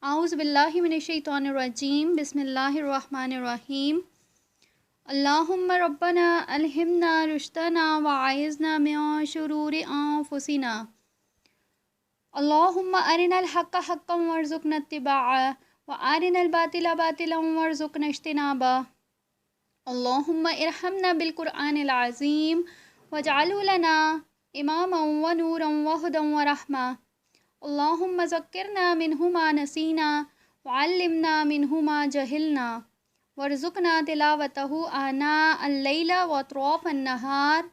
اعوذ باللہ من الشیطان الرجیم بسم اللہ الرحمن الرحیم اللہم ربنا الہمنا رشدنا وعائذنا من شرور انفسنا اللہم ارنا الحق حقا وارزقنا اتباعہ وارنا الباطل باطلا وارزقنا اجتنابہ اللہم ارحمنا بالقرآن العظیم واجعلہ لنا اماما ونورا وہدا ورحمہ اللہم ذکرنا منہ ما نسینا وعلمنا منہ ما جہلنا وارزقنا تلاوتہ آناء اللیل واطراف النہار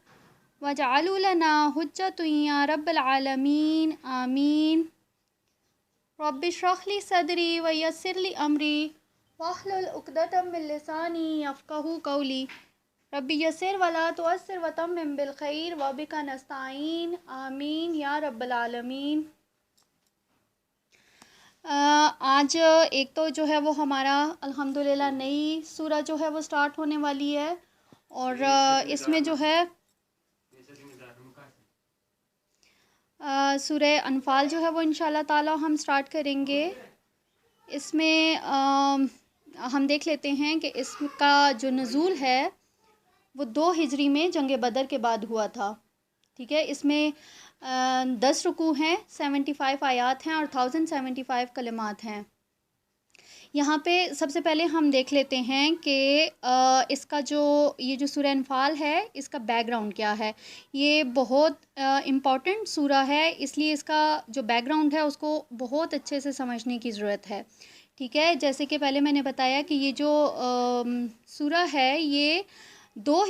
واجعل لنا حجۃ یا رب العالمین آمین۔ رب اشرح لی صدری ویسر لی امری واحلل عقدۃ من لسانی یفقہوا قولی رب یسر ولا تعسر وتمم بالخیر وبک نستعین آمین یا رب العالمین۔ آج ایک تو جو ہے وہ ہمارا الحمدللہ نئی سورہ جو ہے وہ سٹارٹ ہونے والی ہے، اور اس میں جو ہے سورہ انفال جو ہے وہ انشاءاللہ تعالی ہم سٹارٹ کریں گے۔ اس میں ہم دیکھ لیتے ہیں کہ اس کا جو نزول ہے وہ 2 ہجری میں جنگ بدر کے بعد ہوا تھا، ٹھیک ہے۔ اس میں 10 رکوع ہیں، 75 آیات ہیں اور 1075 کلمات ہیں۔ یہاں پہ سب سے پہلے ہم دیکھ لیتے ہیں کہ اس کا یہ جو سورہ انفال ہے اس کا بیک گراؤنڈ کیا ہے۔ یہ بہت امپورٹنٹ سورہ ہے، اس لیے اس کا جو بیک گراؤنڈ ہے اس کو بہت اچھے سے سمجھنے کی ضرورت ہے، ٹھیک ہے۔ جیسے کہ پہلے میں نے بتایا کہ یہ جو سورہ ہے یہ 2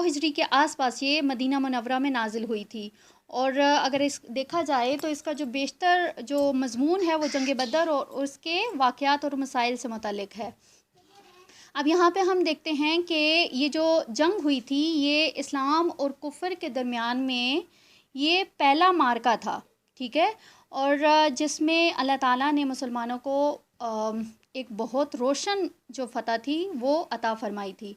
ہجری کے آس پاس یہ مدینہ منورہ میں نازل ہوئی تھی، اور اگر دیکھا جائے تو اس کا جو بیشتر جو مضمون ہے وہ جنگ بدر اور اس کے واقعات اور مسائل سے متعلق ہے۔ اب یہاں پہ ہم دیکھتے ہیں کہ یہ جو جنگ ہوئی تھی یہ اسلام اور کفر کے درمیان میں یہ پہلا معرکہ تھا، ٹھیک ہے، اور جس میں اللہ تعالیٰ نے مسلمانوں کو ایک بہت روشن جو فتح تھی وہ عطا فرمائی تھی۔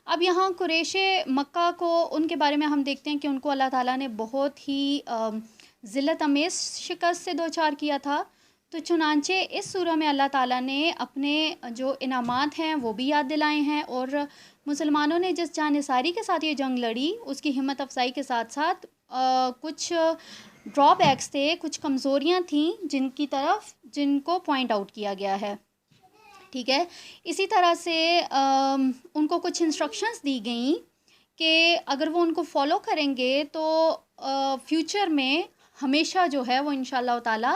اب یہاں قریش مکہ کو ان کے بارے میں ہم دیکھتے ہیں کہ ان کو اللہ تعالیٰ نے بہت ہی ذلت امیز شکست سے دوچار کیا تھا، تو چنانچہ اس سورہ میں اللہ تعالیٰ نے اپنے جو انعامات ہیں وہ بھی یاد دلائے ہیں، اور مسلمانوں نے جس جانثاری کے ساتھ یہ جنگ لڑی اس کی ہمت افزائی کے ساتھ ساتھ کچھ ڈرا بیکس تھے، کچھ کمزوریاں تھیں جن کو پوائنٹ آؤٹ کیا گیا ہے، ٹھیک ہے۔ اسی طرح سے ان کو کچھ انسٹرکشنز دی گئیں کہ اگر وہ ان کو فالو کریں گے تو فیوچر میں ہمیشہ جو ہے وہ انشاءاللہ تعالی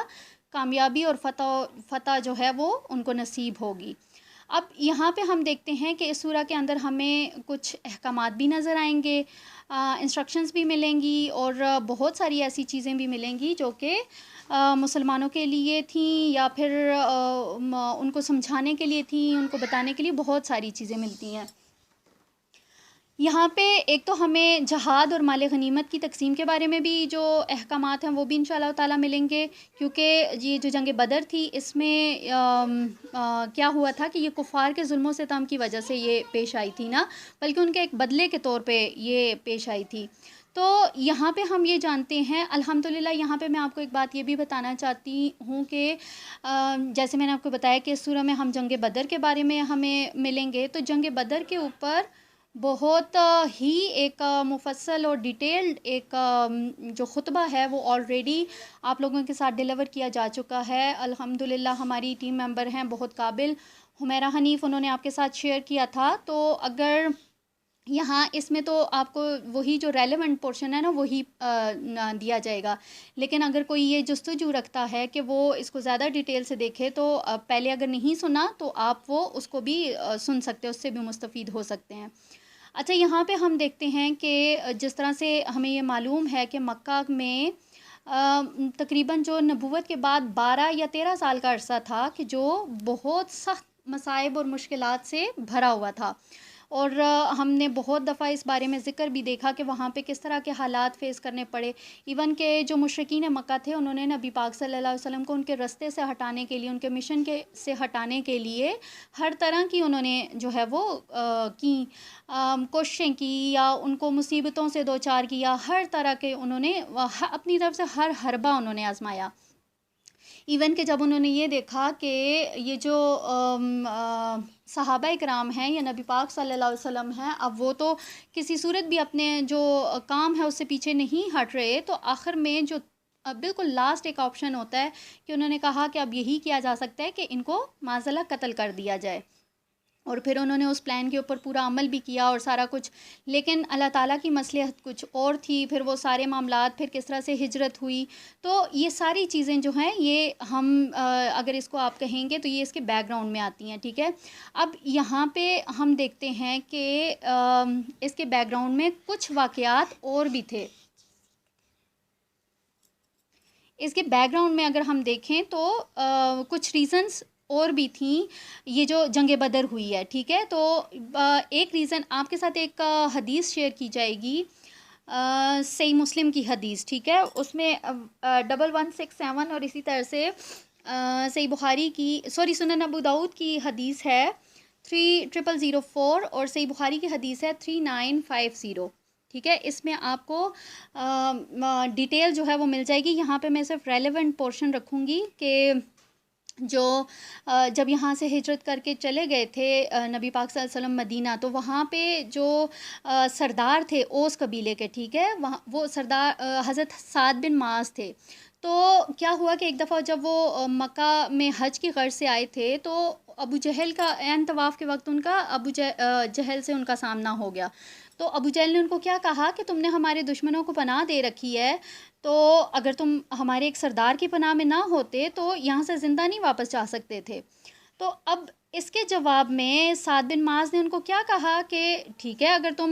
کامیابی اور فتح جو ہے وہ ان کو نصیب ہوگی۔ اب یہاں پہ ہم دیکھتے ہیں کہ اس سورہ کے اندر ہمیں کچھ احکامات بھی نظر آئیں گے، انسٹرکشنز بھی ملیں گی، اور بہت ساری ایسی چیزیں بھی ملیں گی جو کہ مسلمانوں کے لیے تھیں یا پھر ان کو سمجھانے کے لیے تھیں، ان کو بتانے کے لیے بہت ساری چیزیں ملتی ہیں۔ یہاں پہ ایک تو ہمیں جہاد اور مال غنیمت کی تقسیم کے بارے میں بھی جو احکامات ہیں وہ بھی انشاءاللہ تعالیٰ ملیں گے، کیونکہ یہ جو جنگ بدر تھی اس میں کیا ہوا تھا کہ یہ کفار کے ظلم و ستم کی وجہ سے یہ پیش آئی تھی نا، بلکہ ان کے ایک بدلے کے طور پہ یہ پیش آئی تھی۔ تو یہاں پہ ہم یہ جانتے ہیں الحمدللہ، یہاں پہ میں آپ کو ایک بات یہ بھی بتانا چاہتی ہوں کہ جیسے میں نے آپ کو بتایا کہ اس سورہ میں ہم جنگ بدر کے بارے میں ہمیں ملیں گے، تو جنگ بدر کے اوپر بہت ہی ایک مفصل اور ڈیٹیلڈ ایک جو خطبہ ہے وہ آلریڈی آپ لوگوں کے ساتھ ڈیلیور کیا جا چکا ہے۔ الحمدللہ ہماری ٹیم ممبر ہیں بہت قابل، حمیرہ حنیف، انہوں نے آپ کے ساتھ شیئر کیا تھا، تو اگر یہاں اس میں تو آپ کو وہی جو ریلیونٹ پورشن ہے نا وہی دیا جائے گا، لیکن اگر کوئی یہ جستجو رکھتا ہے کہ وہ اس کو زیادہ ڈیٹیل سے دیکھے تو پہلے اگر نہیں سنا تو آپ وہ اس کو بھی سن سکتے ہیں، اس سے بھی مستفید ہو سکتے ہیں۔ اچھا، یہاں پہ ہم دیکھتے ہیں کہ جس طرح سے ہمیں یہ معلوم ہے کہ مکہ میں تقریباً جو نبوت کے بعد 12 یا 13 سال کا عرصہ تھا کہ جو بہت سخت مصائب اور مشکلات سے بھرا ہوا تھا، اور ہم نے بہت دفعہ اس بارے میں ذکر بھی دیکھا کہ وہاں پہ کس طرح کے حالات فیس کرنے پڑے، ایون کہ جو مشرکین مکہ تھے انہوں نے نبی پاک صلی اللہ علیہ وسلم کو ان کے رستے سے ہٹانے کے لیے، ان کے مشن سے ہٹانے کے لیے ہر طرح کی انہوں نے جو ہے وہ کوششیں کی، یا ان کو مصیبتوں سے دوچار کیا، ہر طرح کے انہوں نے اپنی طرف سے ہر حربہ انہوں نے آزمایا۔ ایون کہ جب انہوں نے یہ دیکھا کہ یہ جو صحابہ کرام ہیں یا نبی پاک صلی اللہ علیہ وسلم ہیں، اب وہ تو کسی صورت بھی اپنے جو کام ہے اس سے پیچھے نہیں ہٹ رہے، تو آخر میں جو بالکل لاسٹ ایک آپشن ہوتا ہے کہ انہوں نے کہا کہ اب یہی کیا جا سکتا ہے کہ ان کو معذلہ قتل کر دیا جائے، اور پھر انہوں نے اس پلان کے اوپر پورا عمل بھی کیا اور سارا کچھ، لیکن اللہ تعالیٰ کی مصلحت کچھ اور تھی، پھر وہ سارے معاملات، پھر کس طرح سے ہجرت ہوئی، تو یہ ساری چیزیں جو ہیں یہ ہم اگر اس کو آپ کہیں گے تو یہ اس کے بیک گراؤنڈ میں آتی ہیں، ٹھیک ہے۔ اب یہاں پہ ہم دیکھتے ہیں کہ اس کے بیک گراؤنڈ میں کچھ واقعات اور بھی تھے۔ اس کے بیک گراؤنڈ میں اگر ہم دیکھیں تو کچھ ریزنز اور بھی تھیں، یہ جو جنگ بدر ہوئی ہے، ٹھیک ہے۔ تو ایک ریزن آپ کے ساتھ ایک حدیث شیئر کی جائے گی، صحیح مسلم کی حدیث، ٹھیک ہے، اس میں 1167 اور اسی طرح سے صحیح بخاری کی سنن ابو داؤد کی حدیث ہے 3004 اور صحیح بخاری کی حدیث ہے 3950، ٹھیک ہے۔ اس میں آپ کو ڈیٹیل جو ہے وہ مل جائے گی۔ یہاں پہ میں صرف ریلیونٹ پورشن رکھوں گی کہ جو جب یہاں سے ہجرت کر کے چلے گئے تھے نبی پاک صلی اللہ علیہ وسلم مدینہ، تو وہاں پہ جو سردار تھے اوس قبیلے کے، ٹھیک ہے، وہاں وہ سردار حضرت سعد بن معاذ تھے۔ تو کیا ہوا کہ ایک دفعہ جب وہ مکہ میں حج کی غرض سے آئے تھے تو ابو جہل کا عین طواف کے وقت ان کا ابو جہل سے ان کا سامنا ہو گیا۔ تو ابو جہل نے ان کو کیا کہا کہ تم نے ہمارے دشمنوں کو پناہ دے رکھی ہے، تو اگر تم ہمارے ایک سردار کی پناہ میں نہ ہوتے تو یہاں سے زندہ نہیں واپس جا سکتے تھے۔ تو اب اس کے جواب میں سعد بن معاذ نے ان کو کیا کہا کہ ٹھیک ہے، اگر تم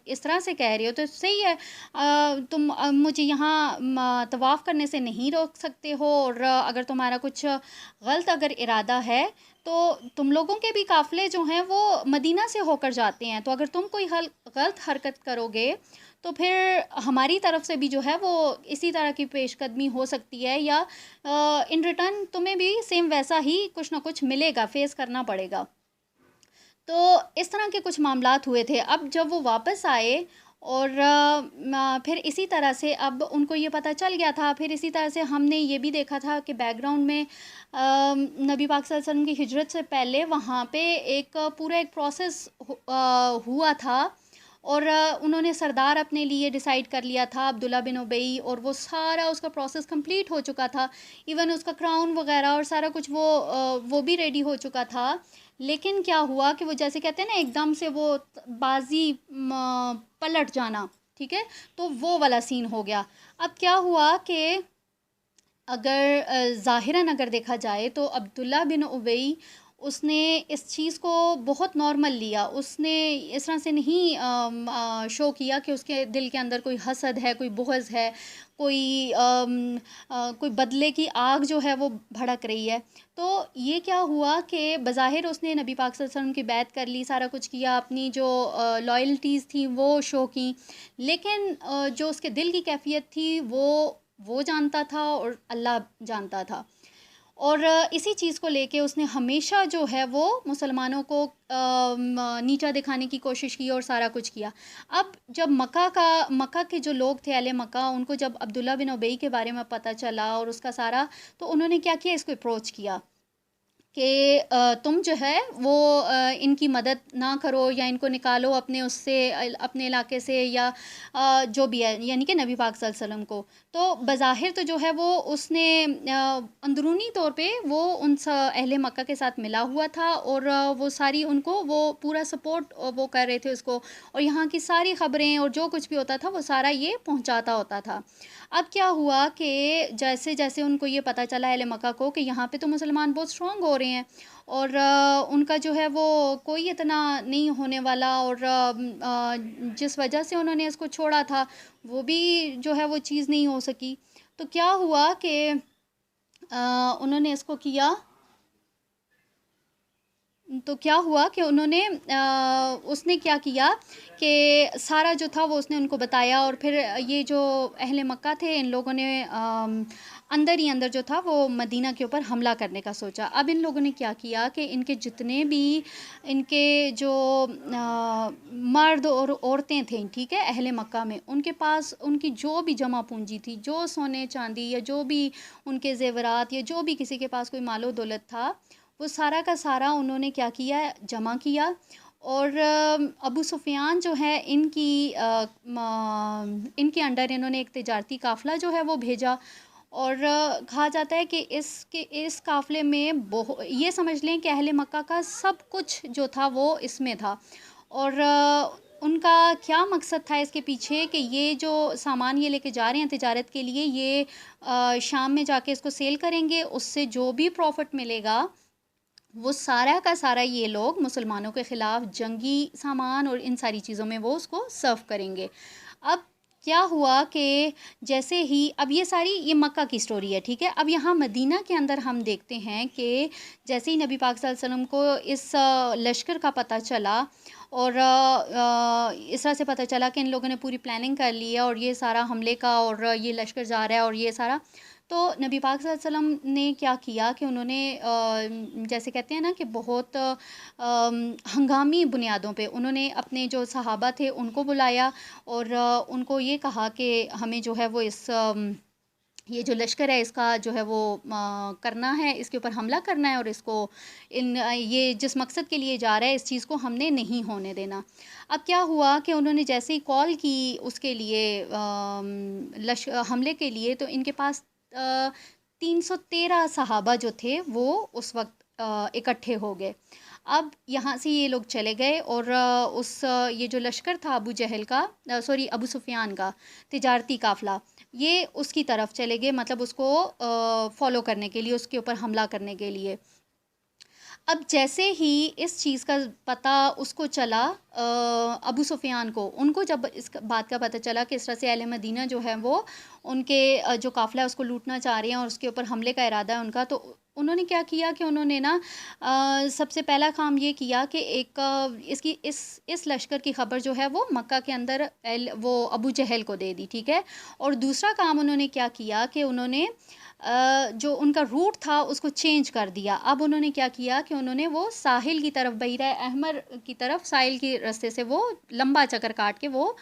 اس طرح سے کہہ رہے ہو تو صحیح ہے، تم مجھے یہاں طواف کرنے سے نہیں روک سکتے ہو، اور اگر تمہارا کچھ غلط اگر ارادہ ہے تو تم لوگوں کے بھی قافلے جو ہیں وہ مدینہ سے ہو کر جاتے ہیں، تو اگر تم کوئی غلط حرکت کرو گے تو پھر ہماری طرف سے بھی جو ہے وہ اسی طرح کی پیش قدمی ہو سکتی ہے، یا ان ریٹرن تمہیں بھی سیم ویسا ہی کچھ نہ کچھ ملے گا، فیس کرنا پڑے گا۔ تو اس طرح کے کچھ معاملات ہوئے تھے۔ اب جب وہ واپس آئے اور پھر اسی طرح سے اب ان کو یہ پتہ چل گیا تھا، پھر اسی طرح سے ہم نے یہ بھی دیکھا تھا کہ بیک گراؤنڈ میں نبی پاک صلی اللہ علیہ وسلم کی ہجرت سے پہلے وہاں پہ ایک پورا ایک پروسیس ہوا تھا، اور انہوں نے سردار اپنے لیے ڈیسائیڈ کر لیا تھا عبداللہ بن ابئی، اور وہ سارا اس کا پروسیس کمپلیٹ ہو چکا تھا، ایون اس کا کراؤن وغیرہ اور سارا کچھ وہ بھی ریڈی ہو چکا تھا۔ لیکن کیا ہوا کہ وہ جیسے کہتے ہیں نا ایک دم سے وہ بازی پلٹ جانا، ٹھیک ہے، تو وہ والا سین ہو گیا۔ اب کیا ہوا کہ اگر ظاہراً اگر دیکھا جائے تو عبداللہ بن ابئی اس نے اس چیز کو بہت نارمل لیا، اس نے اس طرح سے نہیں شو کیا کہ اس کے دل کے اندر کوئی حسد ہے، کوئی بغض ہے، کوئی بدلے کی آگ جو ہے وہ بھڑک رہی ہے۔ تو یہ کیا ہوا کہ بظاہر اس نے نبی پاک صلی اللہ علیہ وسلم کی بیعت کر لی، سارا کچھ کیا، اپنی جو لائلٹیز تھیں وہ شو کی، لیکن جو اس کے دل کی کیفیت تھی وہ جانتا تھا اور اللہ جانتا تھا، اور اسی چیز کو لے کے اس نے ہمیشہ جو ہے وہ مسلمانوں کو نیچا دکھانے کی کوشش کی اور سارا کچھ کیا۔ اب جب مکہ کے جو لوگ تھے اہل مکہ، ان کو جب عبداللہ بن ابئی کے بارے میں پتہ چلا اور اس کا سارا، تو انہوں نے کیا کیا، اس کو اپروچ کیا کہ تم جو ہے وہ ان کی مدد نہ کرو یا ان کو نکالو اپنے اس سے، اپنے علاقے سے، یا جو بھی ہے، یعنی کہ نبی پاک صلی اللہ علیہ وسلم کو۔ تو بظاہر تو جو ہے وہ اس نے اندرونی طور پہ وہ ان اہل مکہ کے ساتھ ملا ہوا تھا، اور وہ ساری ان کو وہ پورا سپورٹ وہ کر رہے تھے اس کو، اور یہاں کی ساری خبریں اور جو کچھ بھی ہوتا تھا وہ سارا یہ پہنچاتا ہوتا تھا۔ اب کیا ہوا کہ جیسے جیسے ان کو یہ پتہ چلا اہل مکہ کو کہ یہاں پہ تو مسلمان بہت اسٹرانگ ہو رہے ہیں، اور ان کا جو ہے وہ کوئی اتنا نہیں ہونے والا، اور جس وجہ سے انہوں نے اس کو چھوڑا تھا وہ بھی جو ہے وہ چیز نہیں ہو سکی، تو کیا ہوا کہ انہوں نے اس کو کیا، تو کیا ہوا کہ انہوں نے اس نے کیا کیا کہ سارا جو تھا وہ اس نے ان کو بتایا، اور پھر یہ جو اہل مکہ تھے ان لوگوں نے اندر ہی اندر جو تھا وہ مدینہ کے اوپر حملہ کرنے کا سوچا. اب ان لوگوں نے کیا کیا کہ ان کے جتنے بھی ان کے جو مرد اور عورتیں تھیں، ٹھیک ہے، اہل مکہ میں، ان کے پاس ان کی جو بھی جمع پونجی تھی، جو سونے چاندی یا جو بھی ان کے زیورات یا جو بھی کسی کے پاس کوئی مال و دولت تھا، وہ سارا کا سارا انہوں نے کیا کیا، جمع کیا. اور ابو سفیان جو ہے ان کے انڈر انہوں نے ایک تجارتی قافلہ جو ہے وہ بھیجا. اور کہا جاتا ہے کہ اس قافلے میں یہ سمجھ لیں کہ اہل مکہ کا سب کچھ جو تھا وہ اس میں تھا. اور ان کا کیا مقصد تھا اس کے پیچھے کہ یہ جو سامان یہ لے کے جا رہے ہیں تجارت کے لیے، یہ شام میں جا کے اس کو سیل کریں گے، اس سے جو بھی پروفٹ ملے گا وہ سارا کا سارا یہ لوگ مسلمانوں کے خلاف جنگی سامان اور ان ساری چیزوں میں وہ اس کو سرو کریں گے. اب کیا ہوا کہ جیسے ہی اب یہ مکہ کی سٹوری ہے، ٹھیک ہے. اب یہاں مدینہ کے اندر ہم دیکھتے ہیں کہ جیسے ہی نبی پاک صلی اللہ علیہ وسلم کو اس لشکر کا پتہ چلا اور اس طرح سے پتہ چلا کہ ان لوگوں نے پوری پلاننگ کر لی ہے اور یہ سارا حملے کا اور یہ لشکر جا رہا ہے اور یہ سارا، تو نبی پاک صلی اللہ علیہ وسلم نے کیا کیا کہ انہوں نے جیسے کہتے ہیں نا کہ بہت ہنگامی بنیادوں پہ انہوں نے اپنے جو صحابہ تھے ان کو بلایا اور ان کو یہ کہا کہ ہمیں جو ہے وہ یہ جو لشکر ہے اس کا جو ہے وہ کرنا ہے، اس کے اوپر حملہ کرنا ہے اور اس کو یہ جس مقصد کے لیے جا رہا ہے اس چیز کو ہم نے نہیں ہونے دینا. اب کیا ہوا کہ انہوں نے جیسے ہی کال کی اس کے لیے حملے کے لیے، تو ان کے پاس 313 صحابہ جو تھے وہ اس وقت اکٹھے ہو گئے. اب یہاں سے یہ لوگ چلے گئے اور یہ جو لشکر تھا ابو سفیان کا تجارتی قافلہ، یہ اس کی طرف چلے گئے، مطلب اس کو فالو کرنے کے لیے، اس کے اوپر حملہ کرنے کے لیے. اب جیسے ہی اس چیز کا پتہ اس کو چلا ابو سفیان کو، ان کو جب اس بات کا پتہ چلا کہ اس طرح سے اہل مدینہ جو ہے وہ ان کے جو قافلہ ہے اس کو لوٹنا چاہ رہے ہیں اور اس کے اوپر حملے کا ارادہ ہے ان کا، تو انہوں نے کیا کیا کہ انہوں نے نا سب سے پہلا کام یہ کیا کہ اس لشکر کی خبر جو ہے وہ مکہ کے اندر وہ ابو جہل کو دے دی، ٹھیک ہے. اور دوسرا کام انہوں نے کیا کیا کہ انہوں نے جو ان کا روٹ تھا اس کو چینج کر دیا. اب انہوں نے کیا کیا کہ انہوں نے وہ ساحل کی طرف، بحیرہ احمر کی طرف، ساحل کی راستے سے وہ لمبا چکر کاٹ کے وہ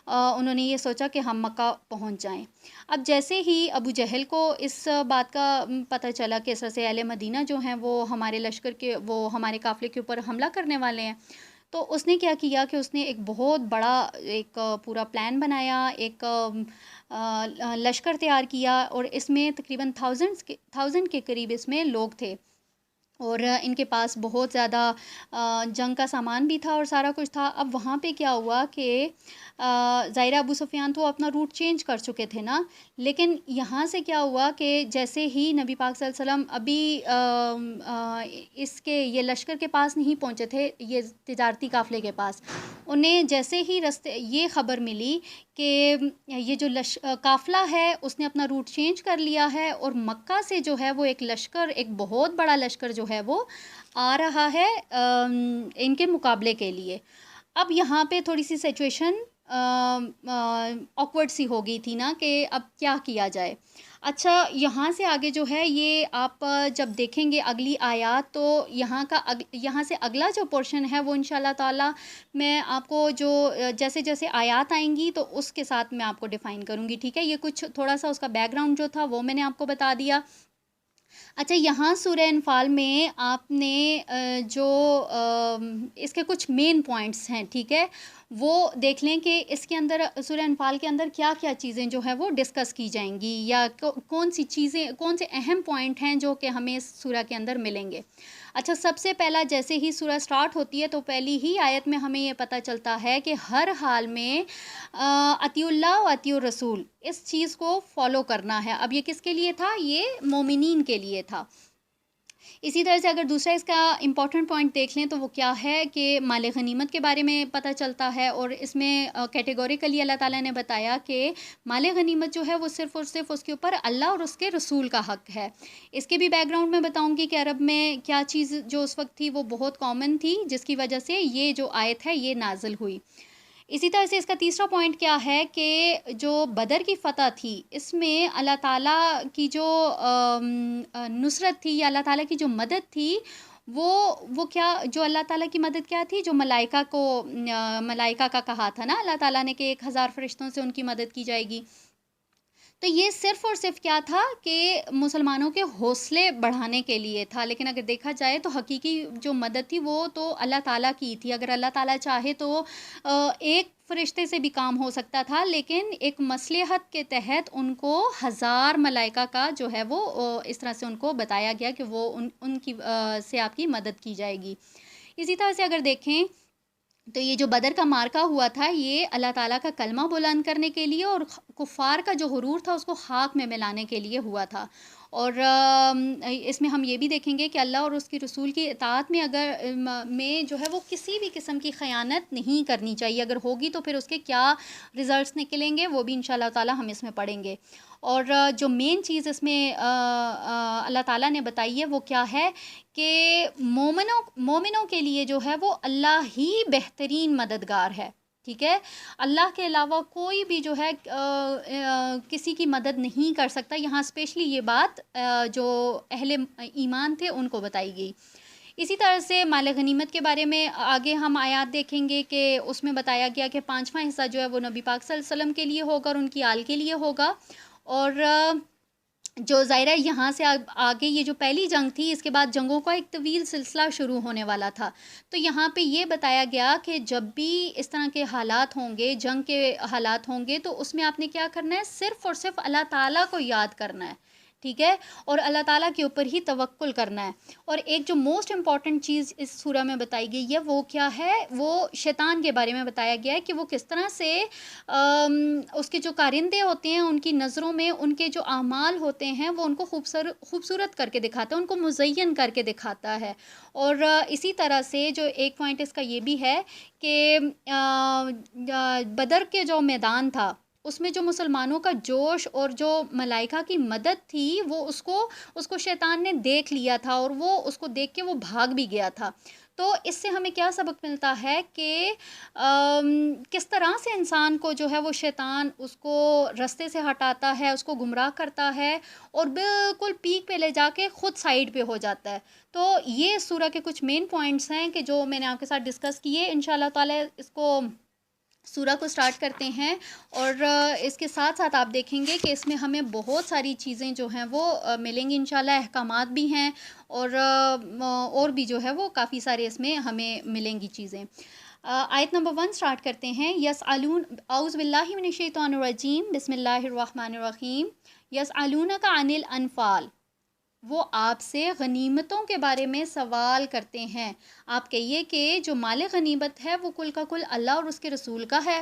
انہوں نے یہ سوچا کہ ہم مکہ پہنچ جائیں. اب جیسے ہی ابو جہل کو اس بات کا پتہ چلا کہ اس طرح سے اہل مدینہ جو ہیں وہ ہمارے لشکر کے، وہ ہمارے قافلے کے اوپر حملہ کرنے والے ہیں، تو اس نے کیا کیا کہ اس نے ایک بہت بڑا ایک پورا پلان بنایا، ایک لشکر تیار کیا اور اس میں تقریباً 1000 کے قریب اس میں لوگ تھے اور ان کے پاس بہت زیادہ جنگ کا سامان بھی تھا اور سارا کچھ تھا. اب وہاں پہ کیا ہوا کہ ظاہرہ ابو سفیان تو اپنا روٹ چینج کر چکے تھے نا، لیکن یہاں سے کیا ہوا کہ جیسے ہی نبی پاک صلی اللہ علیہ وسلم ابھی یہ لشکر کے پاس نہیں پہنچے تھے، یہ تجارتی قافلے کے پاس، انہیں جیسے ہی یہ خبر ملی کہ یہ جو قافلہ ہے اس نے اپنا روٹ چینج کر لیا ہے اور مکہ سے جو ہے وہ ایک لشکر، ایک بہت بڑا لشکر جو ہے وہ آ رہا ہے ان کے مقابلے کے لیے. اب یہاں پہ تھوڑی سی سچویشن آکورڈ سی ہو گئی تھی نا کہ اب کیا کیا جائے. اچھا، یہاں سے آگے جو ہے یہ آپ جب دیکھیں گے اگلی آیات، تو یہاں سے اگلا جو پورشن ہے وہ انشاءاللہ تعالی میں آپ کو جو جیسے جیسے آیات آئیں گی تو اس کے ساتھ میں آپ کو ڈیفائن کروں گی، ٹھیک ہے. یہ کچھ تھوڑا سا اس کا بیک گراؤنڈ جو تھا وہ میں نے آپ کو بتا دیا. اچھا، یہاں سورہ انفال میں آپ نے جو اس کے کچھ مین پوائنٹس ہیں، ٹھیک ہے، وہ دیکھ لیں کہ اس کے اندر سورہ انفال کے اندر کیا کیا چیزیں جو ہے وہ ڈسکس کی جائیں گی یا کون سے اہم پوائنٹ ہیں جو کہ ہمیں اس سورہ کے اندر ملیں گے. اچھا، سب سے پہلا جیسے ہی سورہ سٹارٹ ہوتی ہے تو پہلی ہی آیت میں ہمیں یہ پتہ چلتا ہے کہ ہر حال میں اطیعوا اللہ و اطیعوا الرسول، اس چیز کو فالو کرنا ہے. اب یہ کس کے لیے تھا؟ یہ مومنین کے لیے تھا. اسی طرح سے اگر دوسرا اس کا امپورٹنٹ پوائنٹ دیکھ لیں تو وہ کیا ہے کہ مال غنیمت کے بارے میں پتہ چلتا ہے اور اس میں کیٹیگوریکلی اللہ تعالیٰ نے بتایا کہ مال غنیمت جو ہے وہ صرف اور صرف اس کے اوپر اللہ اور اس کے رسول کا حق ہے. اس کے بھی بیک گراؤنڈ میں بتاؤں گی کہ عرب میں کیا چیز جو اس وقت تھی وہ بہت کامن تھی جس کی وجہ سے یہ جو آیت ہے یہ نازل ہوئی. اسی طرح سے اس کا تیسرا پوائنٹ کیا ہے کہ جو بدر کی فتح تھی اس میں اللہ تعالیٰ کی جو نصرت تھی یا اللہ تعالیٰ کی جو مدد تھی وہ کیا، جو اللہ تعالیٰ کی مدد کیا تھی، جو ملائکہ کا کہا تھا نا اللہ تعالیٰ نے کہ 1000 فرشتوں سے ان کی مدد کی جائے گی. تو یہ صرف اور صرف کیا تھا کہ مسلمانوں کے حوصلے بڑھانے کے لیے تھا، لیکن اگر دیکھا جائے تو حقیقی جو مدد تھی وہ تو اللہ تعالیٰ کی تھی. اگر اللہ تعالیٰ چاہے تو ایک فرشتے سے بھی کام ہو سکتا تھا، لیکن ایک مصلحت کے تحت ان کو 1000 ملائکہ کا جو ہے وہ اس طرح سے ان کو بتایا گیا کہ وہ ان کی سے آپ کی مدد کی جائے گی. اسی طرح سے اگر دیکھیں تو یہ جو بدر کا مارکا ہوا تھا یہ اللہ تعالیٰ کا کلمہ بلند کرنے کے لیے اور کفار کا جو غرور تھا اس کو خاک میں ملانے کے لیے ہوا تھا. اور اس میں ہم یہ بھی دیکھیں گے کہ اللہ اور اس کی رسول کی اطاعت میں میں جو ہے وہ کسی بھی قسم کی خیانت نہیں کرنی چاہیے. اگر ہوگی تو پھر اس کے کیا رزلٹس نکلیں گے وہ بھی انشاءاللہ تعالیٰ ہم اس میں پڑھیں گے. اور جو مین چیز اس میں اللہ تعالیٰ نے بتائی ہے وہ کیا ہے کہ مومنوں کے لیے جو ہے وہ اللہ ہی بہترین مددگار ہے. ٹھیک ہے، اللہ کے علاوہ کوئی بھی جو ہے کسی کی مدد نہیں کر سکتا. یہاں اسپیشلی یہ بات جو اہل ایمان تھے ان کو بتائی گئی. اسی طرح سے مال غنیمت کے بارے میں آگے ہم آیات دیکھیں گے کہ اس میں بتایا گیا کہ 5واں حصہ جو ہے وہ نبی پاک صلی اللہ علیہ وسلم کے لیے ہوگا اور ان کی آل کے لیے ہوگا. اور جو ظاہرہ یہاں سے آگے یہ جو پہلی جنگ تھی اس کے بعد جنگوں کا ایک طویل سلسلہ شروع ہونے والا تھا. تو یہاں پہ یہ بتایا گیا کہ جب بھی اس طرح کے حالات ہوں گے، جنگ کے حالات ہوں گے، تو اس میں آپ نے کیا کرنا ہے، صرف اور صرف اللہ تعالیٰ کو یاد کرنا ہے. ٹھیک ہے، اور اللہ تعالیٰ کے اوپر ہی توکل کرنا ہے. اور ایک جو موسٹ امپورٹنٹ چیز اس سورہ میں بتائی گئی ہے وہ کیا ہے، وہ شیطان کے بارے میں بتایا گیا ہے کہ وہ کس طرح سے اس کے جو کارندے ہوتے ہیں ان کی نظروں میں ان کے جو اعمال ہوتے ہیں وہ ان کو خوبصورت کر کے دکھاتا ہے، ان کو مزین کر کے دکھاتا ہے. اور اسی طرح سے جو ایک پوائنٹ اس کا یہ بھی ہے کہ بدر کے جو میدان تھا اس میں جو مسلمانوں کا جوش اور جو ملائکہ کی مدد تھی وہ اس کو شیطان نے دیکھ لیا تھا اور وہ اس کو دیکھ کے وہ بھاگ بھی گیا تھا. تو اس سے ہمیں کیا سبق ملتا ہے کہ کس طرح سے انسان کو جو ہے وہ شیطان اس کو رستے سے ہٹاتا ہے، اس کو گمراہ کرتا ہے اور بالکل پیک پہ لے جا کے خود سائیڈ پہ ہو جاتا ہے. تو یہ سورہ کے کچھ مین پوائنٹس ہیں کہ جو میں نے آپ کے ساتھ ڈسکس کیے. انشاءاللہ تعالی اس کو سورہ کو سٹارٹ کرتے ہیں اور اس کے ساتھ ساتھ آپ دیکھیں گے کہ اس میں ہمیں بہت ساری چیزیں جو ہیں وہ ملیں گی انشاءاللہ، احکامات بھی ہیں اور بھی جو ہے وہ کافی سارے اس میں ہمیں ملیں گی چیزیں. آیت نمبر 1 سٹارٹ کرتے ہیں. اعوذ باللہ من الشیطان الرجیم، بسم اللہ الرحمن الرحیم. یسألونک عن الانفال، وہ آپ سے غنیمتوں کے بارے میں سوال کرتے ہیں. آپ کہیے کہ جو مال غنیمت ہے وہ کل کا کل اللہ اور اس کے رسول کا ہے،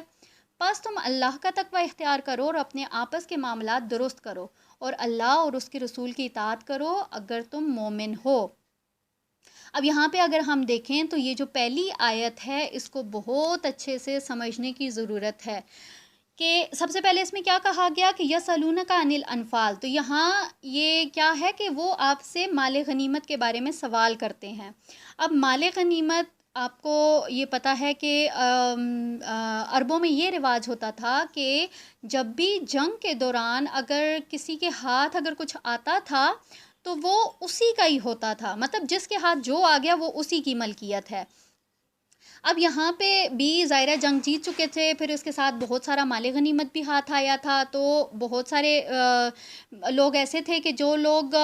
پس تم اللہ کا تقوی اختیار کرو اور اپنے آپس کے معاملات درست کرو اور اللہ اور اس کے رسول کی اطاعت کرو اگر تم مومن ہو. اب یہاں پہ اگر ہم دیکھیں تو یہ جو پہلی آیت ہے اس کو بہت اچھے سے سمجھنے کی ضرورت ہے کہ سب سے پہلے اس میں کیا کہا گیا کہ یسألونک عن الانفال. تو یہاں یہ کیا ہے کہ وہ آپ سے مال غنیمت کے بارے میں سوال کرتے ہیں. اب مال غنیمت آپ کو یہ پتہ ہے کہ عربوں میں یہ رواج ہوتا تھا کہ جب بھی جنگ کے دوران اگر کسی کے ہاتھ اگر کچھ آتا تھا تو وہ اسی کا ہی ہوتا تھا، مطلب جس کے ہاتھ جو آ گیا وہ اسی کی ملکیت ہے. اب یہاں پہ بھی ظاہرہ جنگ جیت چکے تھے، پھر اس کے ساتھ بہت سارا مال غنیمت بھی ہاتھ آیا تھا. تو بہت سارے لوگ ایسے تھے کہ جو لوگ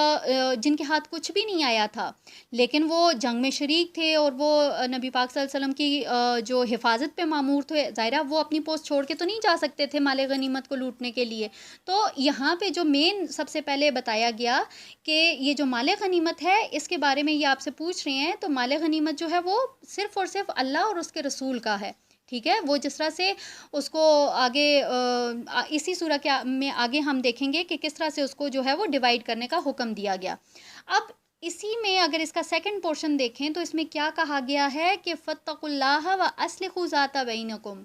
جن کے ہاتھ کچھ بھی نہیں آیا تھا لیکن وہ جنگ میں شریک تھے اور وہ نبی پاک صلی اللہ علیہ وسلم کی جو حفاظت پہ مامور تھے، ظاہرہ وہ اپنی پوسٹ چھوڑ کے تو نہیں جا سکتے تھے مال غنیمت کو لوٹنے کے لیے. تو یہاں پہ جو مین سب سے پہلے بتایا گیا کہ یہ جو مال غنیمت ہے اس کے بارے میں یہ آپ سے پوچھ رہے ہیں، تو مال غنیمت جو ہے وہ صرف اور صرف اللہ اور اس کے رسول کا ہے. ٹھیک ہے، وہ جس طرح سے اس کو آگے اسی سورہ میں آگے ہم دیکھیں گے کہ کس طرح سے اس کو جو ہے وہ ڈیوائیڈ کرنے کا حکم دیا گیا. اب اسی میں اگر اس کا سیکنڈ پورشن دیکھیں تو اس میں کیا کہا گیا ہے کہ فاتقوا اللہ واصلحوا ذات بینکم،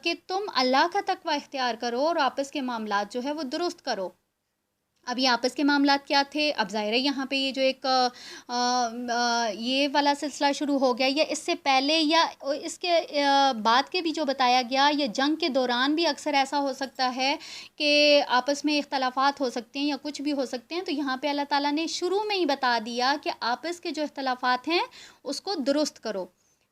کہ تم اللہ کا تقوی اختیار کرو اور آپس کے معاملات جو ہے وہ درست کرو. ابھی آپس کے معاملات کیا تھے، اب ظاہر ہے یہاں پہ یہ جو ایک یہ والا سلسلہ شروع ہو گیا، یا اس سے پہلے یا اس کے بعد کے بھی جو بتایا گیا، یا جنگ کے دوران بھی اکثر ایسا ہو سکتا ہے کہ آپس میں اختلافات ہو سکتے ہیں یا کچھ بھی ہو سکتے ہیں، تو یہاں پہ اللہ تعالیٰ نے شروع میں ہی بتا دیا کہ آپس کے جو اختلافات ہیں اس کو درست کرو،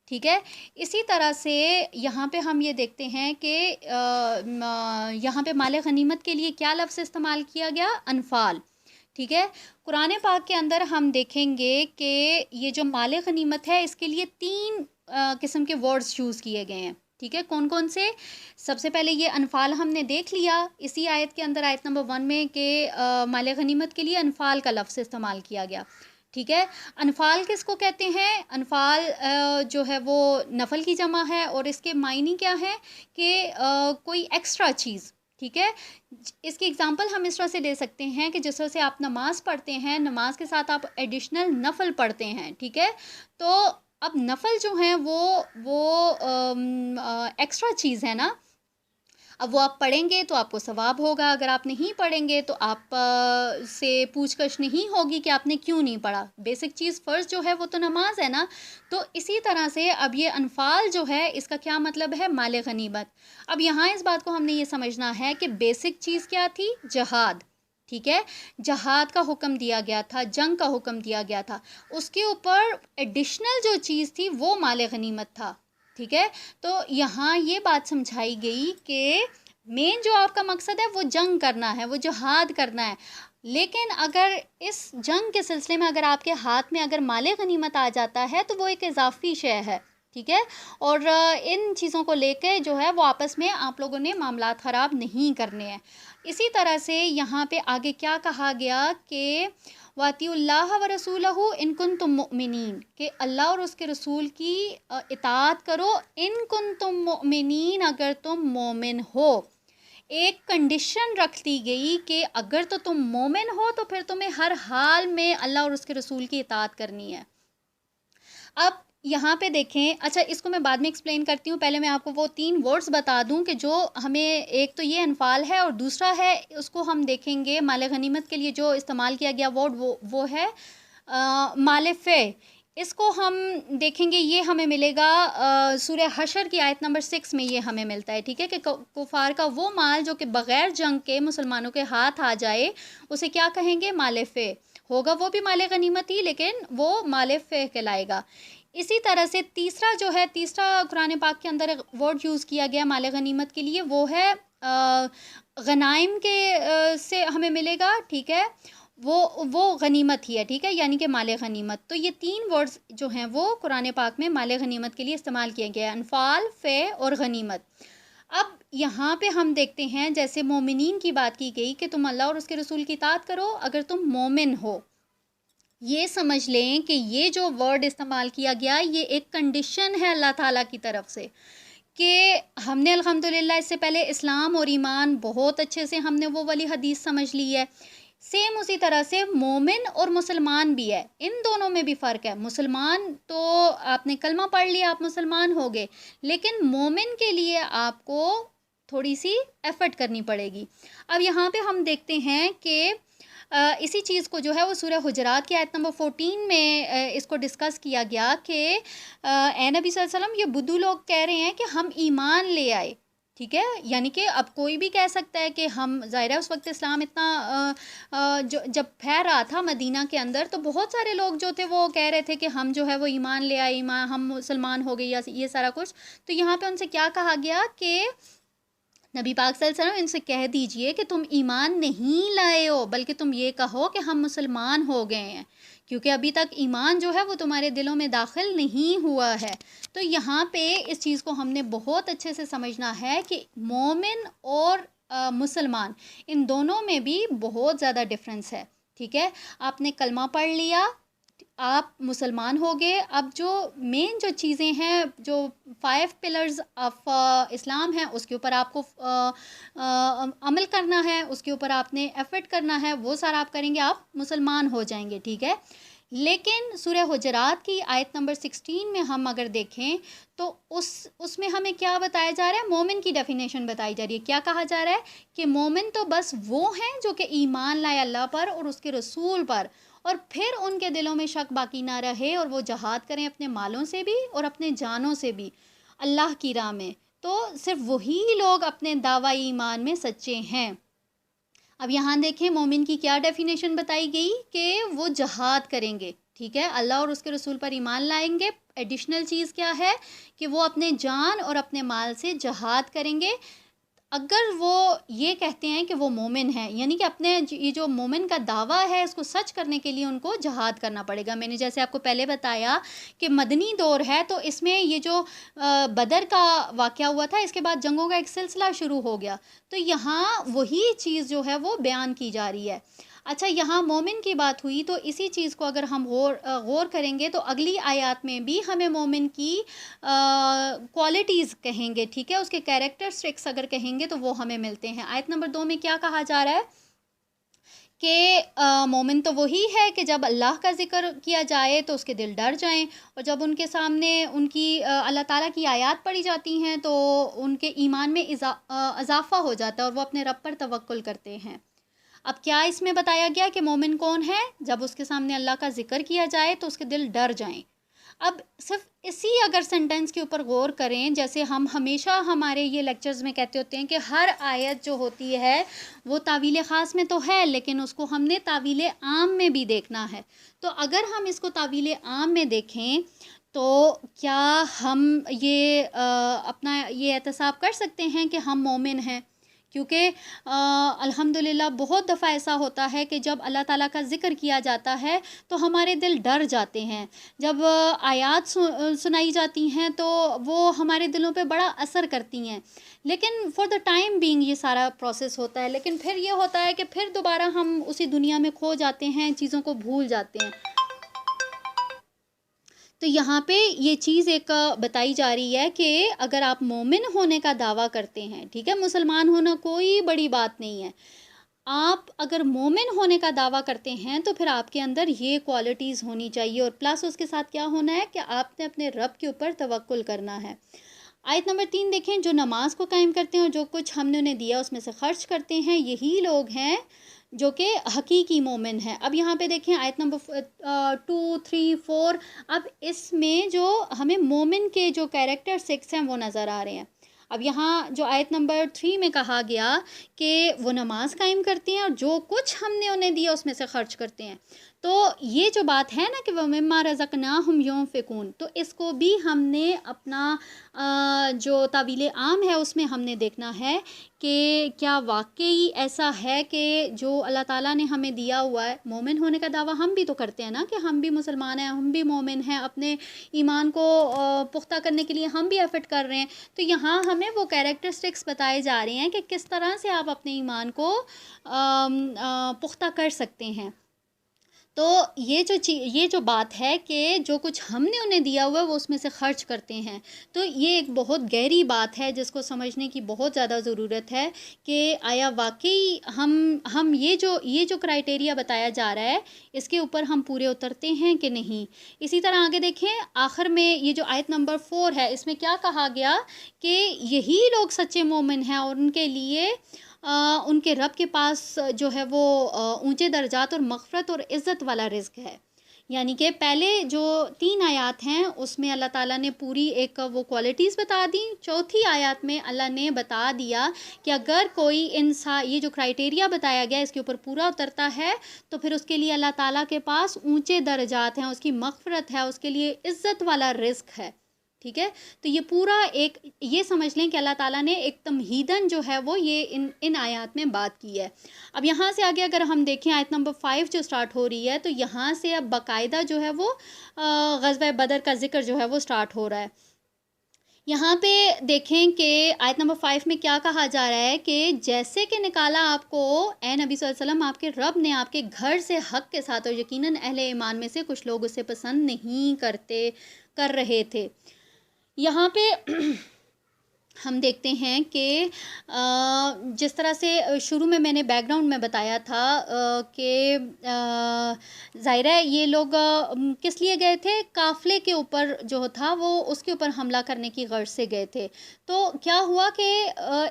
ٹھیک ہے۔ اسی طرح سے یہاں پہ ہم یہ دیکھتے ہیں کہ یہاں پہ مال غنیمت کے لیے کیا لفظ استعمال کیا گیا؟ انفال، ٹھیک ہے۔ قرآن پاک کے اندر ہم دیکھیں گے کہ یہ جو مال غنیمت ہے اس کے لیے 3 قسم کے ورڈز یوز کیے گئے ہیں، ٹھیک ہے۔ کون کون سے؟ سب سے پہلے یہ انفال ہم نے دیکھ لیا اسی آیت کے اندر، آیت نمبر 1 میں، کہ مال غنیمت کے لیے انفال کا لفظ استعمال کیا گیا، ٹھیک ہے۔ انفال کس کو کہتے ہیں؟ انفال جو ہے وہ نفل کی جمع ہے، اور اس کے معنی کیا ہے کہ کوئی ایکسٹرا چیز، ٹھیک ہے۔ اس کی اگزامپل ہم اس طرح سے دے سکتے ہیں کہ جس طرح سے آپ نماز پڑھتے ہیں، نماز کے ساتھ آپ ایڈیشنل نفل پڑھتے ہیں، ٹھیک ہے۔ تو اب نفل جو ہیں وہ ایکسٹرا چیز ہے نا، اب وہ آپ پڑھیں گے تو آپ کو ثواب ہوگا، اگر آپ نہیں پڑھیں گے تو آپ سے پوچھ گچھ نہیں ہوگی کہ آپ نے کیوں نہیں پڑھا۔ بیسک چیز فرض جو ہے وہ تو نماز ہے نا۔ تو اسی طرح سے اب یہ انفال جو ہے اس کا کیا مطلب ہے؟ مال غنیمت۔ اب یہاں اس بات کو ہم نے یہ سمجھنا ہے کہ بیسک چیز کیا تھی؟ جہاد، ٹھیک ہے۔ جہاد کا حکم دیا گیا تھا، جنگ کا حکم دیا گیا تھا، اس کے اوپر ایڈیشنل جو چیز تھی وہ مال غنیمت تھا، ٹھیک ہے۔ تو یہاں یہ بات سمجھائی گئی کہ مین جو آپ کا مقصد ہے وہ جنگ کرنا ہے، وہ جہاد کرنا ہے، لیکن اگر اس جنگ کے سلسلے میں اگر آپ کے ہاتھ میں اگر مال غنیمت آ جاتا ہے تو وہ ایک اضافی شے ہے، ٹھیک ہے۔ اور ان چیزوں کو لے کے جو ہے وہ آپس میں آپ لوگوں نے معاملات خراب نہیں کرنے ہیں۔ اسی طرح سے یہاں پہ آگے کیا کہا گیا کہ وَأَطِیعُوا اللَّهَ وَرَسُولَهُ إِن كُنتُم مُؤْمِنِینَ، کہ اللہ اور اس کے رسول کی اطاعت کرو، ان کنتم مؤمنین، اگر تم مومن ہو۔ ایک کنڈیشن رکھ دی گئی کہ اگر تو تم مومن ہو تو پھر تمہیں ہر حال میں اللہ اور اس کے رسول کی اطاعت کرنی ہے۔ اب یہاں پہ دیکھیں، اچھا اس کو میں بعد میں ایکسپلین کرتی ہوں، پہلے میں آپ کو وہ 3 ورڈز بتا دوں کہ جو ہمیں، ایک تو یہ انفال ہے اور دوسرا ہے اس کو ہم دیکھیں گے مال غنیمت کے لیے جو استعمال کیا گیا ورڈ وہ ہے مال فے۔ اس کو ہم دیکھیں گے، یہ ہمیں ملے گا سورہ حشر کی آیت نمبر 6 میں، یہ ہمیں ملتا ہے، ٹھیک ہے، کہ کفار کا وہ مال جو کہ بغیر جنگ کے مسلمانوں کے ہاتھ آ جائے اسے کیا کہیں گے؟ مال فے ہوگا، وہ بھی مال غنیمت ہی لیکن وہ مال فے کہلائے گا۔ اسی طرح سے تیسرا قرآن پاک کے اندر ورڈ یوز کیا گیا مال غنیمت کے لیے، وہ ہے غنائم کے سے ہمیں ملے گا، ٹھیک ہے، وہ غنیمت ہی ہے، ٹھیک ہے، یعنی کہ مال غنیمت۔ تو یہ 3 ورڈز جو ہیں وہ قرآن پاک میں مال غنیمت کے لیے استعمال کیے گئے، انفال، فے اور غنیمت۔ اب یہاں پہ ہم دیکھتے ہیں جیسے مومنین کی بات کی گئی کہ تم اللہ اور اس کے رسول کی اطاعت کرو اگر تم مومن ہو۔ یہ سمجھ لیں کہ یہ جو ورڈ استعمال کیا گیا یہ ایک کنڈیشن ہے اللہ تعالیٰ کی طرف سے، کہ ہم نے الحمدللہ اس سے پہلے اسلام اور ایمان بہت اچھے سے ہم نے وہ والی حدیث سمجھ لی ہے، سیم اسی طرح سے مومن اور مسلمان بھی ہے، ان دونوں میں بھی فرق ہے۔ مسلمان تو آپ نے کلمہ پڑھ لیا آپ مسلمان ہو گئے، لیکن مومن کے لیے آپ کو تھوڑی سی ایفرٹ کرنی پڑے گی۔ اب یہاں پہ ہم دیکھتے ہیں کہ اسی چیز کو جو ہے وہ سورہ حجرات کی آیت نمبر 14 میں اس کو ڈسکس کیا گیا کہ اے نبی صلی اللہ علیہ وسلم، یہ بدو لوگ کہہ رہے ہیں کہ ہم ایمان لے آئے، ٹھیک ہے، یعنی کہ اب کوئی بھی کہہ سکتا ہے کہ ہم، ظاہر ہے اس وقت اسلام اتنا جب پھیل رہا تھا مدینہ کے اندر تو بہت سارے لوگ جو تھے وہ کہہ رہے تھے کہ ہم جو ہے وہ ایمان لے آئے، ہم مسلمان ہو گئے، یا یہ سارا کچھ۔ تو یہاں پہ ان سے کیا کہا گیا کہ نبی پاک صلی اللہ علیہ وسلم ان سے کہہ دیجئے کہ تم ایمان نہیں لائے ہو، بلکہ تم یہ کہو کہ ہم مسلمان ہو گئے ہیں، کیونکہ ابھی تک ایمان جو ہے وہ تمہارے دلوں میں داخل نہیں ہوا ہے۔ تو یہاں پہ اس چیز کو ہم نے بہت اچھے سے سمجھنا ہے کہ مومن اور مسلمان ان دونوں میں بھی بہت زیادہ ڈفرینس ہے، ٹھیک ہے۔ آپ نے کلمہ پڑھ لیا، آپ مسلمان ہو گئے، اب جو مین جو چیزیں ہیں، جو 5 پلرز آف اسلام ہیں، اس کے اوپر آپ کو عمل کرنا ہے، اس کے اوپر آپ نے ایفرٹ کرنا ہے، وہ سارا آپ کریں گے، آپ مسلمان ہو جائیں گے، ٹھیک ہے۔ لیکن سورہ حجرات کی آیت نمبر 16 میں ہم اگر دیکھیں تو اس میں ہمیں کیا بتایا جا رہا ہے؟ مومن کی ڈیفینیشن بتائی جا رہی ہے. کیا کہا جا رہا ہے کہ مومن تو بس وہ ہیں جو کہ ایمان لائے اللہ پر اور اس کے رسول پر، اور پھر ان کے دلوں میں شک باقی نہ رہے اور وہ جہاد کریں اپنے مالوں سے بھی اور اپنے جانوں سے بھی اللہ کی راہ میں. تو صرف وہی لوگ اپنے دعوی ایمان میں سچے ہیں. اب یہاں دیکھیں مومن کی کیا ڈیفینیشن بتائی گئی کہ وہ جہاد کریں گے. ٹھیک ہے، اللہ اور اس کے رسول پر ایمان لائیں گے. ایڈیشنل چیز کیا ہے کہ وہ اپنے جان اور اپنے مال سے جہاد کریں گے. اگر وہ یہ کہتے ہیں کہ وہ مومن ہیں، یعنی کہ اپنے یہ جو مومن کا دعویٰ ہے اس کو سچ کرنے کے لیے ان کو جہاد کرنا پڑے گا. میں نے جیسے آپ کو پہلے بتایا کہ مدنی دور ہے تو اس میں یہ جو بدر کا واقعہ ہوا تھا، اس کے بعد جنگوں کا ایک سلسلہ شروع ہو گیا. تو یہاں وہی چیز جو ہے وہ بیان کی جا رہی ہے. اچھا، یہاں مومن کی بات ہوئی تو اسی چیز کو اگر ہم غور کریں گے تو اگلی آیات میں بھی ہمیں مومن کی کوالٹیز کہیں گے. ٹھیک ہے، اس کے کیریکٹرسٹکس اگر کہیں گے تو وہ ہمیں ملتے ہیں. آیت نمبر 2 میں کیا کہا جا رہا ہے کہ مومن تو وہی ہے کہ جب اللہ کا ذکر کیا جائے تو اس کے دل ڈر جائیں، اور جب ان کے سامنے ان کی اللہ تعالیٰ کی آیات پڑھی جاتی ہیں تو ان کے ایمان میں اضافہ ہو جاتا ہے اور وہ اپنے رب پر توکل کرتے ہیں. اب کیا اس میں بتایا گیا کہ مومن کون ہے؟ جب اس کے سامنے اللہ کا ذکر کیا جائے تو اس کے دل ڈر جائیں. اب صرف اسی اگر سنٹنس کے اوپر غور کریں، جیسے ہم ہمیشہ ہمارے یہ لیکچرز میں کہتے ہوتے ہیں کہ ہر آیت جو ہوتی ہے وہ تعویل خاص میں تو ہے لیکن اس کو ہم نے تعویل عام میں بھی دیکھنا ہے. تو اگر ہم اس کو تعویل عام میں دیکھیں تو کیا ہم یہ اپنا یہ احتساب کر سکتے ہیں کہ ہم مومن ہیں؟ کیونکہ الحمدللہ بہت دفعہ ایسا ہوتا ہے کہ جب اللہ تعالیٰ کا ذکر کیا جاتا ہے تو ہمارے دل ڈر جاتے ہیں. جب آیات سنائی جاتی ہیں تو وہ ہمارے دلوں پہ بڑا اثر کرتی ہیں، لیکن فار دا ٹائم بینگ یہ سارا پروسیس ہوتا ہے. لیکن پھر یہ ہوتا ہے کہ پھر دوبارہ ہم اسی دنیا میں کھو جاتے ہیں، چیزوں کو بھول جاتے ہیں. تو یہاں پہ یہ چیز ایک بتائی جا رہی ہے کہ اگر آپ مومن ہونے کا دعویٰ کرتے ہیں، ٹھیک ہے، مسلمان ہونا کوئی بڑی بات نہیں ہے، آپ اگر مومن ہونے کا دعویٰ کرتے ہیں تو پھر آپ کے اندر یہ کوالٹیز ہونی چاہیے، اور پلس اس کے ساتھ کیا ہونا ہے کہ آپ نے اپنے رب کے اوپر توکل کرنا ہے. آیت نمبر 3 دیکھیں، جو نماز کو قائم کرتے ہیں اور جو کچھ ہم نے انہیں دیا اس میں سے خرچ کرتے ہیں، یہی لوگ ہیں جو کہ حقیقی مومن ہے. اب یہاں پہ دیکھیں آیت نمبر 2 3 4. اب اس میں جو ہمیں مومن کے جو کیریکٹرسٹکس ہیں وہ نظر آ رہے ہیں. اب یہاں جو آیت نمبر 3 میں کہا گیا کہ وہ نماز قائم کرتے ہیں اور جو کچھ ہم نے انہیں دیا اس میں سے خرچ کرتے ہیں، تو یہ جو بات ہے نا کہ وہ مما رزقناہم ينفقون، تو اس کو بھی ہم نے اپنا جو تعویل عام ہے اس میں ہم نے دیکھنا ہے کہ کیا واقعی ایسا ہے کہ جو اللہ تعالیٰ نے ہمیں دیا ہوا ہے، مومن ہونے کا دعویٰ ہم بھی تو کرتے ہیں نا کہ ہم بھی مسلمان ہیں، ہم بھی مومن ہیں، اپنے ایمان کو پختہ کرنے کے لیے ہم بھی ایفرٹ کر رہے ہیں. تو یہاں ہمیں وہ کیریکٹرسٹکس بتائے جا رہے ہیں کہ کس طرح سے آپ اپنے ایمان کو پختہ کر سکتے ہیں. تو یہ جو بات ہے کہ جو کچھ ہم نے انہیں دیا ہوا ہے وہ اس میں سے خرچ کرتے ہیں، تو یہ ایک بہت گہری بات ہے جس کو سمجھنے کی بہت زیادہ ضرورت ہے کہ آیا واقعی ہم یہ جو کرائٹیریا بتایا جا رہا ہے اس کے اوپر ہم پورے اترتے ہیں کہ نہیں. اسی طرح آگے دیکھیں، آخر میں یہ جو آیت نمبر 4 ہے اس میں کیا کہا گیا کہ یہی لوگ سچے مومن ہیں اور ان کے لیے ان کے رب کے پاس جو ہے وہ اونچے درجات اور مغفرت اور عزت والا رزق ہے. یعنی کہ پہلے جو 3 آیات ہیں اس میں اللہ تعالیٰ نے پوری ایک وہ کوالٹیز بتا دیں. چوتھی آیات میں اللہ نے بتا دیا کہ اگر کوئی یہ جو کرائٹیریا بتایا گیا اس کے اوپر پورا اترتا ہے تو پھر اس کے لیے اللہ تعالیٰ کے پاس اونچے درجات ہیں، اس کی مغفرت ہے، اس کے لیے عزت والا رزق ہے. ٹھیک ہے، تو یہ پورا ایک یہ سمجھ لیں کہ اللہ تعالیٰ نے ایک تمہیداً جو ہے وہ یہ ان آیات میں بات کی ہے. اب یہاں سے آگے اگر ہم دیکھیں آیت نمبر 5 جو سٹارٹ ہو رہی ہے تو یہاں سے اب باقاعدہ جو ہے وہ غزوہ بدر کا ذکر جو ہے وہ سٹارٹ ہو رہا ہے. یہاں پہ دیکھیں کہ آیت نمبر 5 میں کیا کہا جا رہا ہے کہ جیسے کہ نکالا آپ کو اے نبی صلی اللہ علیہ وسلم آپ کے رب نے آپ کے گھر سے حق کے ساتھ، اور یقیناً اہل ایمان میں سے کچھ لوگ اسے پسند نہیں کر رہے تھے. یہاں پہ ہم دیکھتے ہیں کہ جس طرح سے شروع میں نے بیک گراؤنڈ میں بتایا تھا کہ ظاہر ہے یہ لوگ کس لیے گئے تھے؟ قافلے کے اوپر جو تھا وہ اس کے اوپر حملہ کرنے کی غرض سے گئے تھے. تو کیا ہوا کہ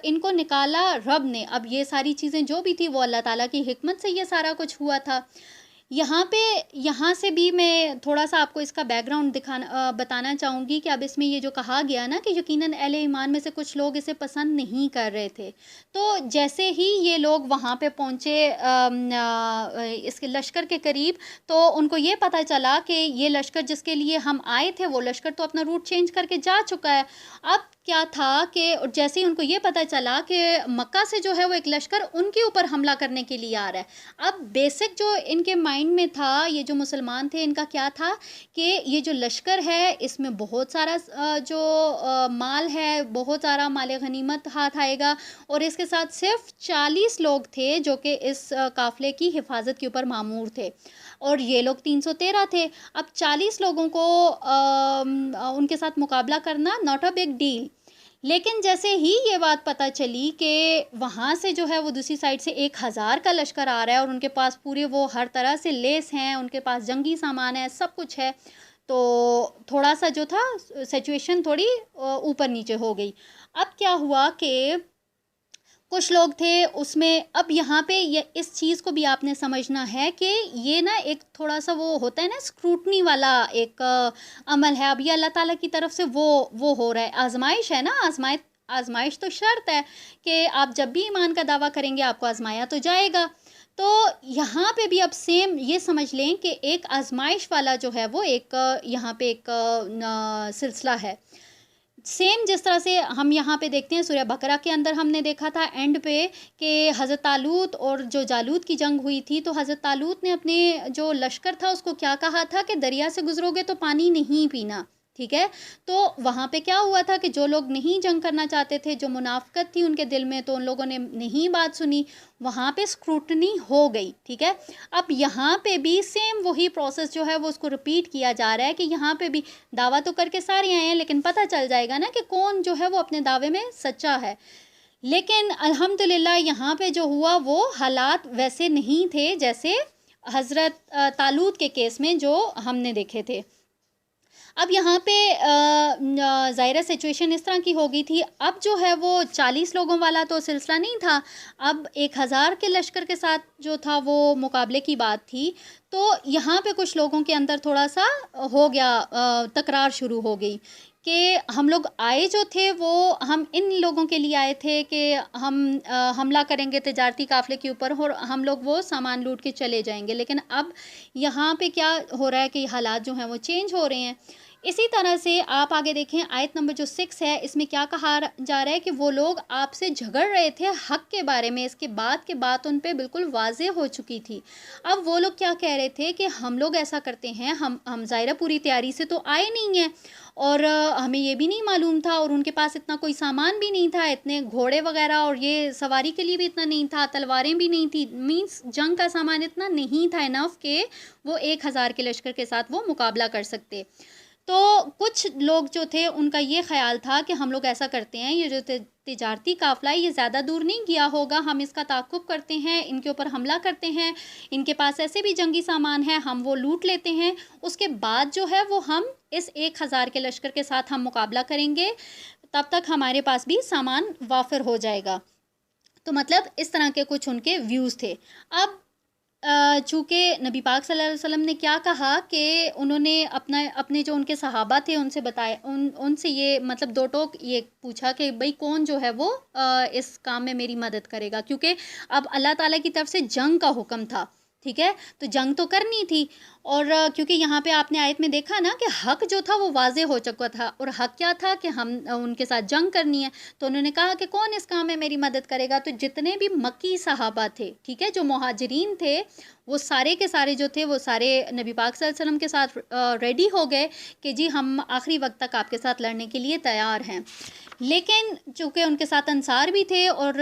ان کو نکالا رب نے. اب یہ ساری چیزیں جو بھی تھی وہ اللہ تعالیٰ کی حکمت سے یہ سارا کچھ ہوا تھا. یہاں سے بھی میں تھوڑا سا آپ کو اس کا بیک گراؤنڈ بتانا چاہوں گی کہ اب اس میں یہ جو کہا گیا نا کہ یقیناً اہل ایمان میں سے کچھ لوگ اسے پسند نہیں کر رہے تھے. تو جیسے ہی یہ لوگ وہاں پہ پہنچے اس کے لشکر کے قریب، تو ان کو یہ پتہ چلا کہ یہ لشکر جس کے لیے ہم آئے تھے وہ لشکر تو اپنا روٹ چینج کر کے جا چکا ہے. اب کیا تھا کہ جیسے ہی ان کو یہ پتہ چلا کہ مکہ سے جو ہے وہ ایک لشکر ان کے اوپر حملہ کرنے کے لیے آ رہا ہے. اب بیسک جو ان کے مائنڈ میں تھا، یہ جو مسلمان تھے ان کا کیا تھا کہ یہ جو لشکر ہے اس میں بہت سارا جو مال ہے، بہت سارا مال غنیمت ہاتھ آئے گا، اور اس کے ساتھ صرف 40 لوگ تھے جو کہ اس قافلے کی حفاظت کے اوپر مامور تھے، اور یہ لوگ 313 تھے. اب 40 لوگوں کو ان کے ساتھ مقابلہ کرنا ناٹ اے بگ ڈیل. لیکن جیسے ہی یہ بات پتہ چلی کہ وہاں سے جو ہے وہ دوسری سائڈ سے 1000 کا لشکر آ رہا ہے، اور ان کے پاس پورے وہ ہر طرح سے لیس ہیں، ان کے پاس جنگی سامان ہے، سب کچھ ہے، تو تھوڑا سا جو تھا سچویشن تھوڑی اوپر نیچے ہو گئی. اب کیا ہوا کہ کچھ لوگ تھے اس میں. اب یہاں پہ اس چیز کو بھی آپ نے سمجھنا ہے کہ یہ نا ایک تھوڑا سا وہ ہوتا ہے نا اسکروٹنی والا ایک عمل ہے. اب یہ اللہ تعالیٰ کی طرف سے وہ ہو رہا ہے، آزمائش ہے نا. آزمائش تو شرط ہے کہ آپ جب بھی ایمان کا دعویٰ کریں گے آپ کو آزمایا تو جائے گا. تو یہاں پہ بھی اب سیم یہ سمجھ لیں کہ ایک آزمائش والا جو ہے وہ ایک یہاں پہ ایک سلسلہ ہے. سیم جس طرح سے ہم یہاں پہ دیکھتے ہیں سورہ بقرہ کے اندر ہم نے دیکھا تھا اینڈ پہ کہ حضرت طالوت اور جو جالوت کی جنگ ہوئی تھی، تو حضرت طالوت نے اپنے جو لشکر تھا اس کو کیا کہا تھا کہ دریا سے گزرو گے تو پانی نہیں پینا. ٹھیک ہے، تو وہاں پہ کیا ہوا تھا کہ جو لوگ نہیں جنگ کرنا چاہتے تھے، جو منافقت تھی ان کے دل میں، تو ان لوگوں نے نہیں بات سنی، وہاں پہ اسکروٹنی ہو گئی. ٹھیک ہے، اب یہاں پہ بھی سیم وہی پروسیس جو ہے وہ اس کو رپیٹ کیا جا رہا ہے کہ یہاں پہ بھی دعویٰ تو کر کے سارے آئے ہیں، لیکن پتہ چل جائے گا نا کہ کون جو ہے وہ اپنے دعوے میں سچا ہے. لیکن الحمدللہ یہاں پہ جو ہوا وہ حالات ویسے نہیں تھے جیسے حضرت طالوت کے کیس میں جو ہم نے دیکھے تھے. اب یہاں پہ ظاہرہ سچویشن اس طرح کی ہو گئی تھی. اب جو ہے وہ 40 لوگوں والا تو سلسلہ نہیں تھا، اب 1000 کے لشکر کے ساتھ جو تھا وہ مقابلے کی بات تھی. تو یہاں پہ کچھ لوگوں کے اندر تھوڑا سا ہو گیا، تکرار شروع ہو گئی کہ ہم لوگ آئے جو تھے وہ ہم ان لوگوں کے لیے آئے تھے کہ ہم حملہ کریں گے تجارتی قافلے کے اوپر اور ہم لوگ وہ سامان لوٹ کے چلے جائیں گے. لیکن اب یہاں پہ کیا ہو رہا ہے کہ حالات جو ہیں وہ چینج ہو رہے ہیں. اسی طرح سے آپ آگے دیکھیں آیت نمبر جو 6 ہے، اس میں کیا کہا جا رہا ہے کہ وہ لوگ آپ سے جھگڑ رہے تھے حق کے بارے میں، اس کے بعد کہ بات ان پہ بالکل واضح ہو چکی تھی. اب وہ لوگ کیا کہہ رہے تھے کہ ہم لوگ ایسا کرتے ہیں، ہم ظاہرہ پوری تیاری سے تو آئے نہیں ہیں، اور ہمیں یہ بھی نہیں معلوم تھا، اور ان کے پاس اتنا کوئی سامان بھی نہیں تھا، اتنے گھوڑے وغیرہ اور یہ سواری کے لیے بھی اتنا نہیں تھا، تلواریں بھی نہیں تھی، مینس جنگ کا سامان اتنا نہیں تھا انف کہ وہ 1000 کے لشکر کے ساتھ وہ مقابلہ کر سکتے. تو کچھ لوگ جو تھے ان کا یہ خیال تھا کہ ہم لوگ ایسا کرتے ہیں، یہ جو تجارتی قافلہ ہے یہ زیادہ دور نہیں گیا ہوگا، ہم اس کا تعاقب کرتے ہیں، ان کے اوپر حملہ کرتے ہیں، ان کے پاس ایسے بھی جنگی سامان ہے، ہم وہ لوٹ لیتے ہیں، اس کے بعد جو ہے وہ ہم اس 1000 کے لشکر کے ساتھ ہم مقابلہ کریں گے، تب تک ہمارے پاس بھی سامان وافر ہو جائے گا. تو مطلب اس طرح کے کچھ ان کے ویوز تھے. اب چونکہ نبی پاک صلی اللہ علیہ وسلم نے کیا کہا کہ انہوں نے اپنے جو ان کے صحابہ تھے ان سے بتایا، ان سے یہ مطلب دو ٹوک یہ پوچھا کہ بھئی کون جو ہے وہ اس کام میں میری مدد کرے گا، کیونکہ اب اللہ تعالیٰ کی طرف سے جنگ کا حکم تھا. ٹھیک ہے، تو جنگ تو کرنی تھی، اور کیونکہ یہاں پہ آپ نے آیت میں دیکھا نا کہ حق جو تھا وہ واضح ہو چکا تھا، اور حق کیا تھا کہ ہم ان کے ساتھ جنگ کرنی ہے. تو انہوں نے کہا کہ کون اس کام میں میری مدد کرے گا. تو جتنے بھی مکی صحابہ تھے، ٹھیک ہے، جو مہاجرین تھے، وہ سارے کے سارے جو تھے وہ سارے نبی پاک صلی اللہ علیہ وسلم کے ساتھ ریڈی ہو گئے کہ جی ہم آخری وقت تک آپ کے ساتھ لڑنے کے لیے تیار ہیں. لیکن چونکہ ان کے ساتھ انصار بھی تھے، اور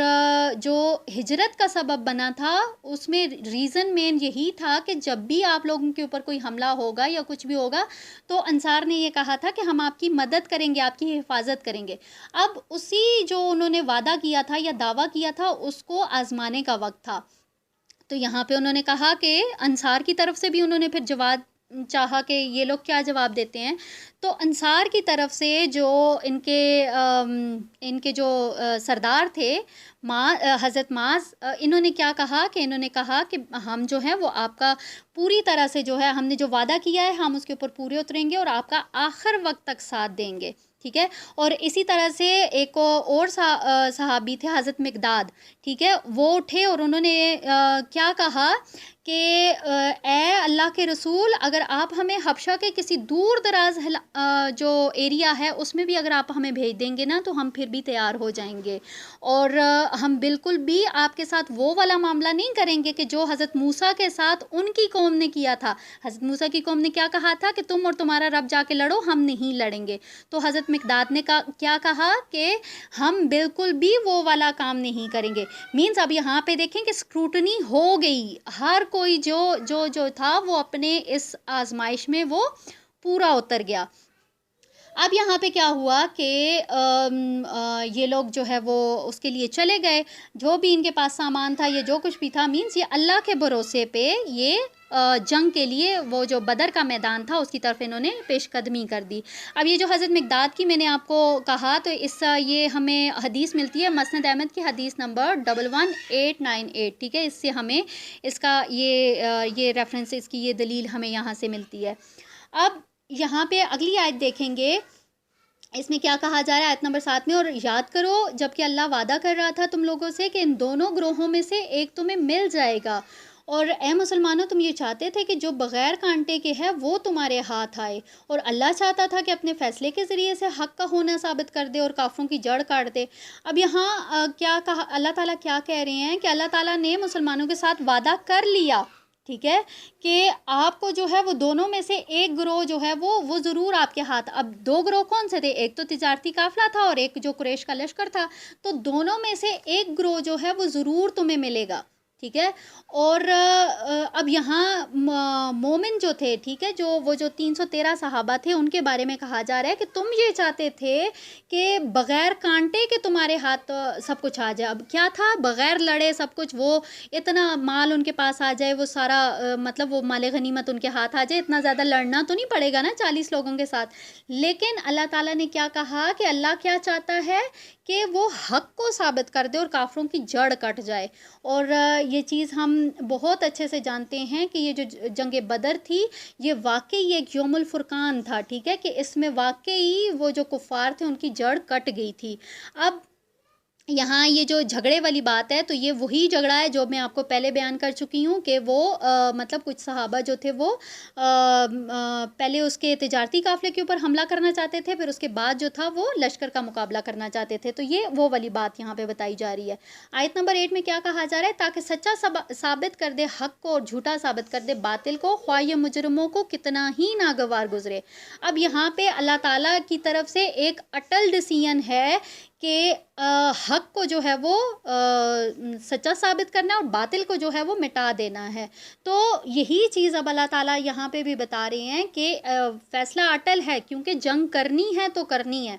جو ہجرت کا سبب بنا تھا اس میں ریزن مین یہی تھا کہ جب بھی آپ لوگوں کے اوپر کوئی حملہ ہوگا یا کچھ بھی ہوگا تو انصار نے یہ کہا تھا کہ ہم آپ کی مدد کریں گے، آپ کی حفاظت کریں گے. اب اسی جو انہوں نے وعدہ کیا تھا یا دعویٰ کیا تھا اس کو آزمانے کا وقت تھا. تو یہاں پہ انہوں نے کہا کہ انصار کی طرف سے بھی انہوں نے پھر جواب چاہا کہ یہ لوگ کیا جواب دیتے ہیں. تو انصار کی طرف سے جو ان کے جو سردار تھے حضرت معاذ، انہوں نے کیا کہا کہ انہوں نے کہا کہ ہم جو ہیں وہ آپ کا پوری طرح سے جو ہے ہم نے جو وعدہ کیا ہے ہم اس کے اوپر پورے اتریں گے اور آپ کا آخر وقت تک ساتھ دیں گے. ٹھیک ہے. اور اسی طرح سے ایک اور صحابی تھے حضرت مقداد. ٹھیک ہے. وہ اٹھے اور انہوں نے کیا کہا کہ اے اللہ کے رسول، اگر آپ ہمیں حبشہ کے کسی دور دراز جو ایریا ہے اس میں بھی اگر آپ ہمیں بھیج دیں گے نا تو ہم پھر بھی تیار ہو جائیں گے، اور ہم بالکل بھی آپ کے ساتھ وہ والا معاملہ نہیں کریں گے کہ جو حضرت موسیٰ کے ساتھ ان کی قوم نے کیا تھا. حضرت موسیٰ کی قوم نے کیا کہا تھا کہ تم اور تمہارا رب جا کے لڑو، ہم نہیں لڑیں گے. تو حضرت مقداد نے کیا کہا کہ ہم بالکل بھی وہ والا کام نہیں کریں گے. مینس اب یہاں پہ دیکھیں کہ اسکروٹنی ہو گئی، ہر کوئی جو تھا وہ اپنے اس آزمائش میں وہ پورا اتر گیا. اب یہاں پہ کیا ہوا کہ یہ لوگ جو ہے وہ اس کے لیے چلے گئے، جو بھی ان کے پاس سامان تھا، یہ جو کچھ بھی تھا، مینس یہ اللہ کے بھروسے پہ یہ جنگ کے لیے وہ جو بدر کا میدان تھا اس کی طرف انہوں نے پیش قدمی کر دی. اب یہ جو حضرت مقداد کی میں نے آپ کو کہا تو یہ ہمیں حدیث ملتی ہے مسند احمد کی حدیث نمبر 11898. ٹھیک ہے. اس سے ہمیں اس کا یہ ریفرنس، اس کی یہ دلیل ہمیں یہاں سے ملتی ہے. اب یہاں پہ اگلی آیت دیکھیں گے، اس میں کیا کہا جا رہا ہے آیت نمبر 7 میں، اور یاد کرو جب کہ اللہ وعدہ کر رہا تھا تم لوگوں سے کہ ان دونوں گروہوں میں سے ایک تمہیں مل جائے گا، اور اے مسلمانوں تم یہ چاہتے تھے کہ جو بغیر کانٹے کے ہے وہ تمہارے ہاتھ آئے، اور اللہ چاہتا تھا کہ اپنے فیصلے کے ذریعے سے حق کا ہونا ثابت کر دے اور کافروں کی جڑ کاٹ دے. اب یہاں کیا کہا اللہ تعالیٰ، کیا کہہ رہے ہیں کہ اللہ تعالیٰ نے مسلمانوں کے ساتھ وعدہ کر لیا، ٹھیک ہے، کہ آپ کو جو ہے وہ دونوں میں سے ایک گروہ جو ہے وہ ضرور آپ کے ہاتھ. اب دو گروہ کون سے تھے؟ ایک تو تجارتی قافلہ تھا اور ایک جو قریش کا لشکر تھا. تو دونوں میں سے ایک گروہ جو ہے وہ ضرور تمہیں ملے گا. ٹھیک ہے. اور اب یہاں مومن جو تھے، ٹھیک ہے، وہ جو 313 صحابہ تھے ان کے بارے میں کہا جا رہا ہے کہ تم یہ چاہتے تھے کہ بغیر کانٹے کے تمہارے ہاتھ سب کچھ آ جائے. اب کیا تھا؟ بغیر لڑے سب کچھ، وہ اتنا مال ان کے پاس آ جائے، وہ سارا مطلب وہ مال غنیمت ان کے ہاتھ آ جائے، اتنا زیادہ لڑنا تو نہیں پڑے گا نا 40 لوگوں کے ساتھ. لیکن اللہ تعالیٰ نے کیا کہا کہ اللہ کیا چاہتا ہے کہ وہ حق کو ثابت کر دے اور کافروں کی جڑ کٹ جائے. اور یہ چیز ہم بہت اچھے سے جانتے ہیں کہ یہ جو جنگ بدر تھی یہ واقعی ایک یوم الفرقان تھا. ٹھیک ہے، کہ اس میں واقعی وہ جو کفار تھے ان کی جڑ کٹ گئی تھی. اب یہاں یہ جو جھگڑے والی بات ہے تو یہ وہی جھگڑا ہے جو میں آپ کو پہلے بیان کر چکی ہوں کہ وہ مطلب کچھ صحابہ جو تھے وہ پہلے اس کے تجارتی قافلے کے اوپر حملہ کرنا چاہتے تھے، پھر اس کے بعد جو تھا وہ لشکر کا مقابلہ کرنا چاہتے تھے. تو یہ وہ والی بات یہاں پہ بتائی جا رہی ہے. آیت نمبر 8 میں کیا کہا جا رہا ہے؟ تاکہ سچا ثابت کر دے حق کو اور جھوٹا ثابت کر دے باطل کو، خواہ یہ مجرموں کو کتنا ہی ناگوار گزرے. اب یہاں پہ اللہ تعالیٰ کی طرف سے ایک اٹل ڈیسیژن ہے کہ حق کو جو ہے وہ سچا ثابت کرنا اور باطل کو جو ہے وہ مٹا دینا ہے. تو یہی چیز اب اللہ تعالیٰ یہاں پہ بھی بتا رہے ہیں کہ فیصلہ اٹل ہے، کیونکہ جنگ کرنی ہے تو کرنی ہے.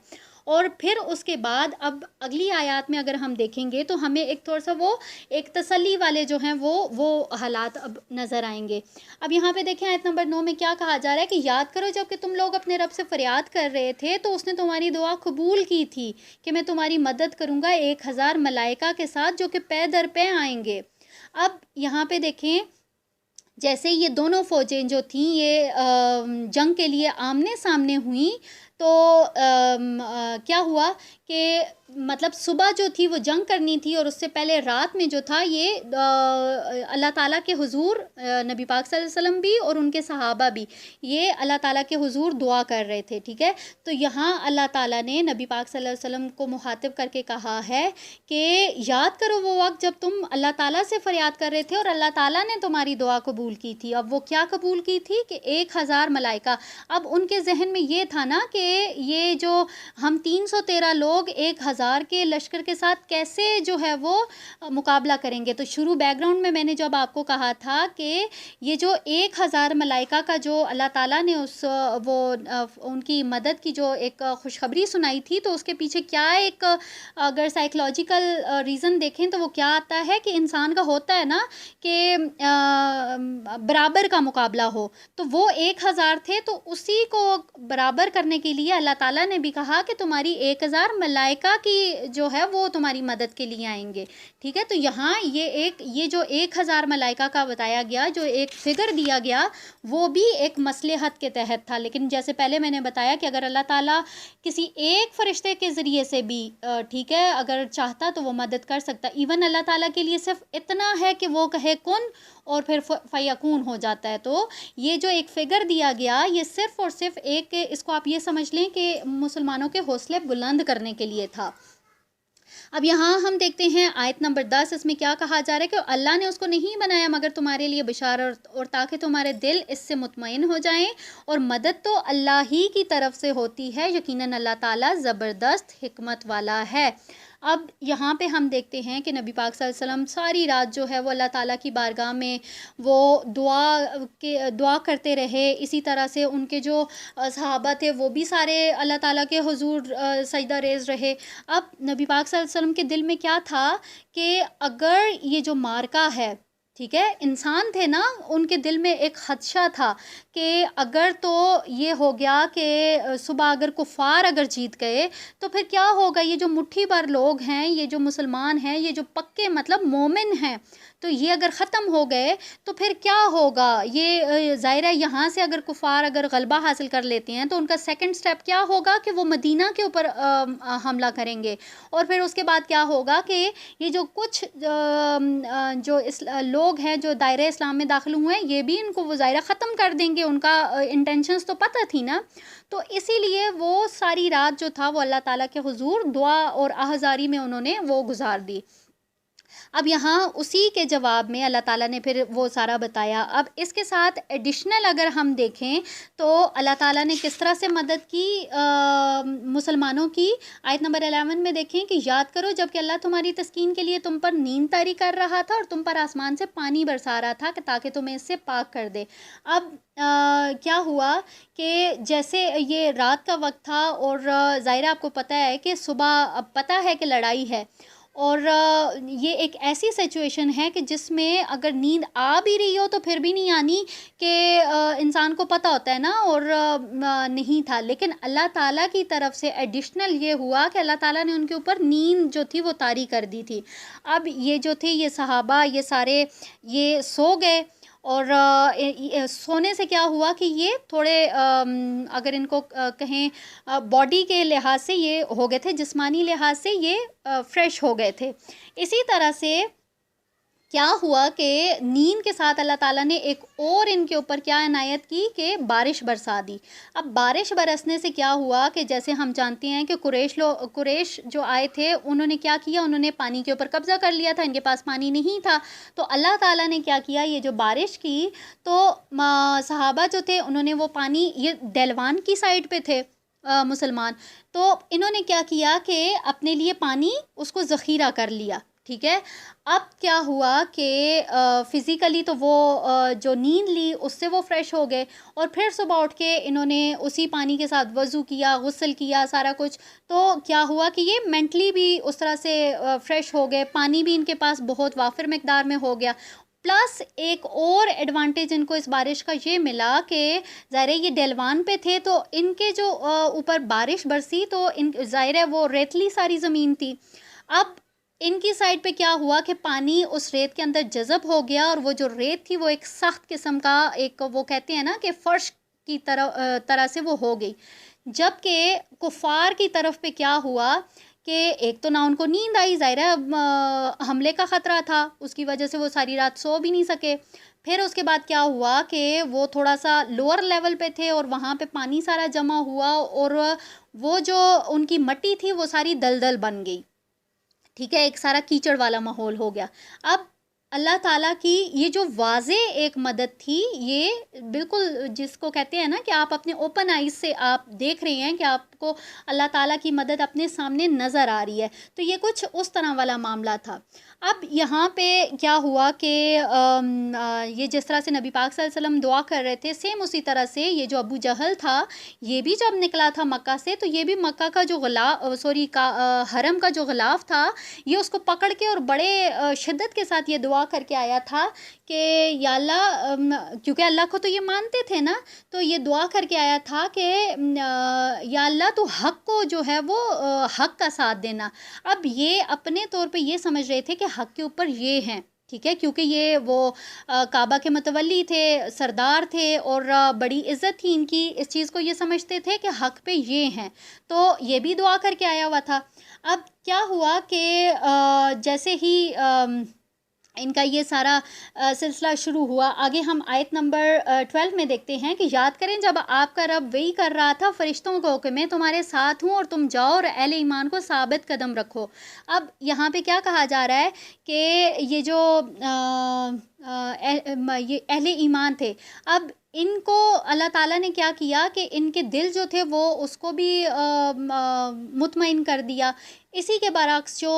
اور پھر اس کے بعد اب اگلی آیات میں اگر ہم دیکھیں گے تو ہمیں ایک تھوڑا سا وہ ایک تسلی والے جو ہیں وہ حالات اب نظر آئیں گے. اب یہاں پہ دیکھیں آیت نمبر 9 میں کیا کہا جا رہا ہے کہ یاد کرو جب کہ تم لوگ اپنے رب سے فریاد کر رہے تھے تو اس نے تمہاری دعا قبول کی تھی کہ میں تمہاری مدد کروں گا 1000 ملائکہ کے ساتھ جو کہ پے در پے آئیں گے. اب یہاں پہ دیکھیں جیسے یہ دونوں فوجیں جو تھیں یہ جنگ کے لیے آمنے سامنے ہوئیں تو کیا ہوا کہ مطلب صبح جو تھی وہ جنگ کرنی تھی اور اس سے پہلے رات میں جو تھا یہ اللہ تعالیٰ کے حضور نبی پاک صلی اللہ علیہ وسلم بھی اور ان کے صحابہ بھی یہ اللہ تعالیٰ کے حضور دعا کر رہے تھے. ٹھیک ہے. تو یہاں اللہ تعالیٰ نے نبی پاک صلی اللہ علیہ وسلم کو مخاطب کر کے کہا ہے کہ یاد کرو وہ وقت جب تم اللہ تعالیٰ سے فریاد کر رہے تھے اور اللہ تعالیٰ نے تمہاری دعا قبول کی تھی. اب وہ کیا قبول کی تھی کہ 1000 ملائکہ. اب ان کے ذہن میں یہ تھا نا کہ یہ جو ہم 313 لوگ 1000 1000 کے لشکر کے ساتھ کیسے جو ہے وہ مقابلہ کریں گے. تو شروع بیک گراؤنڈ میں نے جب آپ کو کہا تھا کہ یہ جو 1000 ملائکہ کا جو اللہ تعالیٰ نے ان کی مدد کی جو ایک خوشخبری سنائی تھی، تو اس کے پیچھے کیا ایک اگر سائیکلوجیکل ریزن دیکھیں تو وہ کیا آتا ہے کہ انسان کا ہوتا ہے نا کہ برابر کا مقابلہ ہو. تو وہ 1000 تھے، تو اسی کو برابر کرنے کے لیے اللہ تعالیٰ نے بھی کہا کہ تمہاری 1000 ملائکہ کی جو ہے وہ تمہاری مدد کے لیے آئیں گے. ٹھیک ہے، تو یہاں یہ جو 1000 ملائکہ کا بتایا گیا، جو ایک فگر دیا گیا، وہ بھی ایک مصلحت کے تحت تھا. لیکن جیسے پہلے میں نے بتایا کہ اگر اللہ تعالیٰ کسی ایک فرشتے کے ذریعے سے بھی ٹھیک ہے اگر چاہتا تو وہ مدد کر سکتا. ایون اللہ تعالیٰ کے لیے صرف اتنا ہے کہ وہ کہے کن اور پھر فیکون ہو جاتا ہے. تو یہ جو ایک فگر دیا گیا، یہ صرف اور صرف ایک، اس کو آپ یہ سمجھ لیں کہ مسلمانوں کے حوصلے بلند کرنے کے لیے تھا. اب یہاں ہم دیکھتے ہیں آیت نمبر 10، اس میں کیا کہا جا رہا ہے کہ اللہ نے اس کو نہیں بنایا مگر تمہارے لیے بشارت اور تاکہ تمہارے دل اس سے مطمئن ہو جائیں، اور مدد تو اللہ ہی کی طرف سے ہوتی ہے، یقیناً اللہ تعالیٰ زبردست حکمت والا ہے. اب یہاں پہ ہم دیکھتے ہیں کہ نبی پاک صلی اللہ علیہ وسلم ساری رات جو ہے وہ اللہ تعالیٰ کی بارگاہ میں وہ دعا کرتے رہے. اسی طرح سے ان کے جو صحابہ تھے وہ بھی سارے اللہ تعالیٰ کے حضور سجدہ ریز رہے. اب نبی پاک صلی اللہ علیہ وسلم کے دل میں کیا تھا کہ اگر یہ جو مارکہ ہے، ٹھیک ہے، انسان تھے نا، ان کے دل میں ایک خدشہ تھا کہ اگر تو یہ ہو گیا کہ صبح اگر کفار اگر جیت گئے تو پھر کیا ہوگا. یہ جو مٹھی بھر لوگ ہیں، یہ جو مسلمان ہیں، یہ جو پکے مطلب مومن ہیں، تو یہ اگر ختم ہو گئے تو پھر کیا ہوگا. یہ ظاہر ہے یہاں سے اگر کفار اگر غلبہ حاصل کر لیتے ہیں تو ان کا سیکنڈ سٹیپ کیا ہوگا کہ وہ مدینہ کے اوپر حملہ کریں گے. اور پھر اس کے بعد کیا ہوگا کہ یہ جو کچھ جو لوگ ہیں جو دائرہ اسلام میں داخل ہوئے ہیں، یہ بھی ان کو وہ ظاہرہ ختم کر دیں گے. ان کا انٹینشنز تو پتہ تھی نا. تو اسی لیے وہ ساری رات جو تھا وہ اللہ تعالیٰ کے حضور دعا اور آہذاری میں انہوں نے وہ گزار دی. اب یہاں اسی کے جواب میں اللہ تعالیٰ نے پھر وہ سارا بتایا. اب اس کے ساتھ ایڈیشنل اگر ہم دیکھیں تو اللہ تعالیٰ نے کس طرح سے مدد کی مسلمانوں کی. آیت نمبر 11 میں دیکھیں کہ یاد کرو جب کہ اللہ تمہاری تسکین کے لیے تم پر نیند طاری کر رہا تھا اور تم پر آسمان سے پانی برسا رہا تھا کہ تاکہ تمہیں اس سے پاک کر دے. اب کیا ہوا کہ جیسے یہ رات کا وقت تھا اور ظاہر آپ کو پتہ ہے کہ صبح اب پتہ ہے کہ لڑائی ہے، اور یہ ایک ایسی سچویشن ہے کہ جس میں اگر نیند آ بھی رہی ہو تو پھر بھی نہیں آنی کہ انسان کو پتہ ہوتا ہے نا، اور نہیں تھا. لیکن اللہ تعالیٰ کی طرف سے ایڈیشنل یہ ہوا کہ اللہ تعالیٰ نے ان کے اوپر نیند جو تھی وہ طاری کر دی تھی. اب یہ جو تھے یہ صحابہ یہ سارے یہ سو گئے، اور سونے سے کیا ہوا کہ یہ تھوڑے اگر ان کو کہیں باڈی کے لحاظ سے یہ ہو گئے تھے، جسمانی لحاظ سے یہ فریش ہو گئے تھے. اسی طرح سے کیا ہوا کہ نیند کے ساتھ اللہ تعالیٰ نے ایک اور ان کے اوپر کیا عنایت کی کہ بارش برسا دی. اب بارش برسنے سے کیا ہوا کہ جیسے ہم جانتے ہیں کہ قریش جو آئے تھے انہوں نے کیا کیا، انہوں نے پانی کے اوپر قبضہ کر لیا تھا، ان کے پاس پانی نہیں تھا. تو اللہ تعالیٰ نے کیا کیا، یہ جو بارش کی تو صحابہ جو تھے انہوں نے وہ پانی، یہ ڈیلوان کی سائڈ پہ تھے مسلمان، تو انہوں نے کیا کیا کہ اپنے لیے پانی اس کو ذخیرہ کر لیا. ٹھیک ہے، اب کیا ہوا کہ فزیکلی تو وہ جو نیند لی اس سے وہ فریش ہو گئے، اور پھر صبح اٹھ کے انہوں نے اسی پانی کے ساتھ وضو کیا، غسل کیا، سارا کچھ. تو کیا ہوا کہ یہ مینٹلی بھی اس طرح سے فریش ہو گئے، پانی بھی ان کے پاس بہت وافر مقدار میں ہو گیا. پلس ایک اور ایڈوانٹیج ان کو اس بارش کا یہ ملا کہ ظاہر ہے یہ ڈیلوان پہ تھے تو ان کے جو اوپر بارش برسی تو ان ظاہر ہے وہ ریتلی ساری زمین تھی. اب ان کی سائڈ پہ کیا ہوا کہ پانی اس ریت کے اندر جذب ہو گیا، اور وہ جو ریت تھی وہ ایک سخت قسم کا ایک وہ کہتے ہیں نا کہ فرش کی طرح سے وہ ہو گئی. جبکہ کفار کی طرف پہ کیا ہوا کہ ایک تو نہ ان کو نیند آئی، ظاہر ہے حملے کا خطرہ تھا، اس کی وجہ سے وہ ساری رات سو بھی نہیں سکے. پھر اس کے بعد کیا ہوا کہ وہ تھوڑا سا لوور لیول پہ تھے اور وہاں پہ پانی سارا جمع ہوا، اور وہ جو ان کی مٹی تھی وہ ساری دلدل بن گئی. ٹھیک ہے، ایک سارا کیچڑ والا ماحول ہو گیا. اب اللہ تعالیٰ کی یہ جو واضح ایک مدد تھی، یہ بالکل جس کو کہتے ہیں نا کہ آپ اپنے اوپن آئیز سے آپ دیکھ رہے ہیں کہ آپ کو اللہ تعالیٰ کی مدد اپنے سامنے نظر آ رہی ہے، تو یہ کچھ اس طرح والا معاملہ تھا۔ اب یہاں پہ کیا ہوا کہ یہ جس طرح سے نبی پاک صلی اللہ علیہ وسلم دعا کر رہے تھے، سیم اسی طرح سے یہ جو ابو جہل تھا، یہ بھی جب نکلا تھا مکہ سے، تو یہ بھی مکہ کا جو حرم کا جو غلاف تھا، یہ اس کو پکڑ کے اور بڑے شدت کے ساتھ یہ دعا کر کے آیا تھا کہ یا اللہ، کیونکہ اللہ کو تو یہ مانتے تھے نا، تو یہ دعا کر کے آیا تھا کہ یا اللہ تو حق کو جو ہے وہ حق کا ساتھ دینا۔ اب یہ اپنے طور پہ یہ سمجھ رہے تھے کہ حق کے اوپر یہ ہیں، ٹھیک ہے، کیونکہ یہ وہ کعبہ کے متولی تھے، سردار تھے، اور بڑی عزت تھی ان کی، اس چیز کو یہ سمجھتے تھے کہ حق پہ یہ ہیں، تو یہ بھی دعا کر کے آیا ہوا تھا۔ اب کیا ہوا کہ جیسے ہی ان کا یہ سارا سلسلہ شروع ہوا، آگے ہم آیت نمبر 12 میں دیکھتے ہیں کہ یاد کریں جب آپ کا رب وہی کر رہا تھا فرشتوں کو کہ میں تمہارے ساتھ ہوں اور تم جاؤ اور اہل ایمان کو ثابت قدم رکھو۔ اب یہاں پہ کیا کہا جا رہا ہے کہ یہ جو یہ اہل ایمان تھے، اب ان کو اللہ تعالیٰ نے کیا کیا کہ ان کے دل جو تھے وہ اس کو بھی مطمئن کر دیا۔ اسی کے برعکس جو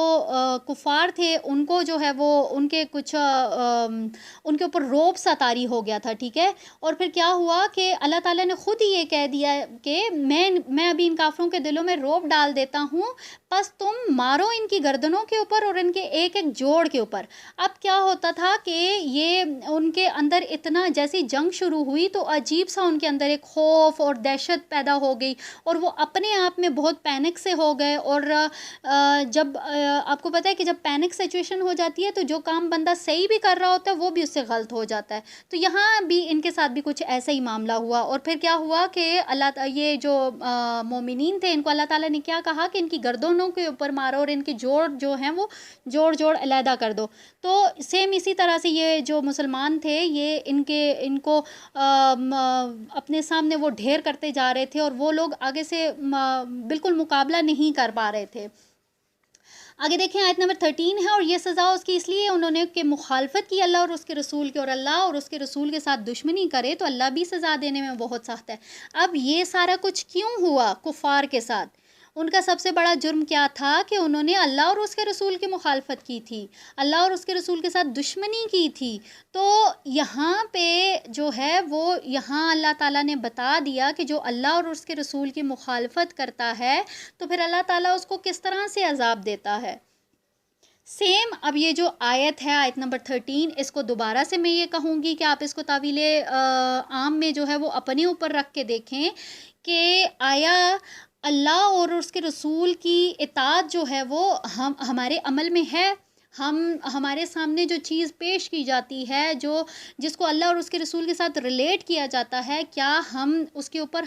کفار تھے ان کو جو ہے وہ ان کے کچھ ان کے اوپر رعب سا طاری ہو گیا تھا، ٹھیک ہے، اور پھر کیا ہوا کہ اللہ تعالیٰ نے خود ہی یہ کہہ دیا کہ میں ابھی ان کافروں کے دلوں میں رعب ڈال دیتا ہوں، بس تم مارو ان کی گردنوں کے اوپر اور ان کے ایک ایک جوڑ کے اوپر۔ اب کیا ہوتا تھا کہ یہ ان کے اندر اتنا، جیسی جنگ شروع ہوئی تو عجیب سا ان کے اندر ایک خوف اور دہشت پیدا ہو گئی، اور وہ اپنے آپ میں بہت پینک سے ہو گئے، اور جب آپ کو پتہ ہے کہ جب پینک سچویشن ہو جاتی ہے تو جو کام بندہ صحیح بھی کر رہا ہوتا ہے وہ بھی اس سے غلط ہو جاتا ہے، تو یہاں بھی ان کے ساتھ بھی کچھ ایسا ہی معاملہ ہوا۔ اور پھر کیا ہوا کہ یہ جو مومنین تھے ان کو اللہ تعالیٰ نے کیا کہا کہ ان کی گردنوں کے اوپر مارو اور ان کے جوڑ جو ہیں وہ جوڑ علیحدہ کر دو۔ تو سیم اسی طرح سے یہ جو مسلمان تھے یہ ان کو اپنے سامنے وہ ڈھیر کرتے جا رہے تھے، اور وہ لوگ آگے سے بالکل مقابلہ نہیں کر پا رہے تھے۔ آگے دیکھیں آیت نمبر 13 ہے، اور یہ سزا اس کی اس لیے انہوں نے کہ مخالفت کی اللہ اور اس کے رسول کے، اور اللہ اور اس کے رسول کے ساتھ دشمنی کرے تو اللہ بھی سزا دینے میں بہت سخت ہے۔ اب یہ سارا کچھ کیوں ہوا کفار کے ساتھ؟ ان کا سب سے بڑا جرم کیا تھا کہ انہوں نے اللہ اور اس کے رسول کی مخالفت کی تھی، اللہ اور اس کے رسول کے ساتھ دشمنی کی تھی۔ تو یہاں پہ جو ہے وہ یہاں اللہ تعالیٰ نے بتا دیا کہ جو اللہ اور اس کے رسول کی مخالفت کرتا ہے تو پھر اللہ تعالیٰ اس کو کس طرح سے عذاب دیتا ہے۔ سیم اب یہ جو آیت ہے آیت نمبر 13، اس کو دوبارہ سے میں یہ کہوں گی کہ آپ اس کو تعویل عام میں جو ہے وہ اپنے اوپر رکھ کے دیکھیں کہ آیا اللہ اور اس کے رسول کی اطاعت جو ہے وہ ہمارے عمل میں ہے؟ ہمارے سامنے جو چیز پیش کی جاتی ہے، جس کو اللہ اور اس کے رسول کے ساتھ ریلیٹ کیا جاتا ہے، کیا ہم اس کے اوپر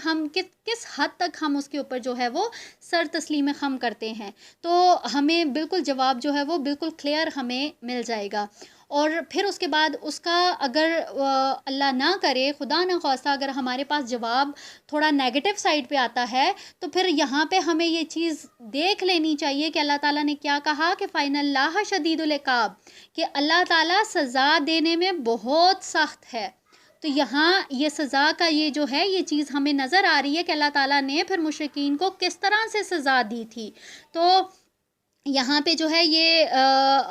کس حد تک ہم اس کے اوپر جو ہے وہ سر تسلیم خم کرتے ہیں؟ تو ہمیں بالکل جواب جو ہے وہ بالکل کلیئر ہمیں مل جائے گا۔ اور پھر اس کے بعد اس کا اگر اللہ نہ کرے، خدا نہ خواستہ اگر ہمارے پاس جواب تھوڑا نیگیٹو سائڈ پہ آتا ہے تو پھر یہاں پہ ہمیں یہ چیز دیکھ لینی چاہیے کہ اللہ تعالیٰ نے کیا کہا کہ فَإِنَّ اللَّهَ شَدِيدُ الْعِقَابِ، کہ اللہ تعالیٰ سزا دینے میں بہت سخت ہے۔ تو یہاں یہ سزا کا یہ جو ہے یہ چیز ہمیں نظر آ رہی ہے کہ اللہ تعالیٰ نے پھر مشرکین کو کس طرح سے سزا دی تھی۔ تو یہاں پہ جو ہے یہ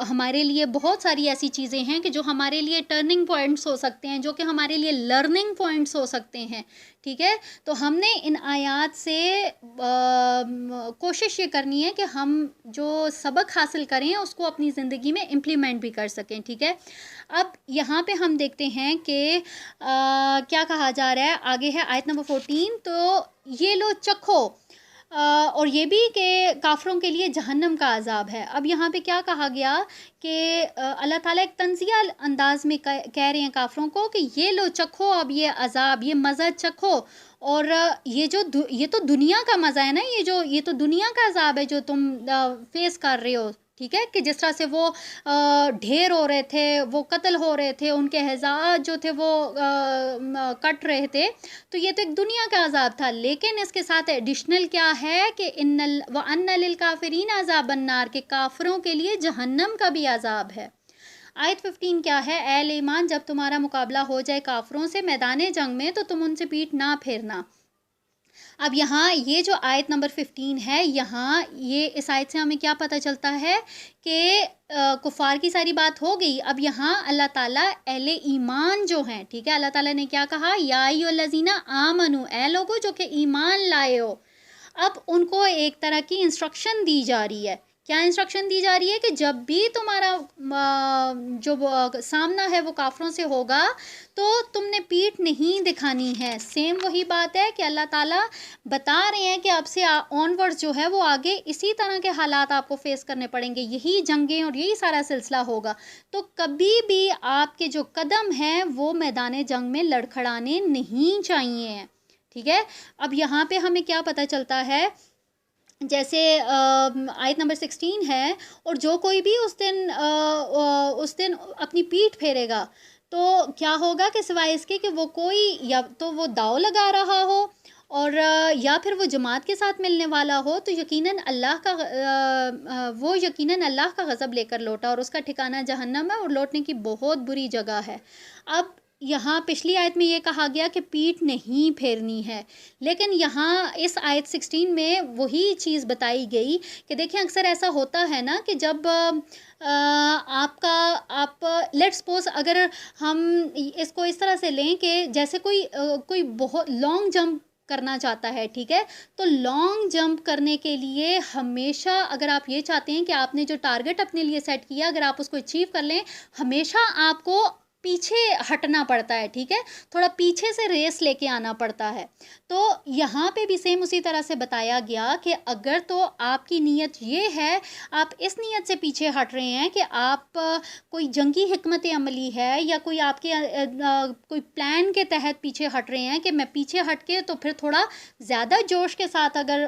ہمارے لیے بہت ساری ایسی چیزیں ہیں کہ جو ہمارے لیے ٹرننگ پوائنٹس ہو سکتے ہیں، جو کہ ہمارے لیے لرننگ پوائنٹس ہو سکتے ہیں، ٹھیک ہے۔ تو ہم نے ان آیات سے کوشش یہ کرنی ہے کہ ہم جو سبق حاصل کریں اس کو اپنی زندگی میں امپلیمنٹ بھی کر سکیں، ٹھیک ہے۔ اب یہاں پہ ہم دیکھتے ہیں کہ کیا کہا جا رہا ہے، آگے ہے آیت نمبر 14، تو یہ لو چکھو، اور یہ بھی کہ کافروں کے لیے جہنم کا عذاب ہے۔ اب یہاں پہ کیا کہا گیا کہ اللہ تعالیٰ ایک تنزیہ انداز میں کہہ رہے ہیں کافروں کو کہ یہ لو چکھو اب یہ عذاب، یہ مزہ چکھو، اور یہ تو دنیا کا مزہ ہے نا، یہ تو دنیا کا عذاب ہے جو تم فیس کر رہے ہو، ٹھیک ہے، کہ جس طرح سے وہ ڈھیر ہو رہے تھے، وہ قتل ہو رہے تھے، ان کے اعزاز جو تھے وہ کٹ رہے تھے، تو یہ تو ایک دنیا کا عذاب تھا، لیکن اس کے ساتھ ایڈیشنل کیا ہے کہ وَأَنَّ لِلْكَافِرِينَ عَذَابَ النَّارِ، کہ کافروں کے لیے جہنم کا بھی عذاب ہے۔ آیت 15 کیا ہے؟ اے اہل ایمان جب تمہارا مقابلہ ہو جائے کافروں سے میدان جنگ میں تو تم ان سے پیٹھ نہ پھیرنا۔ اب یہاں یہ جو آیت نمبر 15 ہے، یہاں یہ اس آیت سے ہمیں کیا پتہ چلتا ہے کہ کفار کی ساری بات ہو گئی۔ اب یہاں اللہ تعالیٰ اہل ایمان جو ہیں، ٹھیک ہے، اللہ تعالیٰ نے کیا کہا؟ یا ایھا الذین آمنوا، اے لوگو جو کہ ایمان لائے ہو۔ اب ان کو ایک طرح کی انسٹرکشن دی جا رہی ہے۔ کیا انسٹرکشن دی جا رہی ہے؟ کہ جب بھی تمہارا جو سامنا ہے وہ کافروں سے ہوگا تو تم نے پیٹھ نہیں دکھانی ہے۔ سیم وہی بات ہے کہ اللہ تعالیٰ بتا رہے ہیں کہ اب سے آن ورڈ جو ہے وہ آگے اسی طرح کے حالات آپ کو فیس کرنے پڑیں گے، یہی جنگیں اور یہی سارا سلسلہ ہوگا۔ تو کبھی بھی آپ کے جو قدم ہیں وہ میدان جنگ میں لڑکھڑانے نہیں چاہیے، ٹھیک ہے۔ اب یہاں پہ ہمیں کیا پتہ چلتا ہے؟ جیسے آیت نمبر 16 ہے، اور جو کوئی بھی اس دن اپنی پیٹھ پھیرے گا تو کیا ہوگا کہ سوائے اس کے کہ وہ کوئی یا تو وہ داؤ لگا رہا ہو اور یا پھر وہ جماعت کے ساتھ ملنے والا ہو، تو یقیناً اللہ کا غضب لے کر لوٹا اور اس کا ٹھکانہ جہنم ہے اور لوٹنے کی بہت بری جگہ ہے۔ اب یہاں پچھلی آیت میں یہ کہا گیا کہ پیٹھ نہیں پھیرنی ہے، لیکن یہاں اس آیت 16 میں وہی چیز بتائی گئی کہ دیکھیں اکثر ایسا ہوتا ہے نا کہ جب آپ لیٹ سپوز اگر ہم اس کو اس طرح سے لیں کہ جیسے کوئی بہت لانگ جمپ کرنا چاہتا ہے، ٹھیک ہے، تو لانگ جمپ کرنے کے لیے ہمیشہ اگر آپ یہ چاہتے ہیں کہ آپ نے جو ٹارگٹ اپنے لیے سیٹ کیا اگر آپ اس کو اچیو کر لیں، ہمیشہ آپ کو پیچھے ہٹنا پڑتا ہے، ٹھیک ہے، تھوڑا پیچھے سے ریس لے کے آنا پڑتا ہے۔ تو یہاں پہ بھی سیم اسی طرح سے بتایا گیا کہ اگر تو آپ کی نیت یہ ہے، آپ اس نیت سے پیچھے ہٹ رہے ہیں کہ آپ کوئی جنگی حکمت عملی ہے یا کوئی آپ کے کوئی پلان کے تحت پیچھے ہٹ رہے ہیں کہ میں پیچھے ہٹ کے تو پھر تھوڑا زیادہ جوش کے ساتھ اگر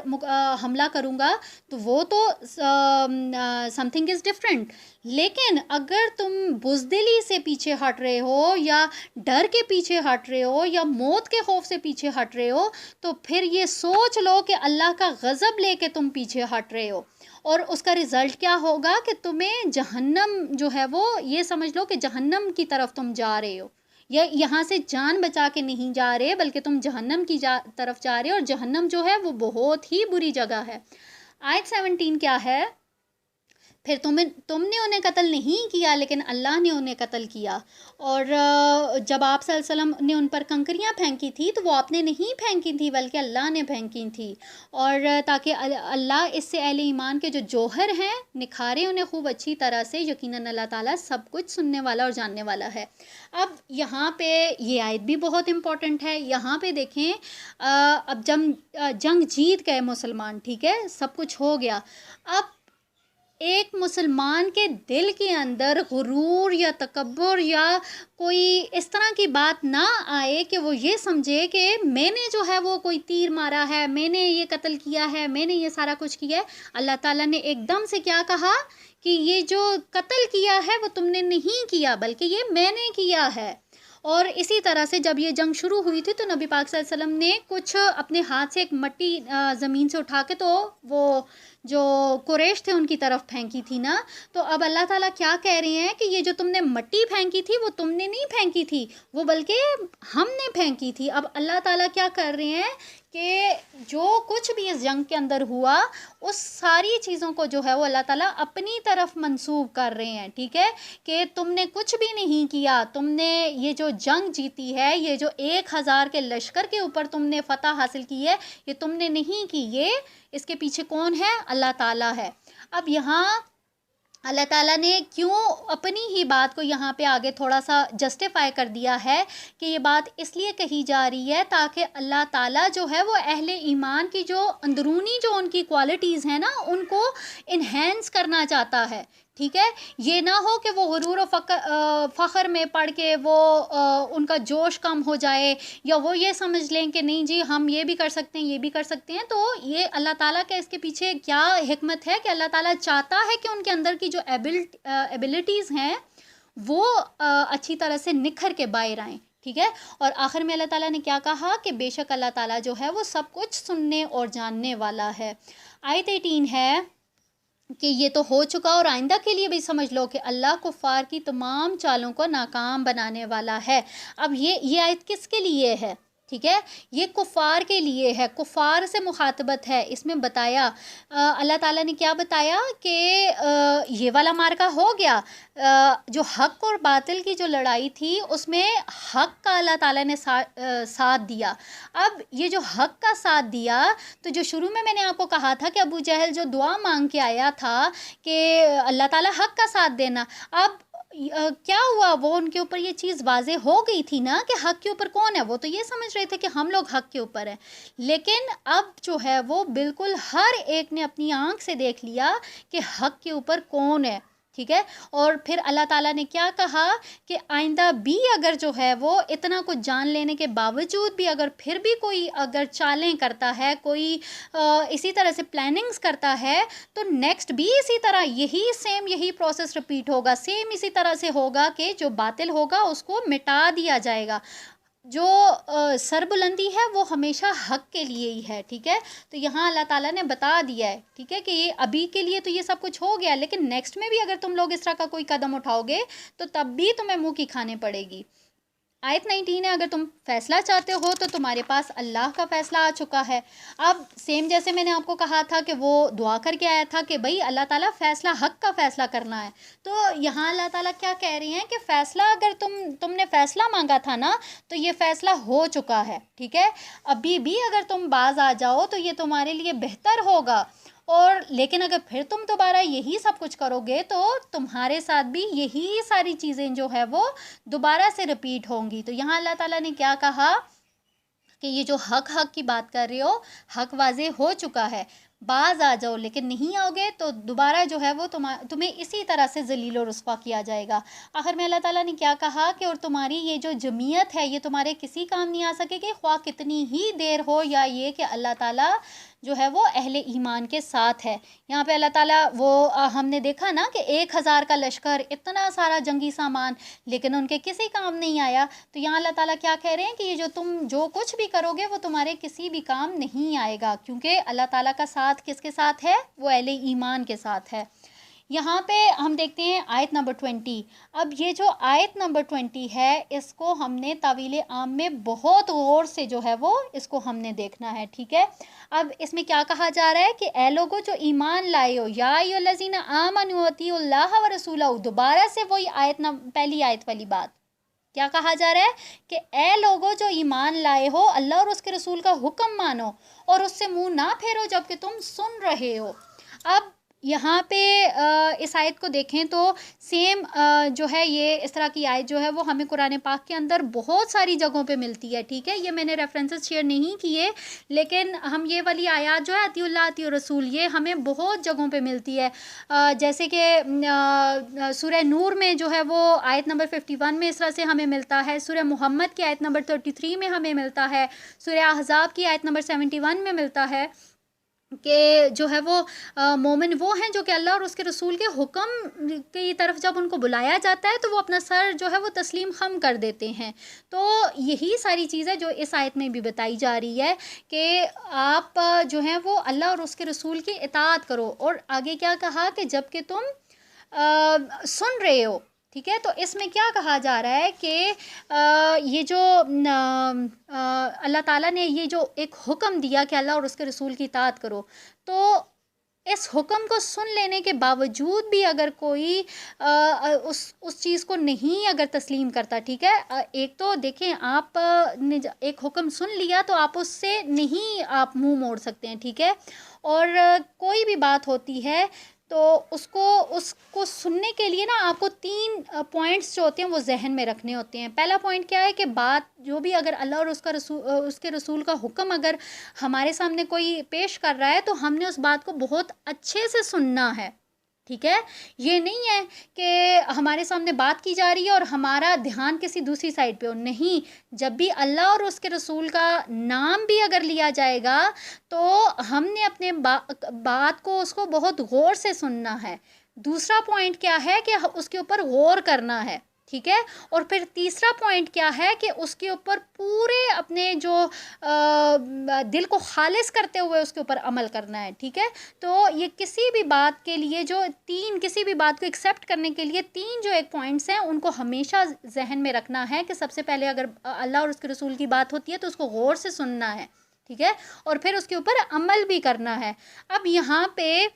حملہ کروں گا تو وہ تو سم تھنگ از ڈفرینٹ۔ لیکن اگر تم بزدلی سے پیچھے ہٹ رہے ہو یا ڈر کے پیچھے ہٹ رہے ہو یا موت کے خوف سے پیچھے ہٹ رہے ہو تو پھر یہ سوچ لو کہ اللہ کا غضب لے کے تم پیچھے ہٹ رہے ہو، اور اس کا رزلٹ کیا ہوگا کہ تمہیں جہنم جو ہے وہ یہ سمجھ لو کہ جہنم کی طرف تم جا رہے ہو، یا یہاں سے جان بچا کے نہیں جا رہے بلکہ تم جہنم کی طرف جا رہے ہو، اور جہنم جو ہے وہ بہت ہی بری جگہ ہے۔ آیت 17 کیا ہے؟ پھر تم نے انہیں قتل نہیں کیا لیکن اللہ نے انہیں قتل کیا، اور جب آپ صلی اللہ علیہ وسلم نے ان پر کنکریاں پھینکی تھی تو وہ آپ نے نہیں پھینکی تھی بلکہ اللہ نے پھینکی تھی، اور تاکہ اللہ اس سے اہل ایمان کے جو جوہر ہیں نکھارے انہیں خوب اچھی طرح سے، یقیناً اللہ تعالیٰ سب کچھ سننے والا اور جاننے والا ہے۔ اب یہاں پہ یہ آیت بھی بہت امپورٹنٹ ہے۔ یہاں پہ دیکھیں اب جنگ جیت گئے مسلمان، ٹھیک ہے، سب کچھ ہو گیا، اب ایک مسلمان کے دل کے اندر غرور یا تکبر یا کوئی اس طرح کی بات نہ آئے کہ وہ یہ سمجھے کہ میں نے جو ہے وہ کوئی تیر مارا ہے، میں نے یہ قتل کیا ہے، میں نے یہ سارا کچھ کیا ہے۔ اللہ تعالیٰ نے ایک دم سے کیا کہا کہ یہ جو قتل کیا ہے وہ تم نے نہیں کیا بلکہ یہ میں نے کیا ہے۔ اور اسی طرح سے جب یہ جنگ شروع ہوئی تھی تو نبی پاک صلی اللہ علیہ وسلم نے کچھ اپنے ہاتھ سے ایک مٹی زمین سے اٹھا کے تو وہ جو قریش تھے ان کی طرف پھینکی تھی نا، تو اب اللہ تعالیٰ کیا کہہ رہے ہیں کہ یہ جو تم نے مٹی پھینکی تھی وہ تم نے نہیں پھینکی تھی، وہ بلکہ ہم نے پھینکی تھی۔ اب اللہ تعالیٰ کیا کر رہے ہیں کہ جو کچھ بھی اس جنگ کے اندر ہوا اس ساری چیزوں کو جو ہے وہ اللہ تعالیٰ اپنی طرف منسوب کر رہے ہیں، ٹھیک ہے، کہ تم نے کچھ بھی نہیں کیا، تم نے یہ جو جنگ جیتی ہے، یہ جو 1000 کے لشکر کے اوپر تم نے فتح حاصل کی ہے، یہ تم نے نہیں کی، یہ اس کے پیچھے کون ہے؟ اللہ تعالیٰ ہے۔ اب یہاں اللہ تعالیٰ نے کیوں اپنی ہی بات کو یہاں پہ آگے تھوڑا سا جسٹیفائی کر دیا ہے کہ یہ بات اس لیے کہی جا رہی ہے تاکہ اللہ تعالیٰ جو ہے وہ اہل ایمان کی جو اندرونی جو ان کی کوالٹیز ہیں نا ان کو انہینس کرنا چاہتا ہے، ٹھیک ہے، یہ نہ ہو کہ وہ غرور و فخر میں پڑھ کے وہ ان کا جوش کم ہو جائے یا وہ یہ سمجھ لیں کہ نہیں جی ہم یہ بھی کر سکتے ہیں یہ بھی کر سکتے ہیں۔ تو یہ اللہ تعالیٰ کا اس کے پیچھے کیا حکمت ہے کہ اللہ تعالیٰ چاہتا ہے کہ ان کے اندر کی جو ایبلٹیز ہیں وہ اچھی طرح سے نکھر کے باہر آئیں، ٹھیک ہے، اور آخر میں اللہ تعالیٰ نے کیا کہا کہ بے شک اللہ تعالیٰ جو ہے وہ سب کچھ سننے اور جاننے والا ہے۔ آیت 18 ہے کہ یہ تو ہو چکا، اور آئندہ کے لیے بھی سمجھ لو کہ اللہ کفار کی تمام چالوں کو ناکام بنانے والا ہے۔ اب یہ آیت کس کے لیے ہے؟ ٹھیک ہے، یہ کفار کے لیے ہے، کفار سے مخاطبت ہے۔ اس میں بتایا اللہ تعالیٰ نے کیا بتایا کہ یہ والا مارکا ہو گیا، جو حق اور باطل کی جو لڑائی تھی اس میں حق کا اللہ تعالیٰ نے ساتھ دیا۔ اب یہ جو حق کا ساتھ دیا، تو جو شروع میں نے آپ کو کہا تھا کہ ابو جہل جو دعا مانگ کے آیا تھا کہ اللہ تعالیٰ حق کا ساتھ دینا، اب کیا ہوا؟ وہ ان کے اوپر یہ چیز واضح ہو گئی تھی نا کہ حق کے اوپر کون ہے۔ وہ تو یہ سمجھ رہے تھے کہ ہم لوگ حق کے اوپر ہیں، لیکن اب جو ہے وہ بالکل ہر ایک نے اپنی آنکھ سے دیکھ لیا کہ حق کے اوپر کون ہے۔ ٹھیک ہے، اور پھر اللہ تعالیٰ نے کیا کہا کہ آئندہ بھی اگر جو ہے وہ اتنا کچھ جان لینے کے باوجود بھی اگر پھر بھی کوئی اگر چالیں کرتا ہے، کوئی اسی طرح سے پلاننگز کرتا ہے، تو نیکسٹ بھی اسی طرح یہی پروسیس رپیٹ ہوگا، سیم اسی طرح سے ہوگا کہ جو باطل ہوگا اس کو مٹا دیا جائے گا۔ جو سربلندی ہے وہ ہمیشہ حق کے لیے ہی ہے۔ ٹھیک ہے، تو یہاں اللہ تعالیٰ نے بتا دیا ہے، ٹھیک ہے، کہ یہ ابھی کے لیے تو یہ سب کچھ ہو گیا، لیکن نیکسٹ میں بھی اگر تم لوگ اس طرح کا کوئی قدم اٹھاؤ گے تو تب بھی تمہیں منہ کی کھانے پڑے گی۔ آیت 19 ہے، اگر تم فیصلہ چاہتے ہو تو تمہارے پاس اللہ کا فیصلہ آ چکا ہے۔ اب سیم جیسے میں نے آپ کو کہا تھا کہ وہ دعا کر کے آیا تھا کہ بھئی اللہ تعالیٰ فیصلہ حق کا فیصلہ کرنا ہے، تو یہاں اللہ تعالیٰ کیا کہہ رہی ہیں کہ فیصلہ اگر تم نے فیصلہ مانگا تھا نا تو یہ فیصلہ ہو چکا ہے۔ ٹھیک ہے، ابھی بھی اگر تم باز آ جاؤ تو یہ تمہارے لیے بہتر ہوگا، اور لیکن اگر پھر تم دوبارہ یہی سب کچھ کرو گے تو تمہارے ساتھ بھی یہی ساری چیزیں جو ہے وہ دوبارہ سے رپیٹ ہوں گی۔ تو یہاں اللہ تعالیٰ نے کیا کہا کہ یہ جو حق کی بات کر رہے ہو، حق واضح ہو چکا ہے، باز آ جاؤ، لیکن نہیں آؤ گے تو دوبارہ جو ہے وہ تمہیں اسی طرح سے ذلیل و رسوا کیا جائے گا۔ آخر میں اللہ تعالیٰ نے کیا کہا کہ اور تمہاری یہ جو جمعیت ہے یہ تمہارے کسی کام نہیں آ سکے گی، خواہ کتنی ہی دیر ہو، یا یہ کہ اللہ تعالیٰ جو ہے وہ اہل ایمان کے ساتھ ہے۔ یہاں پہ اللہ تعالیٰ وہ ہم نے دیکھا نا کہ 1000 کا لشکر، اتنا سارا جنگی سامان، لیکن ان کے کسی کام نہیں آیا۔ تو یہاں اللہ تعالیٰ کیا کہہ رہے ہیں کہ یہ جو تم جو کچھ بھی کرو گے وہ تمہارے کسی بھی کام نہیں آئے گا، کیونکہ اللہ تعالیٰ کا ساتھ کس کے ساتھ ہے؟ وہ اہل ایمان کے ساتھ ہے۔ یہاں پہ ہم دیکھتے ہیں آیت نمبر 20۔ اب یہ جو آیت نمبر 20 ہے اس کو ہم نے تاویل عام میں بہت غور سے جو ہے وہ اس کو ہم نے دیکھنا ہے۔ ٹھیک ہے، اب اس میں کیا کہا جا رہا ہے کہ اے لوگو جو ایمان لائے ہو، یا ایھا الذین آمنوا اطیعوا اللہ ورسولہ، دوبارہ سے وہی پہلی آیت والی بات کیا کہا جا رہا ہے کہ اے لوگو جو ایمان لائے ہو، اللہ اور اس کے رسول کا حکم مانو اور اس سے منہ نہ پھیرو جب کہ تم سن رہے ہو۔ اب یہاں پہ اس آیت کو دیکھیں تو سیم جو ہے یہ اس طرح کی آیت جو ہے وہ ہمیں قرآن پاک کے اندر بہت ساری جگہوں پہ ملتی ہے۔ ٹھیک ہے، یہ میں نے ریفرنسز شیئر نہیں کیے، لیکن ہم یہ والی آیات جو ہے اطیع اللہ اطیع رسول، یہ ہمیں بہت جگہوں پہ ملتی ہے۔ جیسے کہ سورہ نور میں جو ہے وہ آیت نمبر 51 میں اس طرح سے ہمیں ملتا ہے، سورہ محمد کی آیت نمبر 33 میں ہمیں ملتا ہے، سورہ احزاب کی آیت نمبر 71 میں ملتا ہے کہ جو ہے وہ مومن وہ ہیں جو کہ اللہ اور اس کے رسول کے حکم کی طرف جب ان کو بلایا جاتا ہے تو وہ اپنا سر جو ہے وہ تسلیم خم کر دیتے ہیں۔ تو یہی ساری چیزیں جو اس آیت میں بھی بتائی جا رہی ہے کہ آپ جو ہیں وہ اللہ اور اس کے رسول کی اطاعت کرو، اور آگے کیا کہا کہ جب کہ تم سن رہے ہو۔ ٹھیک ہے، تو اس میں کیا کہا جا رہا ہے کہ یہ جو اللہ تعالیٰ نے یہ جو ایک حکم دیا کہ اللہ اور اس کے رسول کی اطاعت کرو، تو اس حکم کو سن لینے کے باوجود بھی اگر کوئی اس چیز کو نہیں اگر تسلیم کرتا، ٹھیک ہے، ایک تو دیکھیں آپ نے ایک حکم سن لیا تو آپ اس سے نہیں آپ منہ موڑ سکتے ہیں۔ ٹھیک ہے، اور کوئی بھی بات ہوتی ہے تو اس کو سننے کے لیے نا آپ کو 3 پوائنٹس جو ہوتے ہیں وہ ذہن میں رکھنے ہوتے ہیں۔ پہلا پوائنٹ کیا ہے کہ بات جو بھی اگر اللہ اور اس کے رسول کا حکم اگر ہمارے سامنے کوئی پیش کر رہا ہے تو ہم نے اس بات کو بہت اچھے سے سننا ہے۔ ٹھیک ہے، یہ نہیں ہے کہ ہمارے سامنے بات کی جا رہی ہے اور ہمارا دھیان کسی دوسری سائڈ پہ ہو، نہیں، جب بھی اللہ اور اس کے رسول کا نام بھی اگر لیا جائے گا تو ہم نے اپنے بات کو اس کو بہت غور سے سننا ہے۔ دوسرا پوائنٹ کیا ہے کہ اس کے اوپر غور کرنا ہے۔ ٹھیک ہے. اور پھر تیسرا پوائنٹ کیا ہے کہ اس کے اوپر پورے اپنے جو دل کو خالص کرتے ہوئے اس کے اوپر عمل کرنا ہے. ٹھیک ہے. تو یہ کسی بھی بات کے لیے جو کسی بھی بات کو ایکسیپٹ کرنے کے لیے جو ایک پوائنٹس ہیں ان کو ہمیشہ ذہن میں رکھنا ہے کہ سب سے پہلے اگر اللہ اور اس کے رسول کی بات ہوتی ہے تو اس کو غور سے سننا ہے. ٹھیک ہے. اور پھر اس کے اوپر عمل بھی کرنا ہے. اب یہاں پہ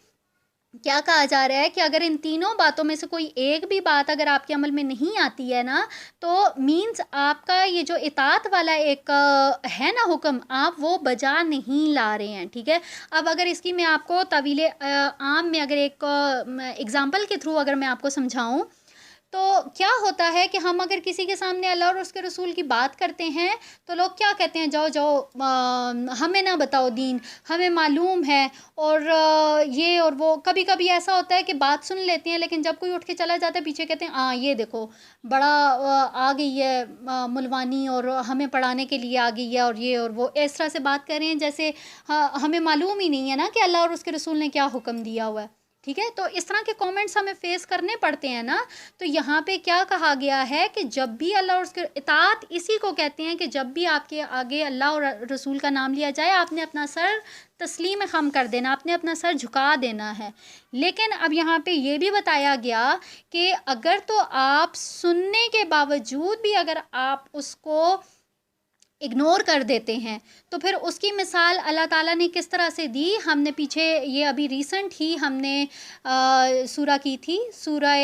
کیا کہا جا رہا ہے کہ اگر ان تینوں باتوں میں سے کوئی ایک بھی بات اگر آپ کے عمل میں نہیں آتی ہے نا تو مینز آپ کا یہ جو اطاعت والا ایک ہے نا حکم آپ وہ بجا نہیں لا رہے ہیں. ٹھیک ہے. اب اگر اس کی میں آپ کو طویل عام میں اگر ایک ایگزامپل کے تھرو اگر میں آپ کو سمجھاؤں تو کیا ہوتا ہے کہ ہم اگر کسی کے سامنے اللہ اور اس کے رسول کی بات کرتے ہیں تو لوگ کیا کہتے ہیں جاؤ جاؤ ہمیں نہ بتاؤ دین ہمیں معلوم ہے. اور یہ اور وہ کبھی کبھی ایسا ہوتا ہے کہ بات سن لیتے ہیں لیکن جب کوئی اٹھ کے چلا جاتا ہے پیچھے کہتے ہیں یہ دیکھو بڑا آ گئی ہے ملوانی اور ہمیں پڑھانے کے لیے آ گئی ہے اور یہ اور وہ اس طرح سے بات کر رہے ہیں جیسے ہمیں معلوم ہی نہیں ہے نا کہ اللہ اور اس کے رسول نے کیا حکم دیا ہوا ہے. ٹھیک ہے. تو اس طرح کے کومنٹس ہمیں فیس کرنے پڑتے ہیں نا. تو یہاں پہ کیا کہا گیا ہے کہ جب بھی اللہ اور اس کے اطاعت اسی کو کہتے ہیں کہ جب بھی آپ کے آگے اللہ اور رسول کا نام لیا جائے آپ نے اپنا سر تسلیم خم کر دینا آپ نے اپنا سر جھکا دینا ہے. لیکن اب یہاں پہ یہ بھی بتایا گیا کہ اگر تو آپ سننے کے باوجود بھی اگر آپ اس کو اگنور کر دیتے ہیں تو پھر اس کی مثال اللہ تعالیٰ نے کس طرح سے دی. ہم نے پیچھے یہ ابھی ریسنٹ ہی ہم نے سورہ کی تھی سورہ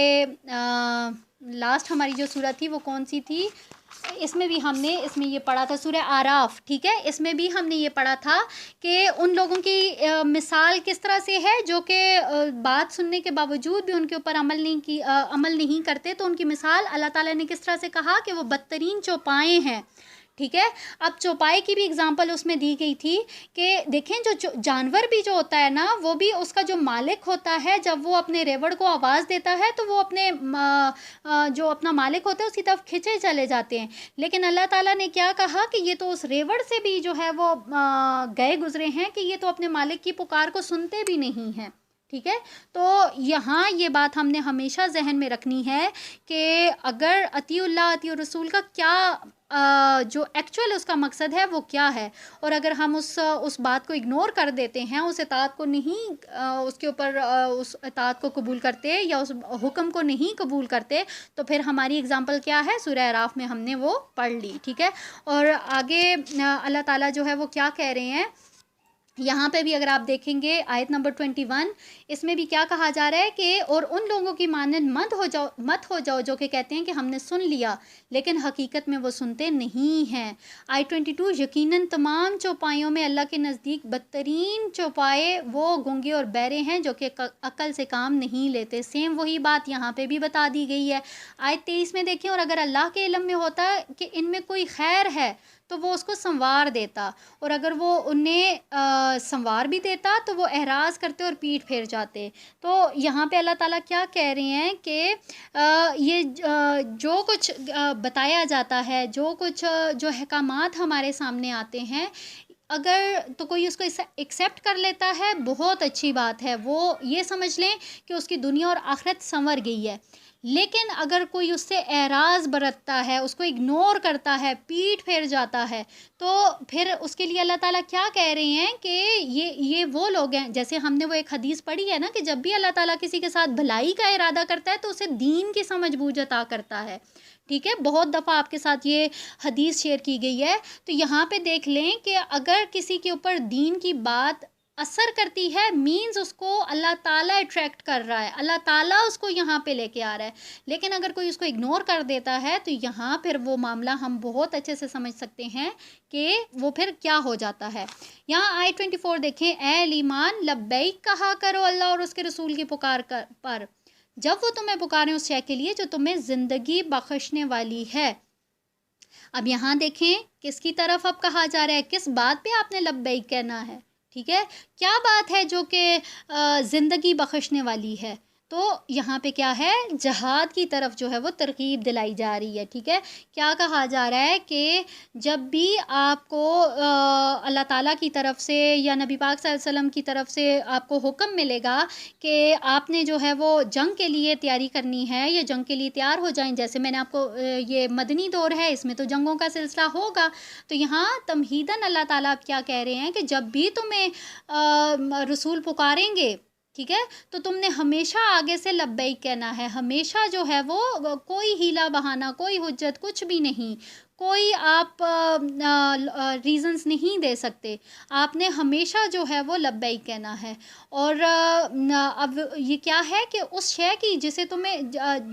لاسٹ ہماری جو سورہ تھی وہ کون سی تھی اس میں بھی ہم نے اس میں یہ پڑھا تھا سورہ اعراف. ٹھیک ہے. اس میں بھی ہم نے یہ پڑھا تھا کہ ان لوگوں کی مثال کس طرح سے ہے جو کہ بات سننے کے باوجود بھی ان کے اوپر عمل نہیں کرتے. تو ان کی مثال اللہ تعالیٰ نے کس طرح سے کہا کہ وہ بدترین چوپائے ہیں. ٹھیک ہے. اب چوپائے کی بھی اگزامپل اس میں دی گئی تھی کہ دیکھیں جو جانور بھی جو ہوتا ہے نا وہ بھی اس کا جو مالک ہوتا ہے جب وہ اپنے ریوڑ کو آواز دیتا ہے تو وہ اپنے جو اپنا مالک ہوتا ہے اس کی طرف کھنچے چلے جاتے ہیں. لیکن اللہ تعالیٰ نے کیا کہا کہ یہ تو اس ریوڑ سے بھی جو ہے وہ گئے گزرے ہیں کہ یہ تو اپنے مالک کی پکار کو سنتے بھی نہیں ہیں. ٹھیک ہے. تو یہاں یہ بات ہم نے ہمیشہ ذہن میں رکھنی ہے کہ اگر اطیع اللہ اطیع الرسول کا کیا جو ایکچوئل اس کا مقصد ہے وہ کیا ہے اور اگر ہم اس بات کو اگنور کر دیتے ہیں اس اطاعت کو نہیں اس کے اوپر اس اطاعت کو قبول کرتے یا اس حکم کو نہیں قبول کرتے تو پھر ہماری اگزامپل کیا ہے سورہ اعراف میں ہم نے وہ پڑھ لی. ٹھیک ہے. اور آگے اللہ تعالیٰ جو ہے وہ کیا کہہ رہے ہیں یہاں پہ بھی اگر آپ دیکھیں گے آیت نمبر 21 اس میں بھی کیا کہا جا رہا ہے کہ اور ان لوگوں کی مانند مت ہو جاؤ جو کہ کہتے ہیں کہ ہم نے سن لیا لیکن حقیقت میں وہ سنتے نہیں ہیں. آیت 22 یقیناً تمام چوپایوں میں اللہ کے نزدیک بدترین چوپائے وہ گونگے اور بہرے ہیں جو کہ عقل سے کام نہیں لیتے. سیم وہی بات یہاں پہ بھی بتا دی گئی ہے. آیت 23 میں دیکھیں اور اگر اللہ کے علم میں ہوتا کہ ان میں کوئی خیر ہے تو وہ اس کو سنوار دیتا اور اگر وہ انہیں سنوار بھی دیتا تو وہ اعراض کرتے اور پیٹھ پھیر جاتے. تو یہاں پہ اللہ تعالیٰ کیا کہہ رہے ہیں کہ یہ جو کچھ بتایا جاتا ہے جو کچھ جو احکامات ہمارے سامنے آتے ہیں اگر تو کوئی اس کو ایکسیپٹ کر لیتا ہے بہت اچھی بات ہے. وہ یہ سمجھ لیں کہ اس کی دنیا اور آخرت سنور گئی ہے. لیکن اگر کوئی اس سے اعراض برتتا ہے اس کو اگنور کرتا ہے پیٹھ پھیر جاتا ہے تو پھر اس کے لیے اللہ تعالیٰ کیا کہہ رہے ہیں کہ یہ وہ لوگ ہیں جیسے ہم نے وہ ایک حدیث پڑھی ہے نا کہ جب بھی اللہ تعالیٰ کسی کے ساتھ بھلائی کا ارادہ کرتا ہے تو اسے دین کی سمجھ بوجھ عطا کرتا ہے. ٹھیک ہے. بہت دفعہ آپ کے ساتھ یہ حدیث شیئر کی گئی ہے. تو یہاں پہ دیکھ لیں کہ اگر کسی کے اوپر دین کی بات اثر کرتی ہے مینز اس کو اللہ تعالیٰ اٹریکٹ کر رہا ہے اللہ تعالیٰ اس کو یہاں پہ لے کے آ رہا ہے. لیکن اگر کوئی اس کو اگنور کر دیتا ہے تو یہاں پھر وہ معاملہ ہم بہت اچھے سے سمجھ سکتے ہیں کہ وہ پھر کیا ہو جاتا ہے. یہاں آیت 24 دیکھیں اے ایمان لبیک کہا کرو اللہ اور اس کے رسول کی پکار پر جب وہ تمہیں پکاریں اس شے کے لیے جو تمہیں زندگی بخشنے والی ہے. اب یہاں دیکھیں کس کی طرف اب کہا جا رہا ہے کس بات پہ آپ نے لبیک کہنا ہے. ٹھیک ہے. کیا بات ہے جو کہ زندگی بخشنے والی ہے. تو یہاں پہ کیا ہے، جہاد کی طرف جو ہے وہ ترغیب دلائی جا رہی ہے، ٹھیک ہے. کیا کہا جا رہا ہے کہ جب بھی آپ کو اللہ تعالیٰ کی طرف سے یا نبی پاک صلی اللہ علیہ وسلم کی طرف سے آپ کو حکم ملے گا کہ آپ نے جو ہے وہ جنگ کے لیے تیاری کرنی ہے یا جنگ کے لیے تیار ہو جائیں، جیسے میں نے آپ کو یہ مدنی دور ہے، اس میں تو جنگوں کا سلسلہ ہوگا. تو یہاں تمہیداً اللہ تعالیٰ آپ کیا کہہ رہے ہیں کہ جب بھی تمہیں رسول پکاریں گے، ٹھیک ہے، تو تم نے ہمیشہ آگے سے لبیک کہنا ہے. ہمیشہ جو ہے وہ کوئی ہیلا بہانہ، کوئی حجت، کچھ بھی نہیں، کوئی آپ ریزنز نہیں دے سکتے. آپ نے ہمیشہ جو ہے وہ لبیک کہنا ہے. اور اب یہ کیا ہے کہ اس شے کی جسے تمہیں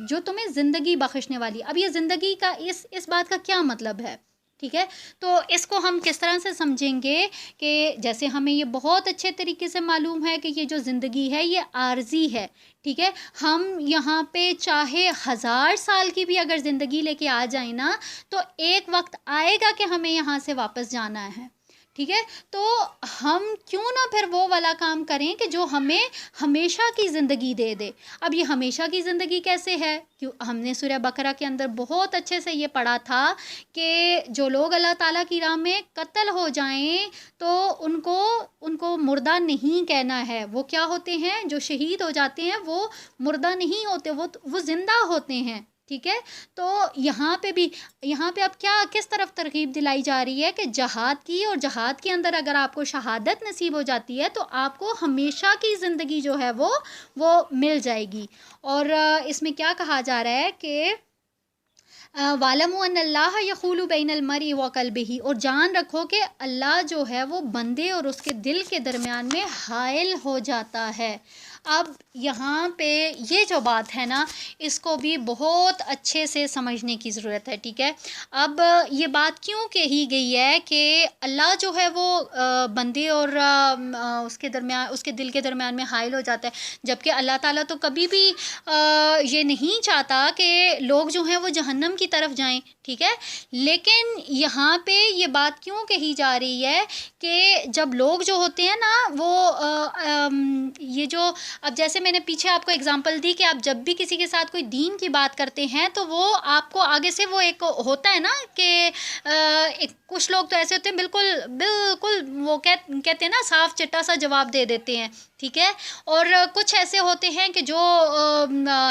جو تمہیں زندگی بخشنے والی. اب یہ زندگی کا اس بات کا کیا مطلب ہے، ٹھیک ہے. تو اس کو ہم کس طرح سے سمجھیں گے کہ جیسے ہمیں یہ بہت اچھے طریقے سے معلوم ہے کہ یہ جو زندگی ہے یہ عارضی ہے، ٹھیک ہے. ہم یہاں پہ چاہے 1000 سال کی بھی اگر زندگی لے کے آ جائیں نا، تو ایک وقت آئے گا کہ ہمیں یہاں سے واپس جانا ہے، ٹھیک ہے. تو ہم کیوں نہ پھر وہ والا کام کریں کہ جو ہمیں ہمیشہ کی زندگی دے دے. اب یہ ہمیشہ کی زندگی کیسے ہے؟ ہم نے سورہ بقرہ کے اندر بہت اچھے سے یہ پڑھا تھا کہ جو لوگ اللہ تعالیٰ کی راہ میں قتل ہو جائیں تو ان کو مردہ نہیں کہنا ہے. وہ کیا ہوتے ہیں؟ جو شہید ہو جاتے ہیں وہ مردہ نہیں ہوتے، وہ زندہ ہوتے ہیں، ٹھیک ہے. تو یہاں پہ اب کیا کس طرف ترغیب دلائی جا رہی ہے کہ جہاد کی، اور جہاد کے اندر اگر آپ کو شہادت نصیب ہو جاتی ہے تو آپ کو ہمیشہ کی زندگی جو ہے وہ مل جائے گی. اور اس میں کیا کہا جا رہا ہے کہ وَاعْلَمُوا أَنَّ اللَّهَ يَحُولُ بَيْنَ الْمَرْءِ وَقَلْبِهِ، اور جان رکھو کہ اللہ جو ہے وہ بندے اور اس کے دل کے درمیان میں حائل ہو جاتا ہے. اب یہاں پہ یہ جو بات ہے نا، اس کو بھی بہت اچھے سے سمجھنے کی ضرورت ہے، ٹھیک ہے. اب یہ بات کیوں کہی گئی ہے کہ اللہ جو ہے وہ بندے اور اس کے دل کے درمیان میں حائل ہو جاتا ہے، جبکہ اللہ تعالیٰ تو کبھی بھی یہ نہیں چاہتا کہ لوگ جو ہیں وہ جہنم کی طرف جائیں، ٹھیک ہے. لیکن یہاں پہ یہ بات کیوں کہی جا رہی ہے کہ جب لوگ جو ہوتے ہیں نا وہ یہ جو اب جیسے میں نے پیچھے آپ کو اگزامپل دی کہ آپ جب بھی کسی کے ساتھ کوئی دین کی بات کرتے ہیں تو وہ آپ کو آگے سے وہ ایک ہوتا ہے نا کہ کچھ لوگ تو ایسے ہوتے ہیں بالکل وہ کہتے ہیں نا صاف چٹا سا جواب دے دیتے ہیں، ٹھیک ہے. اور کچھ ایسے ہوتے ہیں کہ جو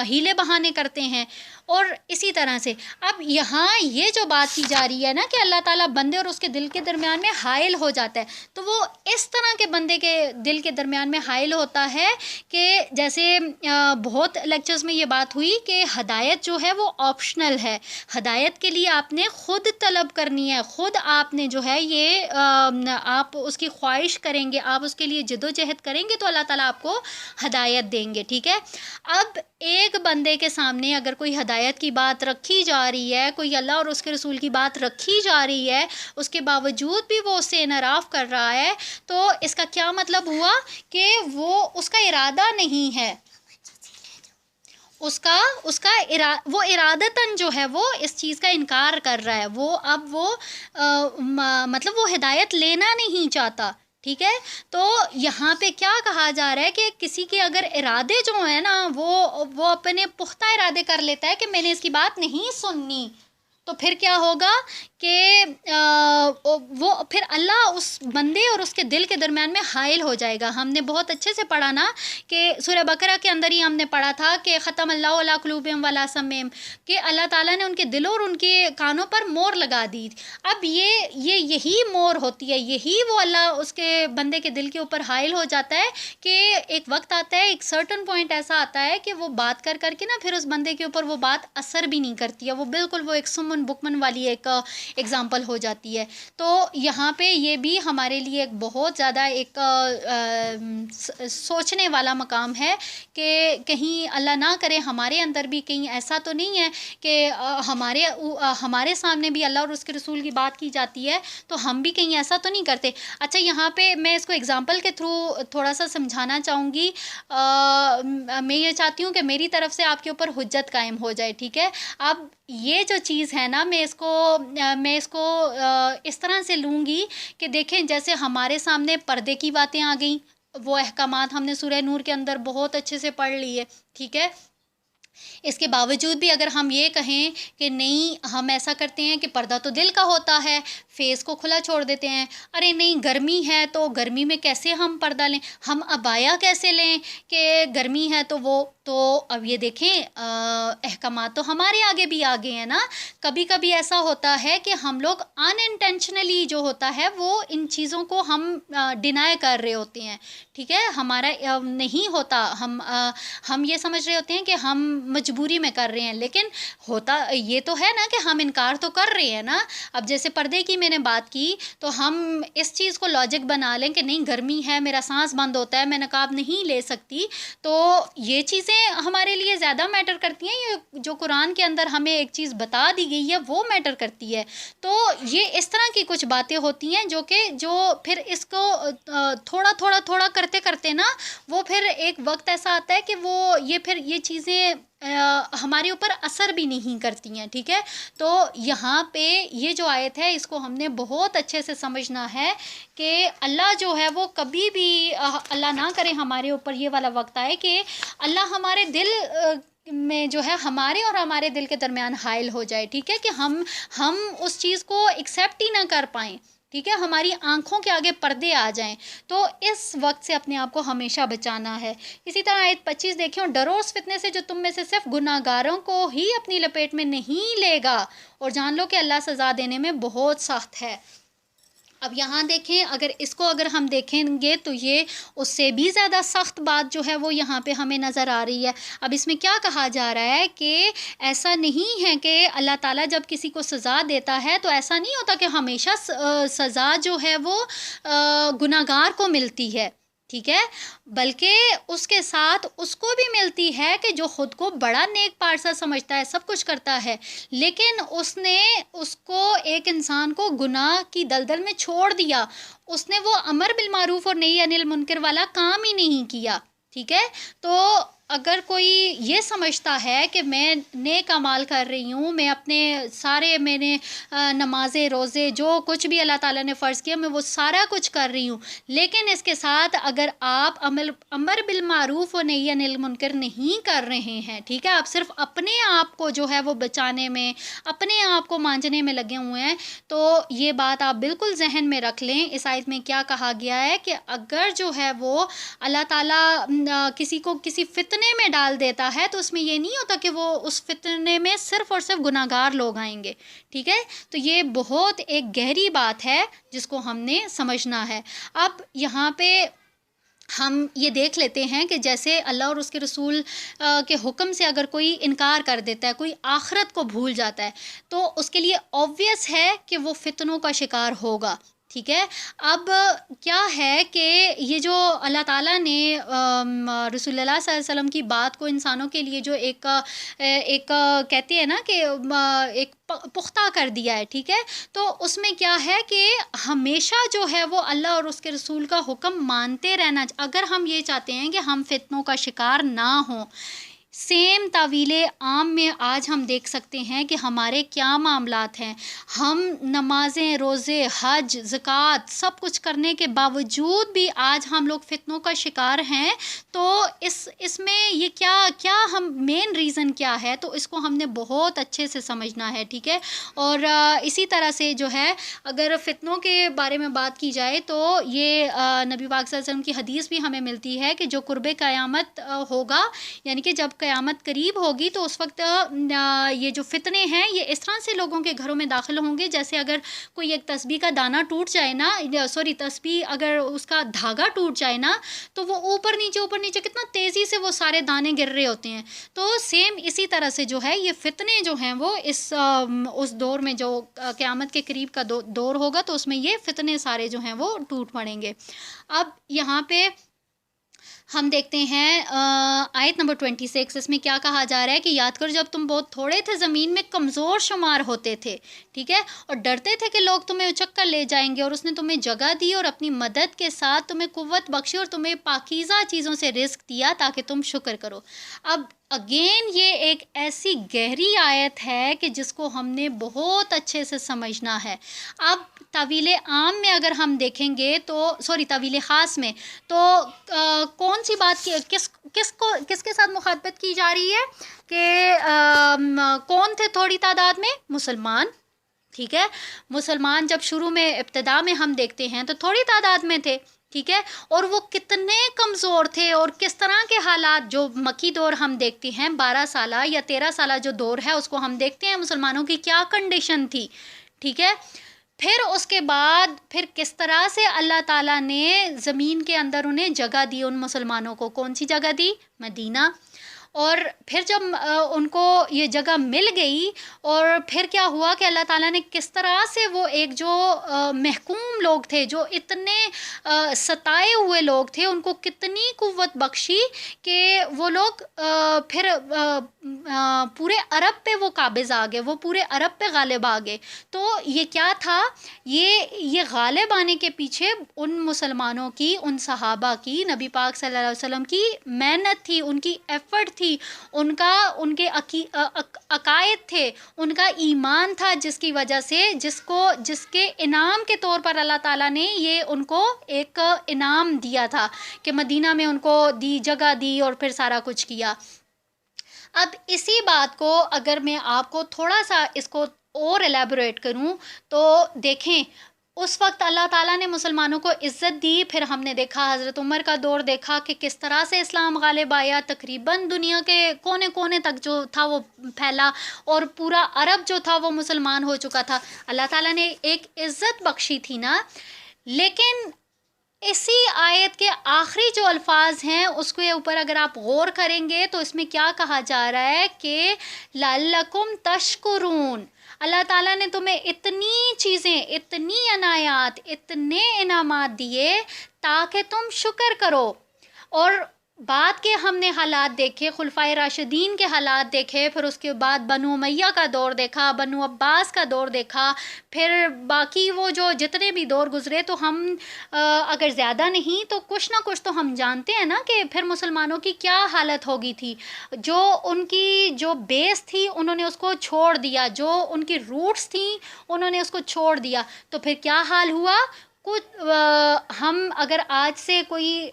ہیلے بہانے کرتے ہیں. اور اسی طرح سے اب یہاں یہ جو بات کی جا رہی ہے نا کہ اللہ تعالیٰ بندے اور اس کے دل کے درمیان میں حائل ہو جاتا ہے، تو وہ اس طرح کے بندے کے دل کے درمیان میں حائل ہوتا ہے کہ جیسے بہت لیکچرز میں یہ بات ہوئی کہ ہدایت جو ہے وہ آپشنل ہے. ہدایت کے لیے آپ نے خود طلب کرنی ہے، خود آپ نے جو ہے یہ آپ اس کی خواہش کریں گے، آپ اس کے لیے جد و جہد کریں گے تو اللہ تعالیٰ آپ کو ہدایت دیں گے، ٹھیک ہے. اب ایک بندے کے سامنے اگر کوئی ہدایت کی بات رکھی جا رہی ہے، کوئی اللہ اور اس کے رسول کی بات رکھی جا رہی ہے، اس کے باوجود بھی وہ اس سے انحراف کر رہا ہے، تو اس کا کیا مطلب ہوا کہ وہ اس کا ارادہ نہیں ہے، وہ ارادتاً جو ہے وہ اس چیز کا انکار کر رہا ہے. وہ مطلب وہ ہدایت لینا نہیں چاہتا، ٹھیک ہے. تو یہاں پہ کیا کہا جا رہا ہے کہ کسی کے اگر ارادے جو ہیں نا وہ اپنے پختہ ارادے کر لیتا ہے کہ میں نے اس کی بات نہیں سننی، تو پھر کیا ہوگا کہ وہ پھر اللہ اس بندے اور اس کے دل کے درمیان میں حائل ہو جائے گا. ہم نے بہت اچھے سے پڑھا نا کہ سورہ بقرہ کے اندر ہی ہم نے پڑھا تھا کہ ختم اللہ علی قلوبہم وعلی سمعہم، کہ اللہ تعالیٰ نے ان کے دلوں اور ان کے کانوں پر مور لگا دی. اب یہی مور ہوتی ہے، یہی وہ اللہ اس کے بندے کے دل کے اوپر حائل ہو جاتا ہے کہ ایک وقت آتا ہے، ایک سرٹن پوائنٹ ایسا آتا ہے کہ وہ بات کر کے نا پھر اس بندے کے اوپر وہ بات اثر بھی نہیں کرتی ہے، وہ بالکل وہ ایک سمن بکمن والی ایک ایگزامپل ہو جاتی ہے. تو یہاں پہ یہ بھی ہمارے لیے ایک بہت زیادہ ایک سوچنے والا مقام ہے کہ کہیں اللہ نہ کرے ہمارے اندر بھی کہیں ایسا تو نہیں ہے کہ ہمارے سامنے بھی اللہ اور اس کے رسول کی بات کی جاتی ہے تو ہم بھی کہیں ایسا تو نہیں کرتے. اچھا یہاں پہ میں اس کو ایگزامپل کے تھرو تھوڑا سا سمجھانا چاہوں گی. میں یہ چاہتی ہوں کہ میری طرف سے آپ کے اوپر حجت قائم ہو جائے، ٹھیک ہے. اب یہ جو چیز ہے نا میں اس کو اس طرح سے لوں گی کہ دیکھیں جیسے ہمارے سامنے پردے کی باتیں آ گئیں، وہ احکامات ہم نے سورہ نور کے اندر بہت اچھے سے پڑھ لیے، ٹھیک ہے. اس کے باوجود بھی اگر ہم یہ کہیں کہ نہیں ہم ایسا کرتے ہیں کہ پردہ تو دل کا ہوتا ہے، فیس کو کھلا چھوڑ دیتے ہیں، ارے نہیں گرمی ہے تو گرمی میں کیسے ہم پردہ لیں، ہم عبایا کیسے لیں کہ گرمی ہے تو اب یہ دیکھیں احکامات تو ہمارے آگے بھی آگے ہیں نا. کبھی کبھی ایسا ہوتا ہے کہ ہم لوگ ان انٹینشنلی جو ہوتا ہے وہ ان چیزوں کو ہم ڈینائی کر رہے ہوتے ہیں، ٹھیک ہے، ہمارا نہیں ہوتا، ہم یہ سمجھ رہے ہوتے ہیں کہ ہم مجبوری میں کر رہے ہیں، لیکن ہوتا یہ تو ہے نا کہ ہم انکار تو کر رہے ہیں نا. اب جیسے پردے کی میں نے بات کی تو ہم اس چیز کو لاجک بنا لیں کہ نہیں گرمی ہے، میرا سانس بند ہوتا ہے، میں نقاب نہیں لے سکتی، تو یہ چیزیں ہمارے لیے زیادہ میٹر کرتی ہیں. یہ جو قرآن کے اندر ہمیں ایک چیز بتا دی گئی ہے وہ میٹر کرتی ہے. تو یہ اس طرح کی کچھ باتیں ہوتی ہیں جو پھر اس کو تھوڑا کرتے کرتے نا وہ پھر ایک وقت ایسا آتا ہے کہ پھر یہ چیزیں ہمارے اوپر اثر بھی نہیں کرتی ہیں، ٹھیک ہے. تو یہاں پہ یہ جو آیت ہے اس کو ہم نے بہت اچھے سے سمجھنا ہے کہ اللہ جو ہے وہ کبھی بھی اللہ نہ کرے ہمارے اوپر یہ والا وقت آئے کہ اللہ ہمارے دل میں جو ہے ہمارے اور ہمارے دل کے درمیان حائل ہو جائے، ٹھیک ہے، کہ ہم اس چیز کو ایکسیپٹ ہی نہ کر پائیں، ٹھیک ہے، ہماری آنکھوں کے آگے پردے آ جائیں. تو اس وقت سے اپنے آپ کو ہمیشہ بچانا ہے. اسی طرح آیت 25 دیکھیں، اور ڈرو اس فتنے سے جو تم میں سے صرف گناہ گاروں کو ہی اپنی لپیٹ میں نہیں لے گا، اور جان لو کہ اللہ سزا دینے میں بہت سخت ہے. اب یہاں دیکھیں اگر ہم دیکھیں گے تو یہ اس سے بھی زیادہ سخت بات جو ہے وہ یہاں پہ ہمیں نظر آ رہی ہے. اب اس میں کیا کہا جا رہا ہے کہ ایسا نہیں ہے کہ اللہ تعالیٰ جب کسی کو سزا دیتا ہے تو ایسا نہیں ہوتا کہ ہمیشہ سزا جو ہے وہ گناہ گار کو ملتی ہے، ٹھیک ہے، بلکہ اس کے ساتھ اس کو بھی ملتی ہے کہ جو خود کو بڑا نیک پارسا سمجھتا ہے، سب کچھ کرتا ہے، لیکن اس نے اس کو ایک انسان کو گناہ کی دلدل میں چھوڑ دیا، اس نے وہ امر بالمعروف اور نہی عن المنکر والا کام ہی نہیں کیا، ٹھیک ہے. تو اگر کوئی یہ سمجھتا ہے کہ میں نیک اعمال کر رہی ہوں، میں اپنے سارے میں نے نمازیں روزے جو کچھ بھی اللہ تعالیٰ نے فرض کیا میں وہ سارا کچھ کر رہی ہوں، لیکن اس کے ساتھ اگر آپ امر بالمعروف و نہی عن المنکر نہیں کر رہے ہیں، ٹھیک ہے، آپ صرف اپنے آپ کو جو ہے وہ بچانے میں، اپنے آپ کو مانجنے میں لگے ہوئے ہیں، تو یہ بات آپ بالکل ذہن میں رکھ لیں. اس آیت میں کیا کہا گیا ہے کہ اگر جو ہے وہ اللہ تعالیٰ کسی کو کسی فتنے میں ڈال دیتا ہے تو اس میں یہ نہیں ہوتا کہ وہ اس فتنے میں صرف اور صرف گناہ گار لوگ آئیں گے، ٹھیک ہے. تو یہ بہت ایک گہری بات ہے جس کو ہم نے سمجھنا ہے. اب یہاں پہ ہم یہ دیکھ لیتے ہیں کہ جیسے اللہ اور اس کے رسول کے حکم سے اگر کوئی انکار کر دیتا ہے، کوئی آخرت کو بھول جاتا ہے، تو اس کے لیے obvious ہے کہ وہ فتنوں کا شکار ہوگا، ٹھیک ہے. اب کیا ہے کہ یہ جو اللہ تعالیٰ نے رسول اللہ صلی اللہ علیہ وسلم کی بات کو انسانوں کے لیے جو ایک کہتے ہیں نا کہ ایک پختہ کر دیا ہے، ٹھیک ہے، تو اس میں کیا ہے کہ ہمیشہ جو ہے وہ اللہ اور اس کے رسول کا حکم مانتے رہنا. اگر ہم یہ چاہتے ہیں کہ ہم فتنوں کا شکار نہ ہوں، سیم تعویل عام میں آج ہم دیکھ سکتے ہیں کہ ہمارے کیا معاملات ہیں. ہم نمازیں روزے حج زکوٰۃ سب کچھ کرنے کے باوجود بھی آج ہم لوگ فتنوں کا شکار ہیں. تو اس میں یہ کیا ہم مین ریزن کیا ہے، تو اس کو ہم نے بہت اچھے سے سمجھنا ہے، ٹھیک ہے. اور اسی طرح سے جو ہے اگر فتنوں کے بارے میں بات کی جائے تو یہ نبی پاک صلی اللہ علیہ وسلم کی حدیث بھی ہمیں ملتی ہے کہ جو قرب قیامت ہوگا، یعنی کہ جب قیامت قریب ہوگی تو اس وقت یہ جو فتنے ہیں یہ اس طرح سے لوگوں کے گھروں میں داخل ہوں گے جیسے اگر کوئی ایک تسبیح کا دانہ ٹوٹ جائے نا، تسبیح اگر اس کا دھاگا ٹوٹ جائے نا تو وہ اوپر نیچے کتنا تیزی سے وہ سارے دانے گر رہے ہوتے ہیں. تو سیم اسی طرح سے جو ہے یہ فتنے جو ہیں وہ اس دور میں جو قیامت کے قریب کا دور ہوگا تو اس میں یہ فتنے سارے جو ہیں وہ ٹوٹ پڑیں گے. اب یہاں پہ ہم دیکھتے ہیں آیت نمبر 26، اس میں کیا کہا جا رہا ہے کہ یاد کرو جب تم بہت تھوڑے تھے زمین میں کمزور شمار ہوتے تھے، ٹھیک ہے، اور ڈرتے تھے کہ لوگ تمہیں اچک کر لے جائیں گے، اور اس نے تمہیں جگہ دی اور اپنی مدد کے ساتھ تمہیں قوت بخشی اور تمہیں پاکیزہ چیزوں سے رزق دیا تاکہ تم شکر کرو. اب اگین یہ ایک ایسی گہری آیت ہے کہ جس کو ہم نے بہت اچھے سے سمجھنا ہے. اب طویل عام میں اگر ہم دیکھیں گے تو طویل خاص میں تو کون سی بات کس کے ساتھ مخاطبت کی جا رہی ہے کہ کون تھے تھوڑی تعداد میں؟ مسلمان. ٹھیک ہے، مسلمان جب شروع میں ابتدا میں ہم دیکھتے ہیں تو تھوڑی تعداد میں تھے. ٹھیک ہے، اور وہ کتنے کمزور تھے اور کس طرح کے حالات، جو مکی دور ہم دیکھتے ہیں 12 سالہ یا 13 سالہ جو دور ہے اس کو ہم دیکھتے ہیں، مسلمانوں کی کیا کنڈیشن تھی. ٹھیک ہے، پھر اس کے بعد پھر کس طرح سے اللہ تعالیٰ نے زمین کے اندر انہیں جگہ دی، ان مسلمانوں کو کون سی جگہ دی؟ مدینہ. اور پھر جب ان کو یہ جگہ مل گئی اور پھر کیا ہوا کہ اللہ تعالیٰ نے کس طرح سے وہ ایک جو محکوم لوگ تھے، جو اتنے ستائے ہوئے لوگ تھے، ان کو کتنی قوت بخشی کہ وہ لوگ پھر پورے عرب پہ وہ قابض آ گئے، وہ پورے عرب پہ غالب آ گئے. تو یہ کیا تھا؟ یہ غالب آنے کے پیچھے ان مسلمانوں کی، ان صحابہ کی، نبی پاک صلی اللہ علیہ وسلم کی محنت تھی، ان کی ایفرٹ تھی، ان کے عقائد تھے، ان کا ایمان تھا، جس کی وجہ سے جس کے انعام کے طور پر اللہ تعالیٰ نے یہ ان کو ایک انعام دیا تھا کہ مدینہ میں ان کو دی، جگہ دی اور پھر سارا کچھ کیا. اب اسی بات کو اگر میں آپ کو تھوڑا سا اس کو اور ایلیبوریٹ کروں تو دیکھیں، اس وقت اللہ تعالیٰ نے مسلمانوں کو عزت دی. پھر ہم نے دیکھا حضرت عمر کا دور دیکھا کہ کس طرح سے اسلام غالب آیا، تقریباً دنیا کے کونے کونے تک جو تھا وہ پھیلا اور پورا عرب جو تھا وہ مسلمان ہو چکا تھا. اللہ تعالیٰ نے ایک عزت بخشی تھی نا. لیکن اسی آیت کے آخری جو الفاظ ہیں اس کے اوپر اگر آپ غور کریں گے تو اس میں کیا کہا جا رہا ہے کہ لعلکم تشکرون. اللہ تعالیٰ نے تمہیں اتنی چیزیں، اتنی عنایات، اتنے انعامات دیے تاکہ تم شکر کرو. اور بعد کے ہم نے حالات دیکھے، خلفائے راشدین کے حالات دیکھے، پھر اس کے بعد بنو امیہ کا دور دیکھا، بنو عباس کا دور دیکھا، پھر باقی وہ جو جتنے بھی دور گزرے تو ہم اگر زیادہ نہیں تو کچھ نہ کچھ تو ہم جانتے ہیں نا کہ پھر مسلمانوں کی کیا حالت ہو گئی تھی. جو ان کی جو بیس تھی انہوں نے اس کو چھوڑ دیا، جو ان کی روٹس تھیں انہوں نے اس کو چھوڑ دیا. تو پھر کیا حال ہوا؟ کچھ ہم اگر آج سے کوئی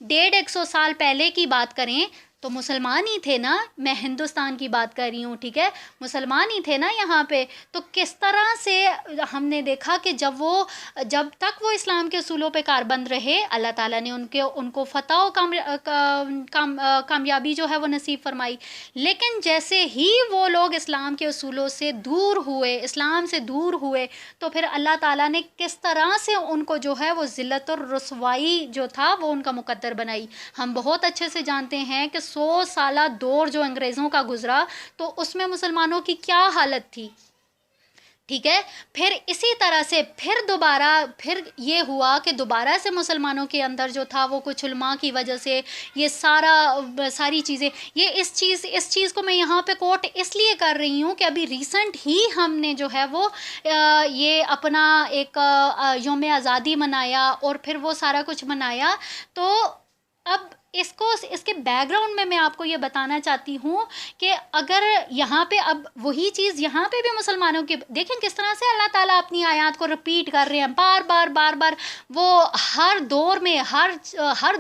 150 سال پہلے کی بات کریں تو مسلمان ہی تھے نا. میں ہندوستان کی بات کر رہی ہوں، ٹھیک ہے، مسلمان ہی تھے نا یہاں پہ. تو کس طرح سے ہم نے دیکھا کہ جب تک وہ اسلام کے اصولوں پہ کاربند رہے، اللہ تعالیٰ نے ان کو فتح و کامیابی جو ہے وہ نصیب فرمائی. لیکن جیسے ہی وہ لوگ اسلام کے اصولوں سے دور ہوئے، اسلام سے دور ہوئے، تو پھر اللہ تعالیٰ نے کس طرح سے ان کو جو ہے وہ ذلت اور رسوائی جو تھا وہ ان کا مقدر بنائی. ہم بہت اچھے سے جانتے ہیں کہ 100 سالہ دور جو انگریزوں کا گزرا تو اس میں مسلمانوں کی کیا حالت تھی. ٹھیک ہے، پھر اسی طرح سے پھر یہ ہوا کہ دوبارہ سے مسلمانوں کے اندر جو تھا وہ کچھ علماء کی وجہ سے یہ ساری چیزیں، یہ اس چیز کو میں یہاں پہ کوٹ اس لیے کر رہی ہوں کہ ابھی ریسنٹ ہی ہم نے جو ہے وہ یہ اپنا ایک یوم آزادی منایا اور پھر وہ سارا کچھ منایا. تو اب اس کے بیک گراؤنڈ میں آپ کو یہ بتانا چاہتی ہوں کہ اگر یہاں پہ اب وہی چیز یہاں پہ بھی مسلمانوں کے، دیکھیں کس طرح سے اللہ تعالیٰ اپنی آیات کو رپیٹ کر رہے ہیں بار بار. وہ ہر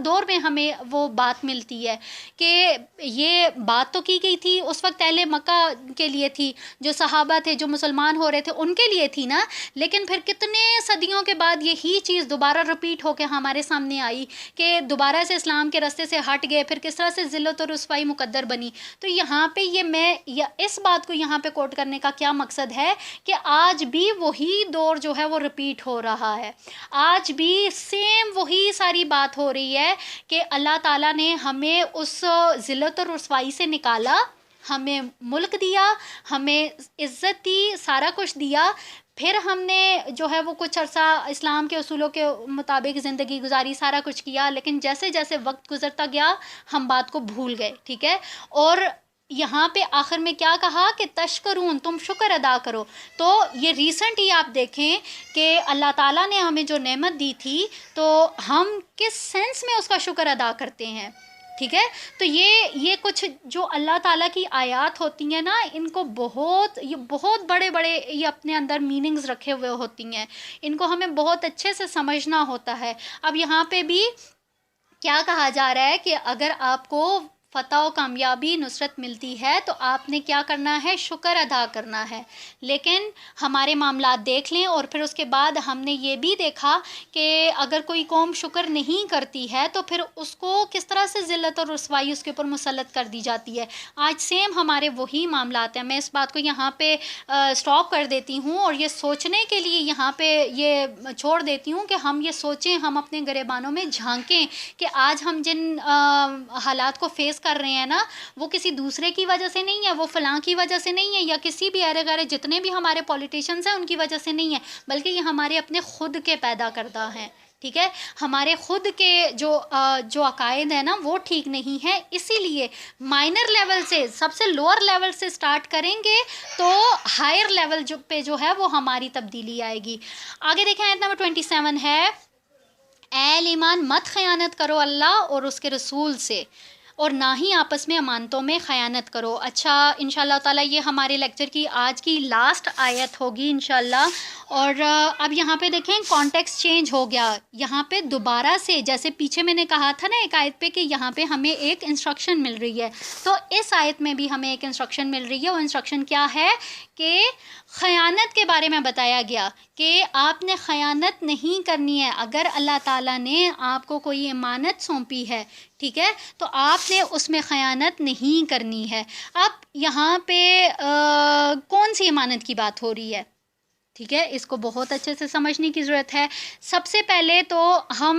دور میں ہمیں وہ بات ملتی ہے کہ یہ بات تو کی گئی تھی اس وقت اہل مکہ کے لیے تھی، جو صحابہ تھے، جو مسلمان ہو رہے تھے ان کے لیے تھی نا. لیکن پھر کتنے صدیوں کے بعد یہی چیز دوبارہ رپیٹ ہو کے ہمارے سامنے آئی کہ دوبارہ سے اسلام کے راستے سے ہٹ گئے، پھر کس طرح سے ذلت اور رسوائی مقدر بنی. تو یہاں پہ اس بات کو یہاں پہ کوٹ کرنے کا کیا مقصد ہے کہ آج بھی وہی دور جو ہے وہ رپیٹ ہو رہا ہے، آج بھی سیم وہی ساری بات ہو رہی ہے کہ اللہ تعالیٰ نے ہمیں اس ذلت اور رسوائی سے نکالا، ہمیں ملک دیا، ہمیں عزت دی، سارا کچھ دیا. پھر ہم نے جو ہے وہ کچھ عرصہ اسلام کے اصولوں کے مطابق زندگی گزاری، سارا کچھ کیا، لیکن جیسے جیسے وقت گزرتا گیا ہم بات کو بھول گئے. ٹھیک ہے، اور یہاں پہ آخر میں کیا کہا کہ تشکرون، تم شکر ادا کرو. تو یہ ریسنٹ ہی آپ دیکھیں کہ اللہ تعالیٰ نے ہمیں جو نعمت دی تھی تو ہم کس سینس میں اس کا شکر ادا کرتے ہیں. ٹھیک ہے. تو یہ کچھ جو اللہ تعالیٰ کی آیات ہوتی ہیں نا، ان کو یہ بہت بڑے بڑے یہ اپنے اندر میننگز رکھے ہوئے ہوتی ہیں، ان کو ہمیں بہت اچھے سے سمجھنا ہوتا ہے. اب یہاں پہ بھی کیا کہا جا رہا ہے کہ اگر آپ کو فتح و کامیابی نصرت ملتی ہے تو آپ نے کیا کرنا ہے، شکر ادا کرنا ہے. لیکن ہمارے معاملات دیکھ لیں، اور پھر اس کے بعد ہم نے یہ بھی دیکھا کہ اگر کوئی قوم شکر نہیں کرتی ہے تو پھر اس کو کس طرح سے ذلت اور رسوائی اس کے اوپر مسلط کر دی جاتی ہے. آج سیم ہمارے وہی معاملات ہیں. میں اس بات کو یہاں پہ سٹاپ کر دیتی ہوں اور یہ سوچنے کے لیے یہاں پہ یہ چھوڑ دیتی ہوں کہ ہم یہ سوچیں، ہم اپنے گریبانوں میں جھانکیں کہ آج ہم جن حالات کو فیس کر رہے ہیں نا، وہ کسی دوسرے کی وجہ سے نہیں ہے، وہ فلاں کی وجہ سے نہیں ہے، یا کسی بھی ارے غیرے جتنے بھی ہمارے پولیٹیشنز ہیں ان کی وجہ سے نہیں ہے، بلکہ یہ ہمارے اپنے خود کے پیدا کردہ ہیں. ٹھیک ہے، ہمارے خود کے جو عقائد ہیں نا وہ ٹھیک نہیں ہے. اسی لیے مائنر لیول سے، سب سے لوور لیول سے سٹارٹ کریں گے تو ہائر لیول پہ جو ہے وہ ہماری تبدیلی آئے گی. آگے دیکھیں آیت نمبر 27 ہے، اے ایمان مت خیانت کرو اللہ اور اس کے رسول سے، اور نہ ہی آپس میں امانتوں میں خیانت کرو. اچھا، انشاءاللہ تعالیٰ یہ ہمارے لیکچر کی آج کی لاسٹ آیت ہوگی انشاءاللہ. اور اب یہاں پہ دیکھیں کانٹیکس چینج ہو گیا. یہاں پہ دوبارہ سے، جیسے پیچھے میں نے کہا تھا نا ایک آیت پہ کہ یہاں پہ ہمیں ایک انسٹرکشن مل رہی ہے، تو اس آیت میں بھی ہمیں ایک انسٹرکشن مل رہی ہے. وہ انسٹرکشن کیا ہے کہ خیانت کے بارے میں بتایا گیا کہ آپ نے خیانت نہیں کرنی ہے. اگر اللہ تعالیٰ نے آپ کو کوئی امانت سونپی ہے، ٹھیک ہے، تو آپ نے اس میں خیانت نہیں کرنی ہے. اب یہاں پہ کون سی امانت کی بات ہو رہی ہے؟ ٹھیک ہے، اس کو بہت اچھے سے سمجھنے کی ضرورت ہے. سب سے پہلے تو ہم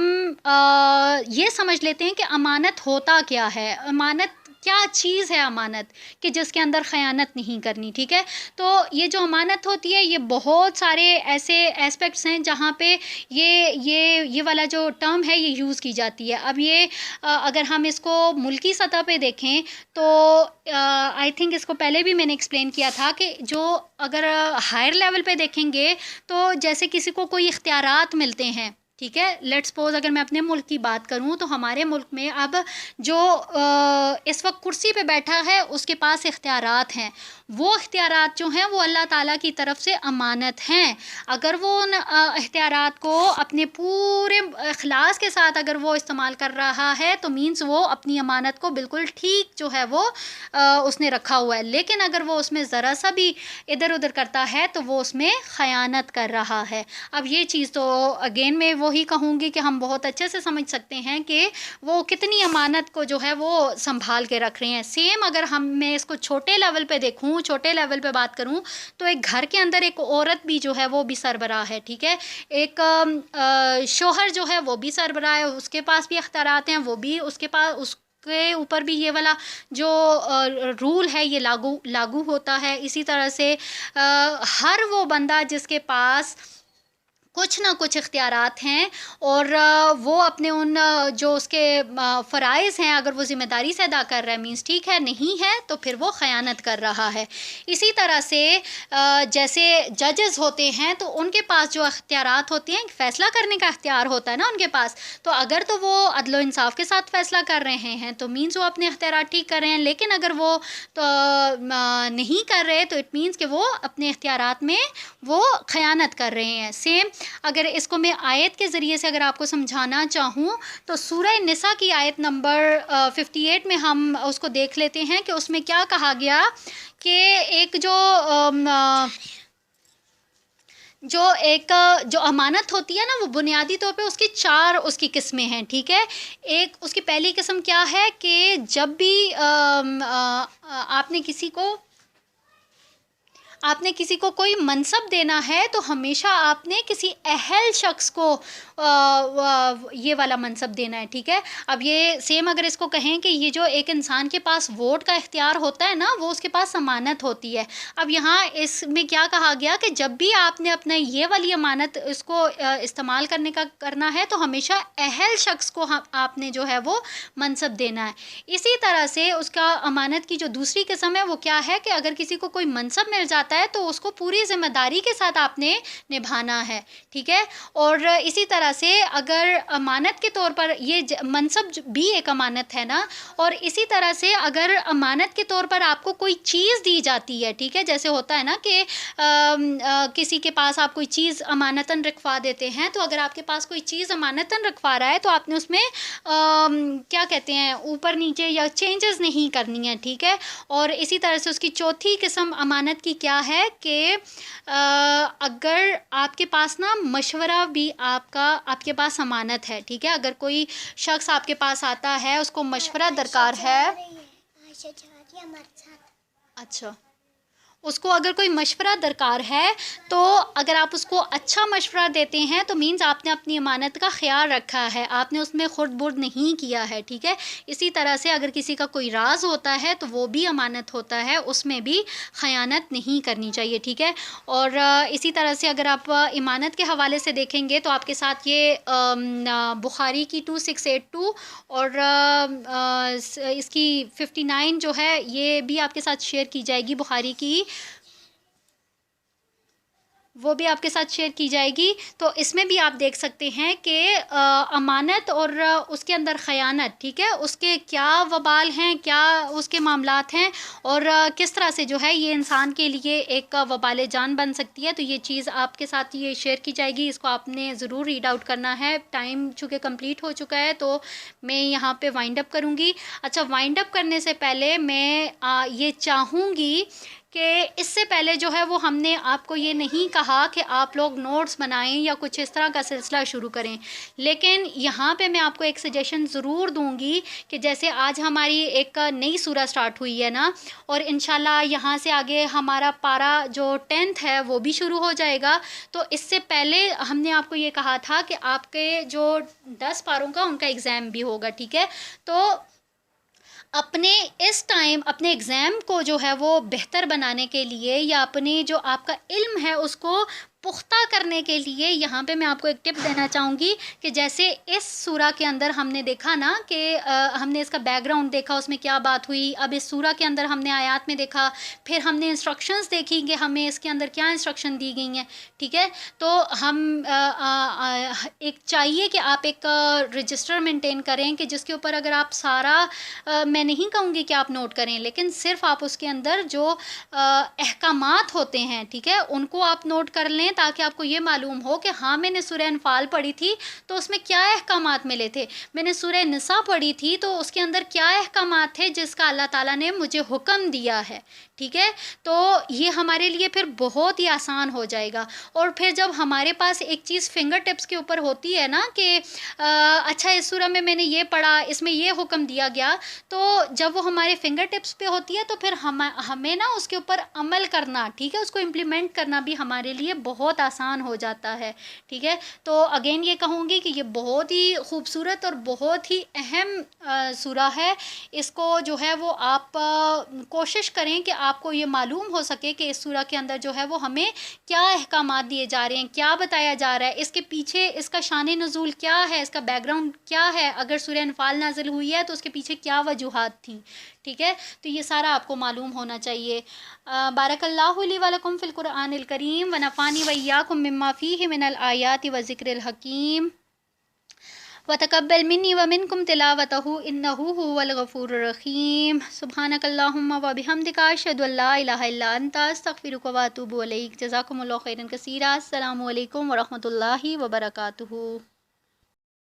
یہ سمجھ لیتے ہیں کہ امانت ہوتا کیا ہے. امانت کیا چیز ہے؟ امانت کہ جس کے اندر خیانت نہیں کرنی. ٹھیک ہے، تو یہ جو امانت ہوتی ہے یہ بہت سارے ایسے ایسپیکٹس ہیں جہاں پہ یہ والا جو ٹرم ہے یہ یوز کی جاتی ہے. اب یہ اگر ہم اس کو ملکی سطح پہ دیکھیں تو آئی تھنک اس کو پہلے بھی میں نے ایکسپلین کیا تھا کہ جو اگر ہائر لیول پہ دیکھیں گے تو جیسے کسی کو کوئی اختیارات ملتے ہیں. ٹھیک ہے، لیٹ سپوز اگر میں اپنے ملک کی بات کروں تو ہمارے ملک میں اب جو اس وقت کرسی پہ بیٹھا ہے اس کے پاس اختیارات ہیں. وہ اختیارات جو ہیں وہ اللہ تعالیٰ کی طرف سے امانت ہیں. اگر وہ ان اختیارات کو اپنے پورے اخلاص کے ساتھ اگر وہ استعمال کر رہا ہے تو مینس وہ اپنی امانت کو بالکل ٹھیک جو ہے وہ اس نے رکھا ہوا ہے. لیکن اگر وہ اس میں ذرا سا بھی ادھر ادھر کرتا ہے تو وہ اس میں خیانت کر رہا ہے. اب یہ چیز تو اگین میں وہی کہوں گی کہ ہم بہت اچھے سے سمجھ سکتے ہیں کہ وہ کتنی امانت کو جو ہے وہ سنبھال کے رکھ رہے ہیں. سیم اگر میں اس کو چھوٹے لیول پہ دیکھوں، چھوٹے لیول پہ بات کروں تو ایک گھر کے اندر ایک عورت بھی جو ہے وہ بھی سربراہ ہے. ٹھیک ہے، ایک شوہر جو ہے وہ بھی سربراہ ہے، اس کے پاس بھی اختیارات ہیں، وہ بھی اس کے پاس، اس کے اوپر بھی یہ والا جو رول ہے یہ لاگو ہوتا ہے. اسی طرح سے ہر وہ بندہ جس کے پاس کچھ نہ کچھ اختیارات ہیں اور وہ اپنے ان جو اس کے فرائض ہیں اگر وہ ذمہ داری سے ادا کر رہا ہے مینس ٹھیک ہے، نہیں ہے تو پھر وہ خیانت کر رہا ہے. اسی طرح سے جیسے ججز ہوتے ہیں تو ان کے پاس جو اختیارات ہوتے ہیں، فیصلہ کرنے کا اختیار ہوتا ہے نا ان کے پاس، تو اگر تو وہ عدل و انصاف کے ساتھ فیصلہ کر رہے ہیں تو مینس وہ اپنے اختیارات ٹھیک کر رہے ہیں. لیکن اگر وہ تو نہیں کر رہے تو اٹ مینس کہ وہ اپنے اختیارات میں وہ خیانت کر رہے ہیں. سیم اگر اس کو میں آیت کے ذریعے سے اگر آپ کو سمجھانا چاہوں تو سورہ نساء کی آیت نمبر 58 میں ہم اس کو دیکھ لیتے ہیں کہ اس میں کیا کہا گیا کہ ایک جو امانت ہوتی ہے نا وہ بنیادی طور پہ اس کی 4 اس کی قسمیں ہیں. ٹھیک ہے، ایک اس کی پہلی قسم کیا ہے کہ جب بھی آپ نے کسی کو کوئی منصب دینا ہے تو ہمیشہ آپ نے کسی اہل شخص کو یہ والا منصب دینا ہے. ٹھیک ہے، اب یہ سیم اگر اس کو کہیں کہ یہ جو ایک انسان کے پاس ووٹ کا اختیار ہوتا ہے نا وہ اس کے پاس امانت ہوتی ہے. اب یہاں اس میں کیا کہا گیا کہ جب بھی آپ نے اپنا یہ والی امانت اس کو استعمال کرنا ہے تو ہمیشہ اہل شخص کو آپ نے جو ہے وہ منصب دینا ہے. اسی طرح سے اس کا امانت کی جو دوسری قسم ہے وہ کیا ہے کہ اگر کسی کو کوئی منصب مل جاتا جاتا ہے تو اس کو پوری ذمہ داری کے ساتھ آپ نے نبھانا ہے، ٹھیک ہے. اور اسی طرح سے اگر امانت کے طور پر یہ منصب بھی ایک امانت ہے نا، اور اسی طرح سے اگر امانت کے طور پر آپ کو کوئی چیز دی جاتی ہے، ٹھیک ہے، جیسے ہوتا ہے نا کہ کسی کے پاس آپ کوئی چیز امانتاً رکھوا دیتے ہیں، تو اگر آپ کے پاس کوئی چیز امانتاً رکھوا رہا ہے تو آپ نے اس میں کیا کہتے ہیں اوپر نیچے یا چینجز نہیں کرنی ہے، ٹھیک ہے. اور اسی طرح سے اس کی چوتھی قسم امانت کی کیا ہے کہ اگر آپ کے پاس نا مشورہ بھی آپ کے پاس امانت ہے، ٹھیک ہے. اگر کوئی شخص آپ کے پاس آتا ہے، اس کو مشورہ درکار ہے، اچھا، اس کو اگر کوئی مشورہ درکار ہے تو اگر آپ اس کو اچھا مشورہ دیتے ہیں تو مینز آپ نے اپنی امانت کا خیال رکھا ہے، آپ نے اس میں خرد برد نہیں کیا ہے، ٹھیک ہے. اسی طرح سے اگر کسی کا کوئی راز ہوتا ہے تو وہ بھی امانت ہوتا ہے، اس میں بھی خیانت نہیں کرنی چاہیے، ٹھیک ہے. اور اسی طرح سے اگر آپ امانت کے حوالے سے دیکھیں گے تو آپ کے ساتھ یہ بخاری کی 2682 اور اس کی 59 جو ہے یہ بھی آپ کے ساتھ شیئر کی جائے گی، بخاری کی وہ بھی آپ کے ساتھ شیئر کی جائے گی. تو اس میں بھی آپ دیکھ سکتے ہیں کہ امانت اور اس کے اندر خیانت، ٹھیک ہے، اس کے کیا وبال ہیں، کیا اس کے معاملات ہیں، اور کس طرح سے جو ہے یہ انسان کے لیے ایک وبال جان بن سکتی ہے. تو یہ چیز آپ کے ساتھ یہ شیئر کی جائے گی، اس کو آپ نے ضرور ریڈ آؤٹ کرنا ہے. ٹائم چونکہ کمپلیٹ ہو چکا ہے تو میں یہاں پہ وائنڈ اپ کروں گی. اچھا، وائنڈ اپ کرنے سے پہلے میں یہ چاہوں گی کہ اس سے پہلے جو ہے وہ ہم نے آپ کو یہ نہیں کہا کہ آپ لوگ نوٹس بنائیں یا کچھ اس طرح کا سلسلہ شروع کریں، لیکن یہاں پہ میں آپ کو ایک سجیشن ضرور دوں گی کہ جیسے آج ہماری ایک نئی سورہ سٹارٹ ہوئی ہے نا، اور انشاءاللہ یہاں سے آگے ہمارا پارا جو 10th ہے وہ بھی شروع ہو جائے گا. تو اس سے پہلے ہم نے آپ کو یہ کہا تھا کہ آپ کے جو 10 پاروں کا ان کا ایگزام بھی ہوگا، ٹھیک ہے. تو اپنے اس ٹائم اپنے ایگزام کو جو ہے وہ بہتر بنانے کے لیے یا اپنے جو آپ کا علم ہے اس کو پختہ کرنے کے لیے یہاں پہ میں آپ کو ایک ٹپ دینا چاہوں گی کہ جیسے اس سورہ کے اندر ہم نے دیکھا نا کہ ہم نے اس کا بیک گراؤنڈ دیکھا، اس میں کیا بات ہوئی. اب اس سورہ کے اندر ہم نے آیات میں دیکھا، پھر ہم نے انسٹرکشنز دیکھی کہ ہمیں اس کے اندر کیا انسٹرکشن دی گئی ہیں، ٹھیک ہے. تو ہم ایک چاہیے کہ آپ ایک رجسٹر مینٹین کریں کہ جس کے اوپر اگر آپ سارا میں نہیں کہوں گی کہ آپ نوٹ کریں، لیکن صرف آپ اس کے اندر جو احکامات ہوتے ہیں، ٹھیک ہے، ان کو آپ نوٹ کر لیں تاکہ آپ کو یہ معلوم ہو کہ ہاں میں نے سورہ انفال پڑھی تھی تو اس میں کیا احکامات ملے تھے، میں نے سورہ نساء پڑھی تھی تو اس کے اندر کیا احکامات تھے جس کا اللہ تعالیٰ نے مجھے حکم دیا ہے، ٹھیک ہے. تو یہ ہمارے لیے پھر بہت ہی آسان ہو جائے گا. اور پھر جب ہمارے پاس ایک چیز فنگر ٹپس کے اوپر ہوتی ہے نا کہ اچھا اس سورہ میں نے یہ پڑھا، اس میں یہ حکم دیا گیا، تو جب وہ ہمارے فنگر ٹپس پہ ہوتی ہے تو پھر ہمیں نا اس کے اوپر عمل کرنا، ٹھیک ہے، اس کو امپلیمنٹ کرنا بھی ہمارے لیے بہت آسان ہو جاتا ہے، ٹھیک ہے. تو اگین یہ کہوں گی کہ یہ بہت ہی خوبصورت اور بہت ہی اہم سورہ ہے. اس کو جو ہے وہ آپ کوشش کریں کہ آپ کو یہ معلوم ہو سکے کہ اس سورہ کے اندر جو ہے وہ ہمیں کیا احکامات دیے جا رہے ہیں، کیا بتایا جا رہا ہے، اس کے پیچھے اس کا شان نزول کیا ہے، اس کا بیک گراؤنڈ کیا ہے، اگر سورہ انفال نازل ہوئی ہے تو اس کے پیچھے کیا وجوہات تھیں، ٹھیک ہے. تو یہ سارا آپ کو معلوم ہونا چاہیے. بارک اللہ لی و لکم فی القرآن الکریم و نفعنی و ایاکم مما فیہ من الآیات و ذکر الحکیم وتقبل منی ومنکم تلاوتہ انہ هو الغفور الرحیم. سبحانک اللہم و بحمدک اشہد ان لا الہ الا انت استغفرک و اتوب الیک. جزاکم اللہ خیرا کثیرا. السلام علیکم ورحمۃ اللہ وبرکاتہ.